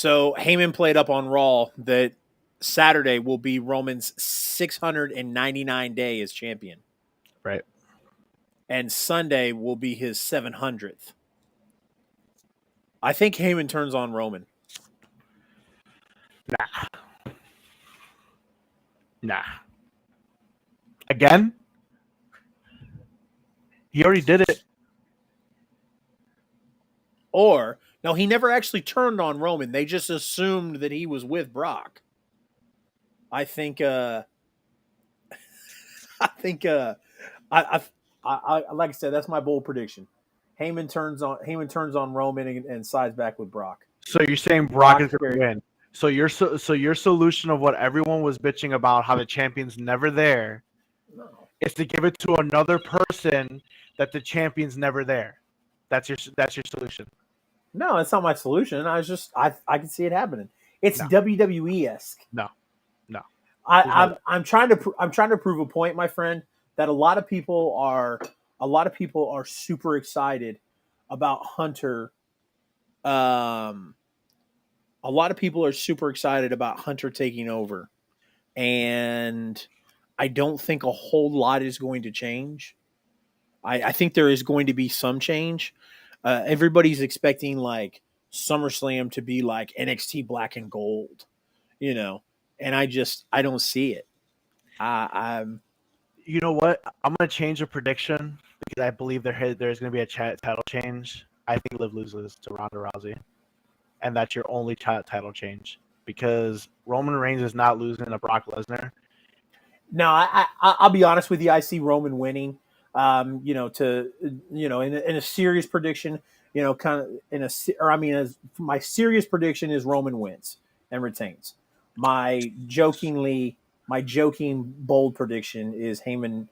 So Heyman played up on Raw that Saturday will be Roman's 699 day as champion. Right. And Sunday will be his 700th. I think Heyman turns on Roman. Nah. Again? He already did it. Or, no, he never actually turned on Roman. They just assumed that he was with Brock. I think, I like I said, that's my bold prediction. Heyman turns on Roman and sides back with Brock. So you're saying Brock is going to win. So your solution of what everyone was bitching about, how the champion's never there, is to give it to another person that the champion's never there. That's your solution. No, it's not my solution. I can see it happening. It's WWE-esque. No. I'm trying to prove a point, my friend, that a lot of people are super excited about Hunter. A lot of people are super excited about Hunter taking over, and I don't think a whole lot is going to change. I think there is going to be some change. Everybody's expecting like SummerSlam to be like NXT Black and Gold, and I don't see it. You know what? I'm going to change the prediction because I believe there's going to be a title change. I think Liv loses to Ronda Rousey, and that's your only title change because Roman Reigns is not losing to Brock Lesnar. No, I'll be honest with you. I see Roman winning. In a serious prediction, my serious prediction is Roman wins and retains. My joking bold prediction is Heyman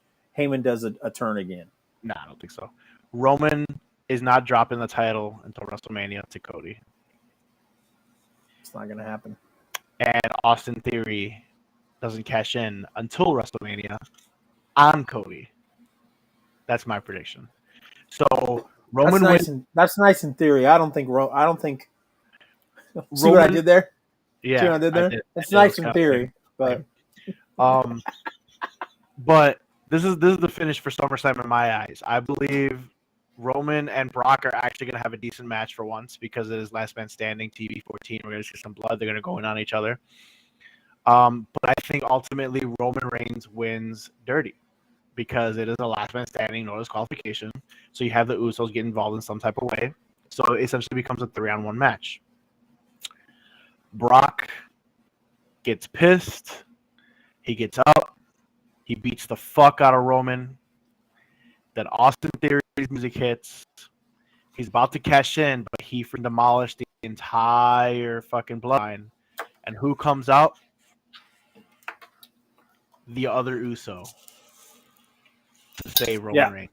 does a turn again. No, I don't think so. Roman is not dropping the title until WrestleMania to Cody. It's not going to happen. And Austin Theory doesn't cash in until WrestleMania on Cody. That's my prediction. So Roman that's nice in theory. I don't think. See Roman, what I did there? Yeah, see what I did there. It's nice in theory, but but this is the finish for SummerSlam in my eyes. I believe Roman and Brock are actually going to have a decent match for once because it is Last Man Standing, TV 14. We're going to see some blood. They're going to go in on each other. But I think ultimately Roman Reigns wins dirty because it is a Last Man Standing, no disqualification. So you have the Usos get involved in some type of way. So it essentially becomes a 3-on-1 match. Brock gets pissed. He gets up. He beats the fuck out of Roman. Then Austin Theory's music hits. He's about to cash in, but he demolished the entire fucking bloodline. And who comes out? The other Uso to save Roman Reigns.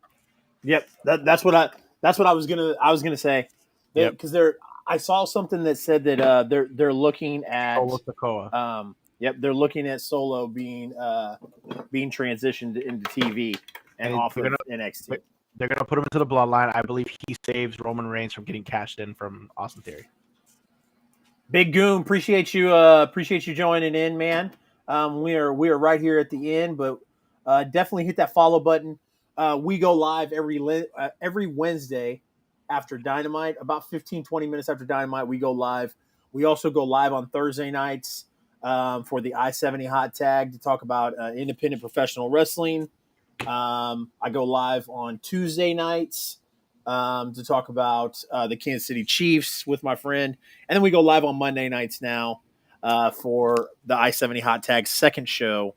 Yep, that's what I was gonna say. Because I saw something that said that they're looking at Solo Sikoa. They're looking at Solo being transitioned into TV and off of NXT. They're gonna put him into the bloodline. I believe he saves Roman Reigns from getting cashed in from Austin Theory. Big Goon, appreciate you joining in, man. We are right here at the end, but definitely hit that follow button. We go live every Wednesday after Dynamite, about 15-20 minutes after Dynamite. We go live. We also go live on Thursday nights for the I-70 Hot Tag to talk about independent professional wrestling. I go live on Tuesday nights to talk about the Kansas City Chiefs with my friend. And then we go live on Monday nights now for the I-70 Hot Tag second show,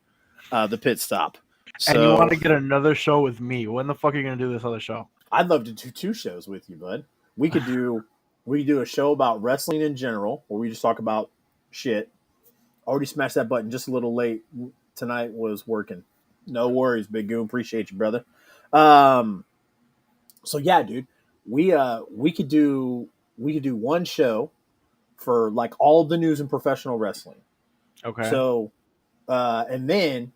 the Pit Stop. So, and you want to get another show with me? When the fuck are you going to do this other show? I'd love to do 2 shows with you, bud. We could do a show about wrestling in general, where we just talk about shit. Already smashed that button just a little late. Tonight was working. No worries, Big Goon. Appreciate you, brother. So yeah, dude, we could do 1 show for like all the news in professional wrestling. Okay. So, and then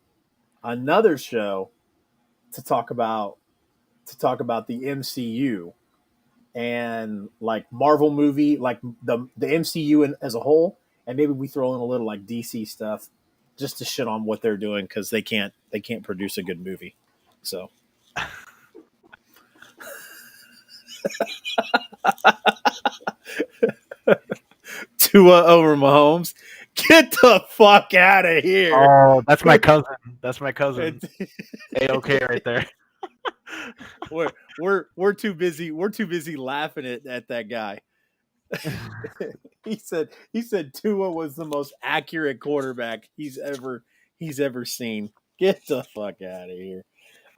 another show to talk about the MCU and like Marvel movie, like the MCU as a whole, and maybe we throw in a little like DC stuff just to shit on what they're doing because they can't produce a good movie. So Tua over Mahomes, get the fuck out of here. Oh, that's my cousin. That's my cousin. A-OK right there. We're too busy. We're too busy laughing at that guy. he said Tua was the most accurate quarterback he's ever seen. Get the fuck out of here.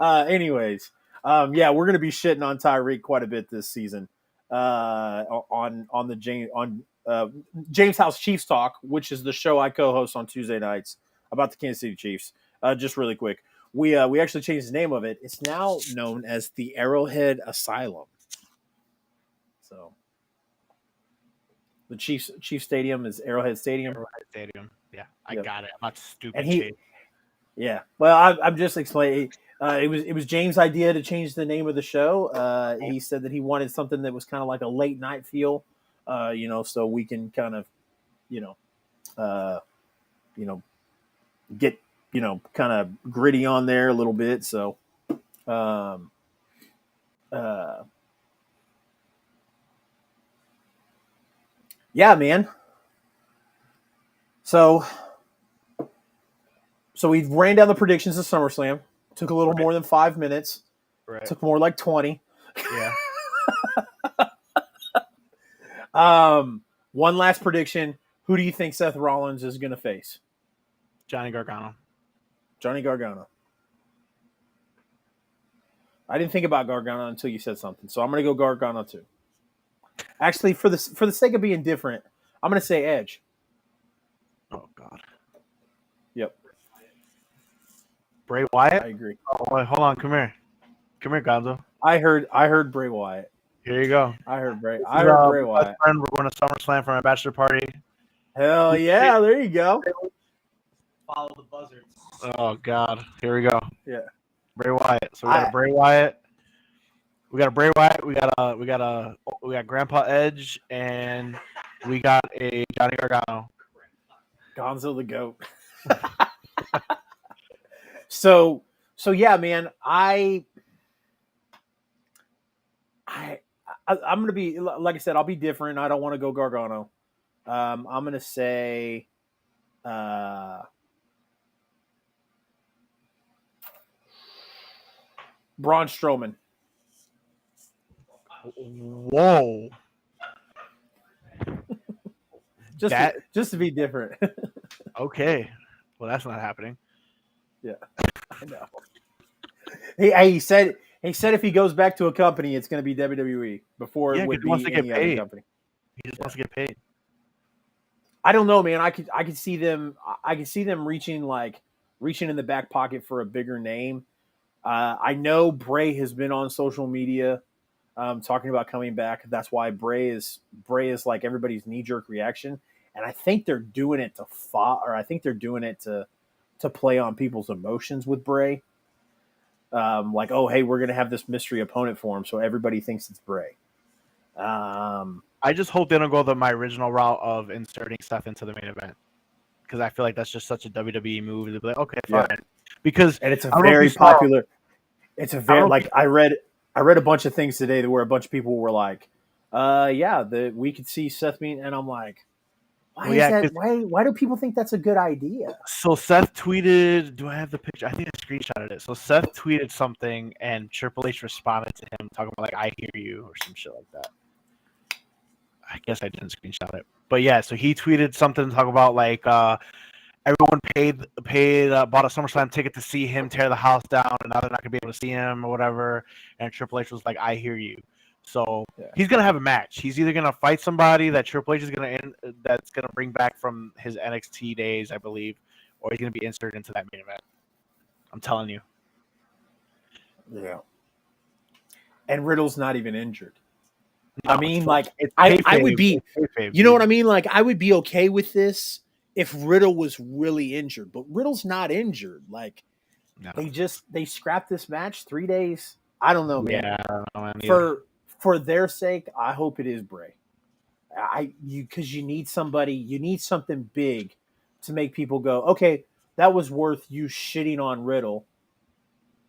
Anyways, yeah, we're gonna be shitting on Tyreek quite a bit this season. On the James House Chiefs Talk, which is the show I co-host on Tuesday nights about the Kansas City Chiefs. Just really quick, we actually changed the name of it. It's now known as the Arrowhead Asylum. So the Chiefs Stadium is Arrowhead Stadium. Arrowhead Stadium. Yeah, I got it. I'm not stupid. And yeah. Well, I'm just explaining. It was James' idea to change the name of the show. He said that he wanted something that was kind of like a late night feel, so we can kind of, get kind of gritty on there a little bit. So, yeah, man. So we ran down the predictions of SummerSlam. Took a little more than 5 minutes. Right. Took more like 20. Yeah. One last prediction. Who do you think Seth Rollins is going to face? Johnny Gargano. Johnny Gargano. I didn't think about Gargano until you said something, so I'm going to go Gargano too. Actually, for the sake of being different, I'm going to say Edge. Oh God. Yep. Bray Wyatt? I agree. Oh, wait, hold on. Come here, Gonzo. I heard Bray Wyatt. Here you go. I heard Bray Wyatt. Friend, we're going to SummerSlam for my bachelor party. Hell yeah! There you go. Follow the buzzards. Oh God. Here we go. Yeah. Bray Wyatt. So we got a Bray Wyatt. We got a Bray Wyatt. We got Grandpa Edge, and we got a Johnny Gargano. Gonzo the GOAT. So yeah, man. I'm gonna be, like I said, I'll be different. I don't want to go Gargano. I'm gonna say Braun Strowman. Whoa. Just to be different. Okay. Well, that's not happening. Yeah, I know. He said if he goes back to a company, it's going to be WWE before it would be any other company. He just wants to get paid. I don't know, man. I could see them. I could see them reaching in the back pocket for a bigger name. I know Bray has been on social media talking about coming back. That's why Bray is like everybody's knee jerk reaction, and I think they're doing it to play on people's emotions with Bray. Like, oh, hey, we're going to have this mystery opponent for him, so everybody thinks it's Bray. I just hope they don't go my original route of inserting Seth into the main event, because I feel like that's just such a WWE move to be like, okay, fine. Yeah. Because it's a very popular. It's a very I read a bunch of things today where a bunch of people were like, we could see Seth being, and I'm like, why do people think that's a good idea? So Seth tweeted, do I have the picture? I think I screenshotted it. So Seth tweeted something and Triple H responded to him talking about like, I hear you, or some shit like that. I guess I didn't screenshot it. But yeah, so he tweeted something talking about like everyone paid bought a SummerSlam ticket to see him tear the house down, and now they're not gonna be able to see him or whatever. And Triple H was like, I hear you. So he's gonna have a match. He's either gonna fight somebody that Triple H is that's gonna bring back from his NXT days, I believe, or he's gonna be inserted into that main event. I'm telling you. Yeah. And Riddle's not even injured. No, I mean, like, I would be, you know what I mean? Like, I would be okay with this if Riddle was really injured, but Riddle's not injured. Like, they scrapped this match 3 days. I don't know, man. Yeah, I don't know, for their sake, I hope it is Bray. Because you need something big to make people go, okay, that was worth you shitting on Riddle.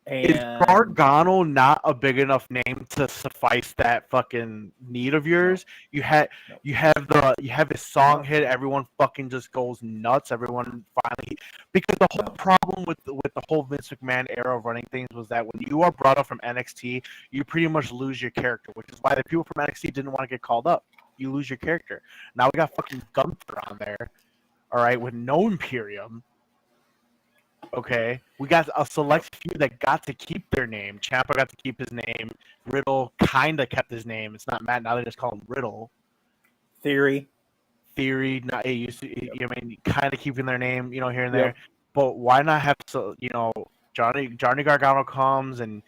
Is And Gargano not a big enough name to suffice that fucking need of yours? No. You have his song hit, everyone fucking just goes nuts. Everyone finally, because the whole problem with the whole Vince McMahon era of running things was that when you are brought up from NXT, you pretty much lose your character, which is why the people from NXT didn't want to get called up. You lose your character. Now we got fucking Gunther on there, all right, with no Imperium. Okay, we got a select few that got to keep their name. Ciampa got to keep his name. Riddle kind of kept his name. It's not Matt now; they just call him Riddle. Theory, not I mean, kind of keeping their name, here and there. Yep. But why not have Johnny Gargano comes and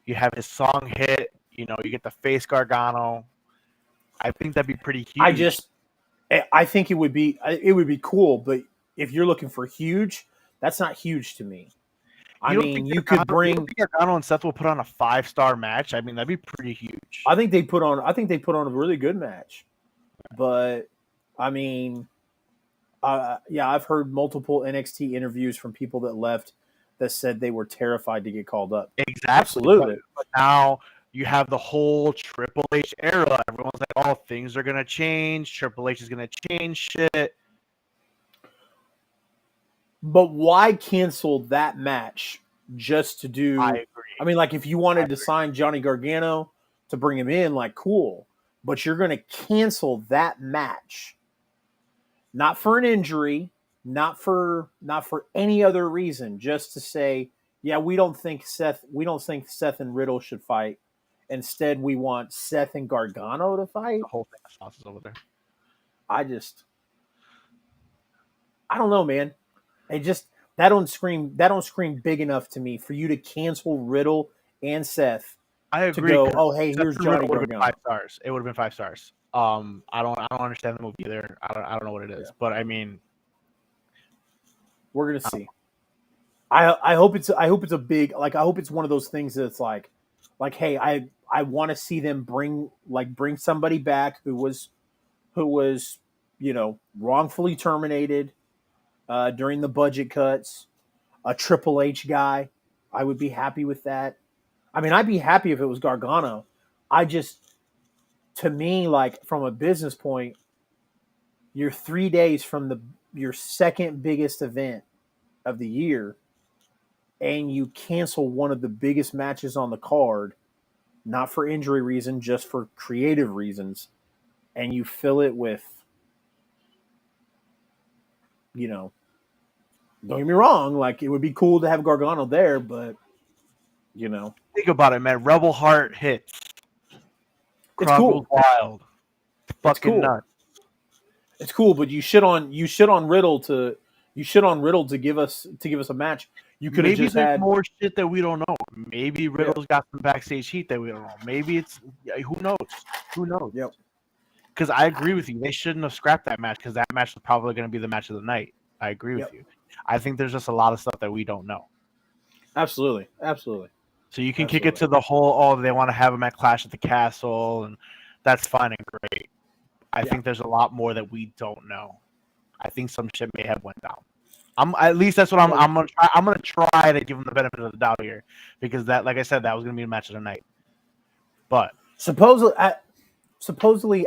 you have his song hit. You get the face Gargano. I think that'd be pretty huge. I think it would be cool, but if you're looking for huge, that's not huge to me. You could bring Gargano and Seth will put on a 5-star match. I mean, that'd be pretty huge. I think they put on a really good match, but I've heard multiple NXT interviews from people that left that said they were terrified to get called up. Exactly. Absolutely. But now you have the whole Triple H era. Everyone's like, oh, things are going to change. Triple H is going to change shit. But why cancel that match just to do... I agree. Like, if you wanted to sign Johnny Gargano to bring him in, like, cool. But you're going to cancel that match. Not for an injury, not for any other reason, just to say, yeah, we don't think Seth and Riddle should fight. Instead, we want Seth and Gargano to fight. The whole thing of sauces over there. I don't know, man. That don't scream big enough to me for you to cancel Riddle and Seth. I agree. To go, oh, hey, Seth here's Johnny Gargano. Gargano. 5 stars. It would have been 5 stars. I don't understand the movie either. I don't know what it is, but I mean, we're gonna see. I hope it's a big, like, I hope it's one of those things that's like, hey, I want to see them bring somebody back who was wrongfully terminated during the budget cuts, a Triple H guy. I would be happy with that. I'd be happy if it was Gargano. To me, like, from a business point, you're 3 days from your second biggest event of the year, and you cancel one of the biggest matches on the card, not for injury reason, just for creative reasons, and you fill it with, don't get me wrong, like, it would be cool to have Gargano there, but, think about it, man. Rebel Heart hits. It's cool. Wild. Fucking cool. nuts. It's cool, but you shit on Riddle to give us a match. You could have just had more shit that we don't know. Maybe Riddle's got some backstage heat that we don't know. Maybe it's who knows? Who knows? Yep. Because I agree with you. They shouldn't have scrapped that match because that match was probably going to be the match of the night. I agree with you. I think there's just a lot of stuff that we don't know. Absolutely. So you can kick it to the whole, they want to have him at Clash at the Castle, and that's fine and great. I think there's a lot more that we don't know. I think some shit may have went down. At least that's what I'm gonna try. I'm gonna try to give him the benefit of the doubt here, because that, like I said, that was gonna be the match of the night. But supposedly,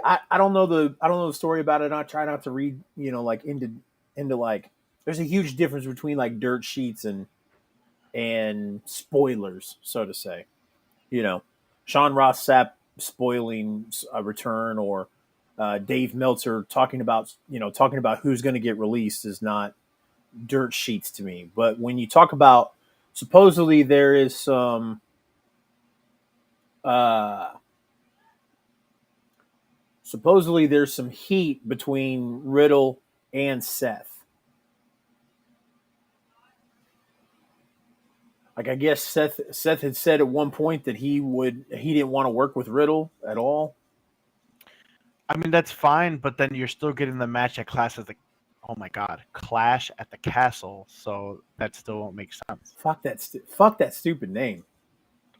I don't know the story about it. I try not to read, like into like. There's a huge difference between like dirt sheets and spoilers, so to say. Sean Ross Sapp spoiling a return, or Dave Meltzer talking about who's going to get released is not dirt sheets to me. But when you talk about, supposedly there is some there's some heat between Riddle and Seth. Like, I guess Seth had said at one point that he didn't want to work with Riddle at all. I mean, that's fine, but then you're still getting the match at Clash at the Castle, so that still won't make sense. Fuck that stupid name.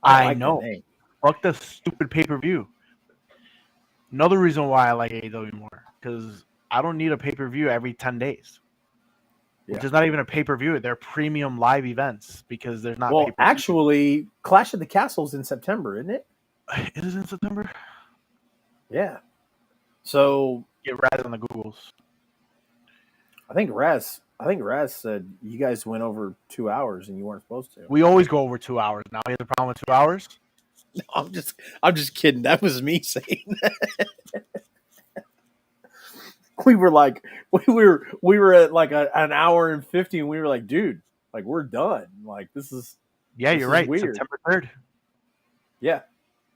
I know. Fuck the stupid pay-per-view. Another reason why I like AEW more, because I don't need a pay-per-view every 10 days. Which Yeah. is not even a pay-per-view. They're premium live events because there's not Well, pay-per-view. actually, Clash of the Castle's in September, isn't it? It is in September? Yeah. So Get Raz on the Googles. I think Raz said you guys went over 2 hours and you weren't supposed to. We always go over 2 hours. Now he has a problem with 2 hours? I'm just kidding. That was me saying that. we were at like an hour and 50 and we were like, dude, like we're done. Like this is You're right. weird. September 3rd. Yeah.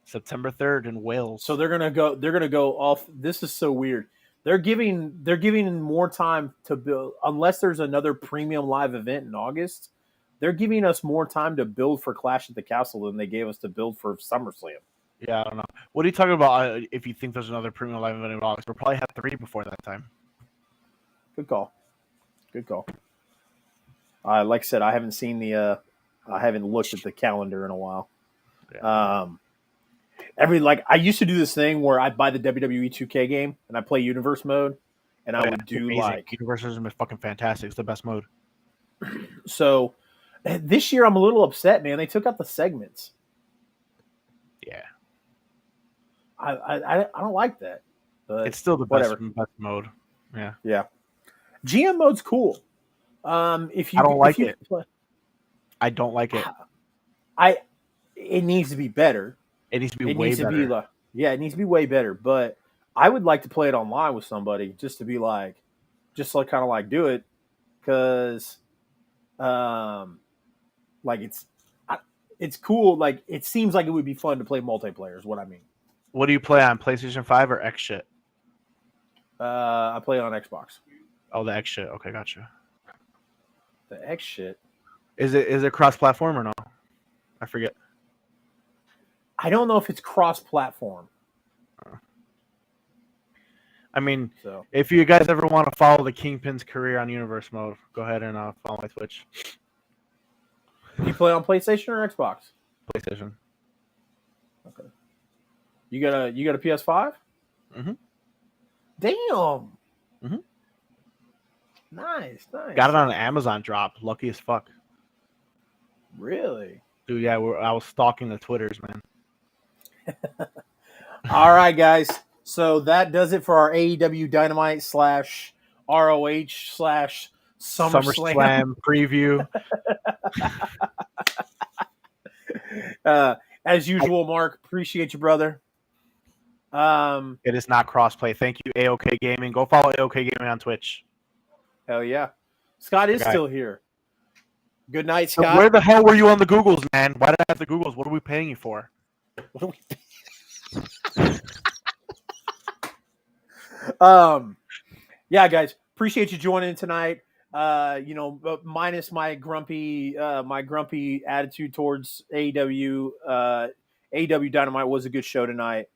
September 3rd in Wales. So they're gonna go off. This is so weird. They're giving more time to build unless there's another premium live event in August. They're giving us more time to build for Clash at the Castle than they gave us to build for SummerSlam. Yeah, I don't know. What are you talking about if you think there's another premium live event in August? We'll probably have 3 before that time. Good call. Like I said, I haven't seen I haven't looked at the calendar in a while. Yeah. I used to do this thing where I buy the WWE 2K game and I play Universe mode, and I would do amazing. like Universe has been fucking fantastic. It's the best mode. So this year I'm a little upset, man. They took out the segments. Yeah, I don't like that. But it's still the best mode. Yeah. GM mode's cool. If you I don't like you it. I don't like it. It needs to be better. It needs to be way better. It needs to be way better. But I would like to play it online with somebody just to be like, kind of like do it, because, like it's cool. Like it seems like it would be fun to play multiplayer. Is what I mean. What do you play on PlayStation 5 or X shit? I play it on Xbox. Oh, the X shit. Okay, gotcha. The X shit. Is it cross-platform or no? I forget. I don't know if it's cross-platform. I mean, if you guys ever want to follow the Kingpin's career on Universe mode, go ahead and follow my Twitch. You play on PlayStation or Xbox? PlayStation. Okay. You got a PS5? Mm-hmm. Damn. Mm-hmm. Nice. Got it on an Amazon drop. Lucky as fuck. Really? Dude, yeah, I was stalking the Twitters, man. All right, guys. So that does it for our AEW Dynamite / ROH / SummerSlam preview. As usual, Mark, appreciate you, brother. It is not crossplay. Thank you, AOK Gaming. Go follow AOK Gaming on Twitch. Hell yeah. Scott is still here. Good night, Scott. So where the hell were you on the Googles, man? Why did I have the Googles? What are we paying you for? What are we yeah, guys, appreciate you joining tonight. Minus my grumpy attitude towards AEW. AEW Dynamite was a good show tonight.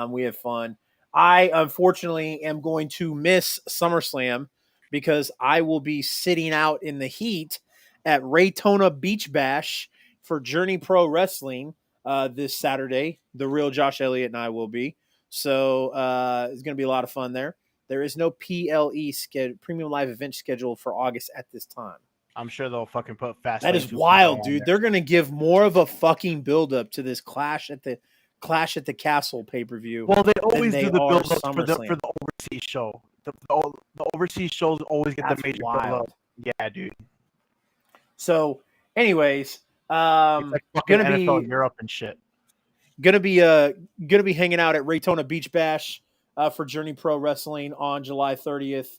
We had fun. I unfortunately am going to miss SummerSlam because I will be sitting out in the heat at Raytona Beach Bash for Journey Pro Wrestling this Saturday. The real Josh Elliott and I will be. So it's going to be a lot of fun there. There is no PLE premium live event scheduled for August at this time. I'm sure they'll fucking put fast. That is wild, dude. They're going to give more of a fucking build-up to this Clash at the Castle pay-per-view. Well, they always do the build-up for the overseas show. The overseas shows always get the major build-up. Yeah, dude. So, anyways, it's like fucking NFL in Europe and shit. Gonna be hanging out at Raytona Beach Bash for Journey Pro Wrestling on July 30th.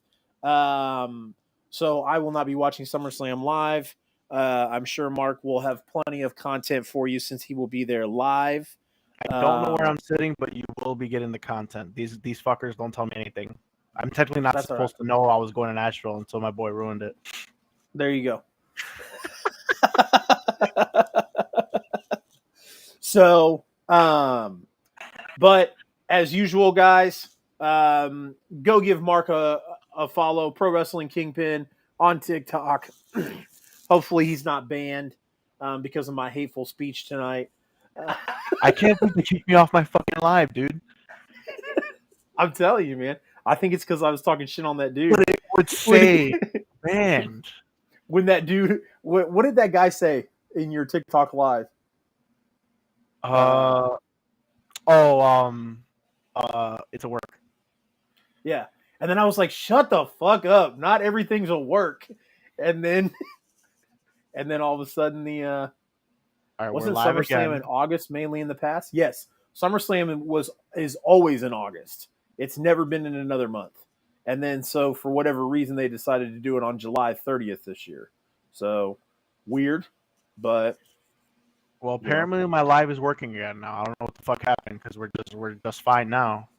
So I will not be watching SummerSlam live. I'm sure Mark will have plenty of content for you since he will be there live. I don't know where I'm sitting, but you will be getting the content. These fuckers don't tell me anything. I'm technically not supposed to know I was going to Nashville until my boy ruined it. There you go. So, but as usual, guys, go give Mark a follow. Pro Wrestling Kingpin on TikTok. Hopefully he's not banned because of my hateful speech tonight. I can't think to keep me off my fucking live, dude. I'm telling you, man. I think it's because I was talking shit on that dude. But it would say banned. When that dude, what did that guy say in your TikTok live? It's a work. Yeah. And then I was like, shut the fuck up. Not everything's a work. And then all of a sudden All right, wasn't we're live SummerSlam again. in August mainly in the past? Yes. SummerSlam is always in August. It's never been in another month. And then so for whatever reason they decided to do it on July 30th this year. So weird, but Well, apparently my live is working again now. I don't know what the fuck happened because we're just fine now.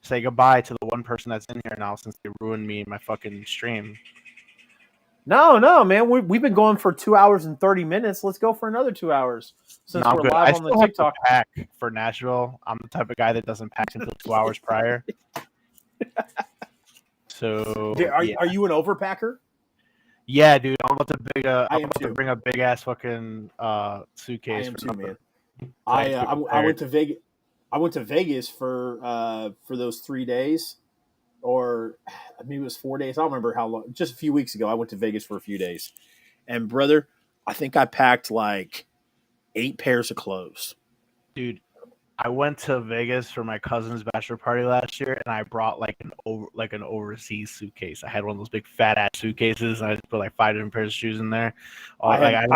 Say goodbye to the one person that's in here now since they ruined me in my fucking stream. No, man. We've been going for 2 hours and 30 minutes. Let's go for another 2 hours since we're good. live on the TikTok. Pack for Nashville. I'm the type of guy that doesn't pack until 2 hours prior. So Are you an overpacker? Yeah, dude. I'm about to bring a big ass fucking suitcase. I am too, man. I went to Vegas. I went to Vegas for those 3 days, or maybe it was 4 days. I don't remember how long. Just a few weeks ago, I went to Vegas for a few days, and brother, I think I packed like 8 pairs of clothes. Dude, I went to Vegas for my cousin's bachelor party last year, and I brought like an overseas suitcase. I had one of those big fat ass suitcases, and I just put like 5 different pairs of shoes in there. I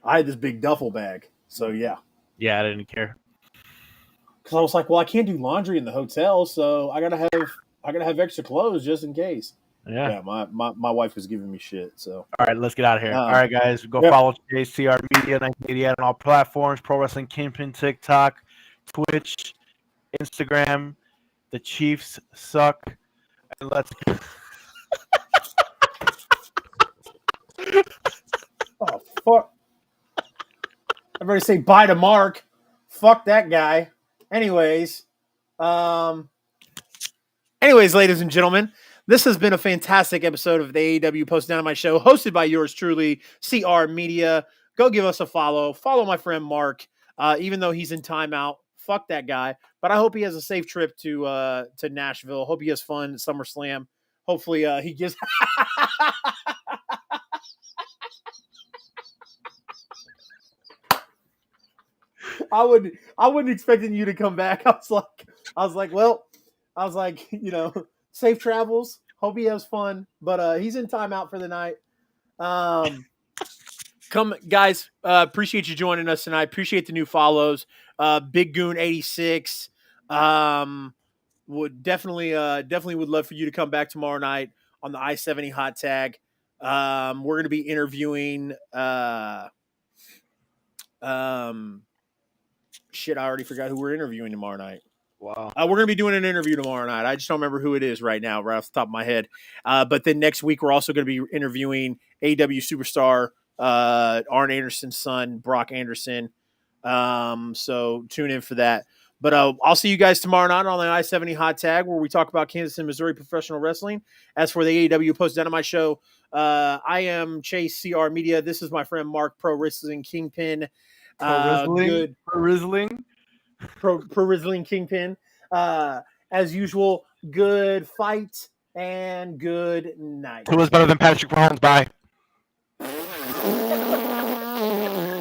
had this big duffel bag. So yeah. Yeah, I didn't care. Because I was like, well, I can't do laundry in the hotel, so I gotta have extra clothes just in case. Yeah. My wife was giving me shit. So all right, let's get out of here. All right, guys, go follow JCR Media 1988 on all platforms: Pro Wrestling Kingpin, TikTok, Twitch, Instagram. The Chiefs suck, and let's. Oh fuck! Everybody say bye to Mark. Fuck that guy. Anyways, ladies and gentlemen, this has been a fantastic episode of the AEW Post Dynamite Show, hosted by yours truly, CR Media. Go give us a follow. Follow my friend Mark, even though he's in timeout. Fuck that guy. But I hope he has a safe trip to Nashville. Hope he has fun at SummerSlam. Hopefully he gives. I wasn't expecting you to come back. I was like, safe travels. Hope he has fun. But he's in timeout for the night. Come guys, appreciate you joining us tonight. Appreciate the new follows. Big Goon 86. Would definitely would love for you to come back tomorrow night on the I-70 hot tag. We're going to be interviewing shit, I already forgot who we're interviewing tomorrow night. Wow. We're going to be doing an interview tomorrow night. I just don't remember who it is right now, right off the top of my head. But then next week, we're also going to be interviewing AEW superstar Arn Anderson's son, Brock Anderson. So tune in for that. But I'll see you guys tomorrow night on the I-70 Hot Tag, where we talk about Kansas and Missouri professional wrestling. As for the AEW Post Dynamite Show, I am Chase, CR Media. This is my friend Mark, Pro Wrestling Kingpin. Pro Wrestling Kingpin. As usual, good fight and good night. Who was better than Patrick Mahomes? Bye.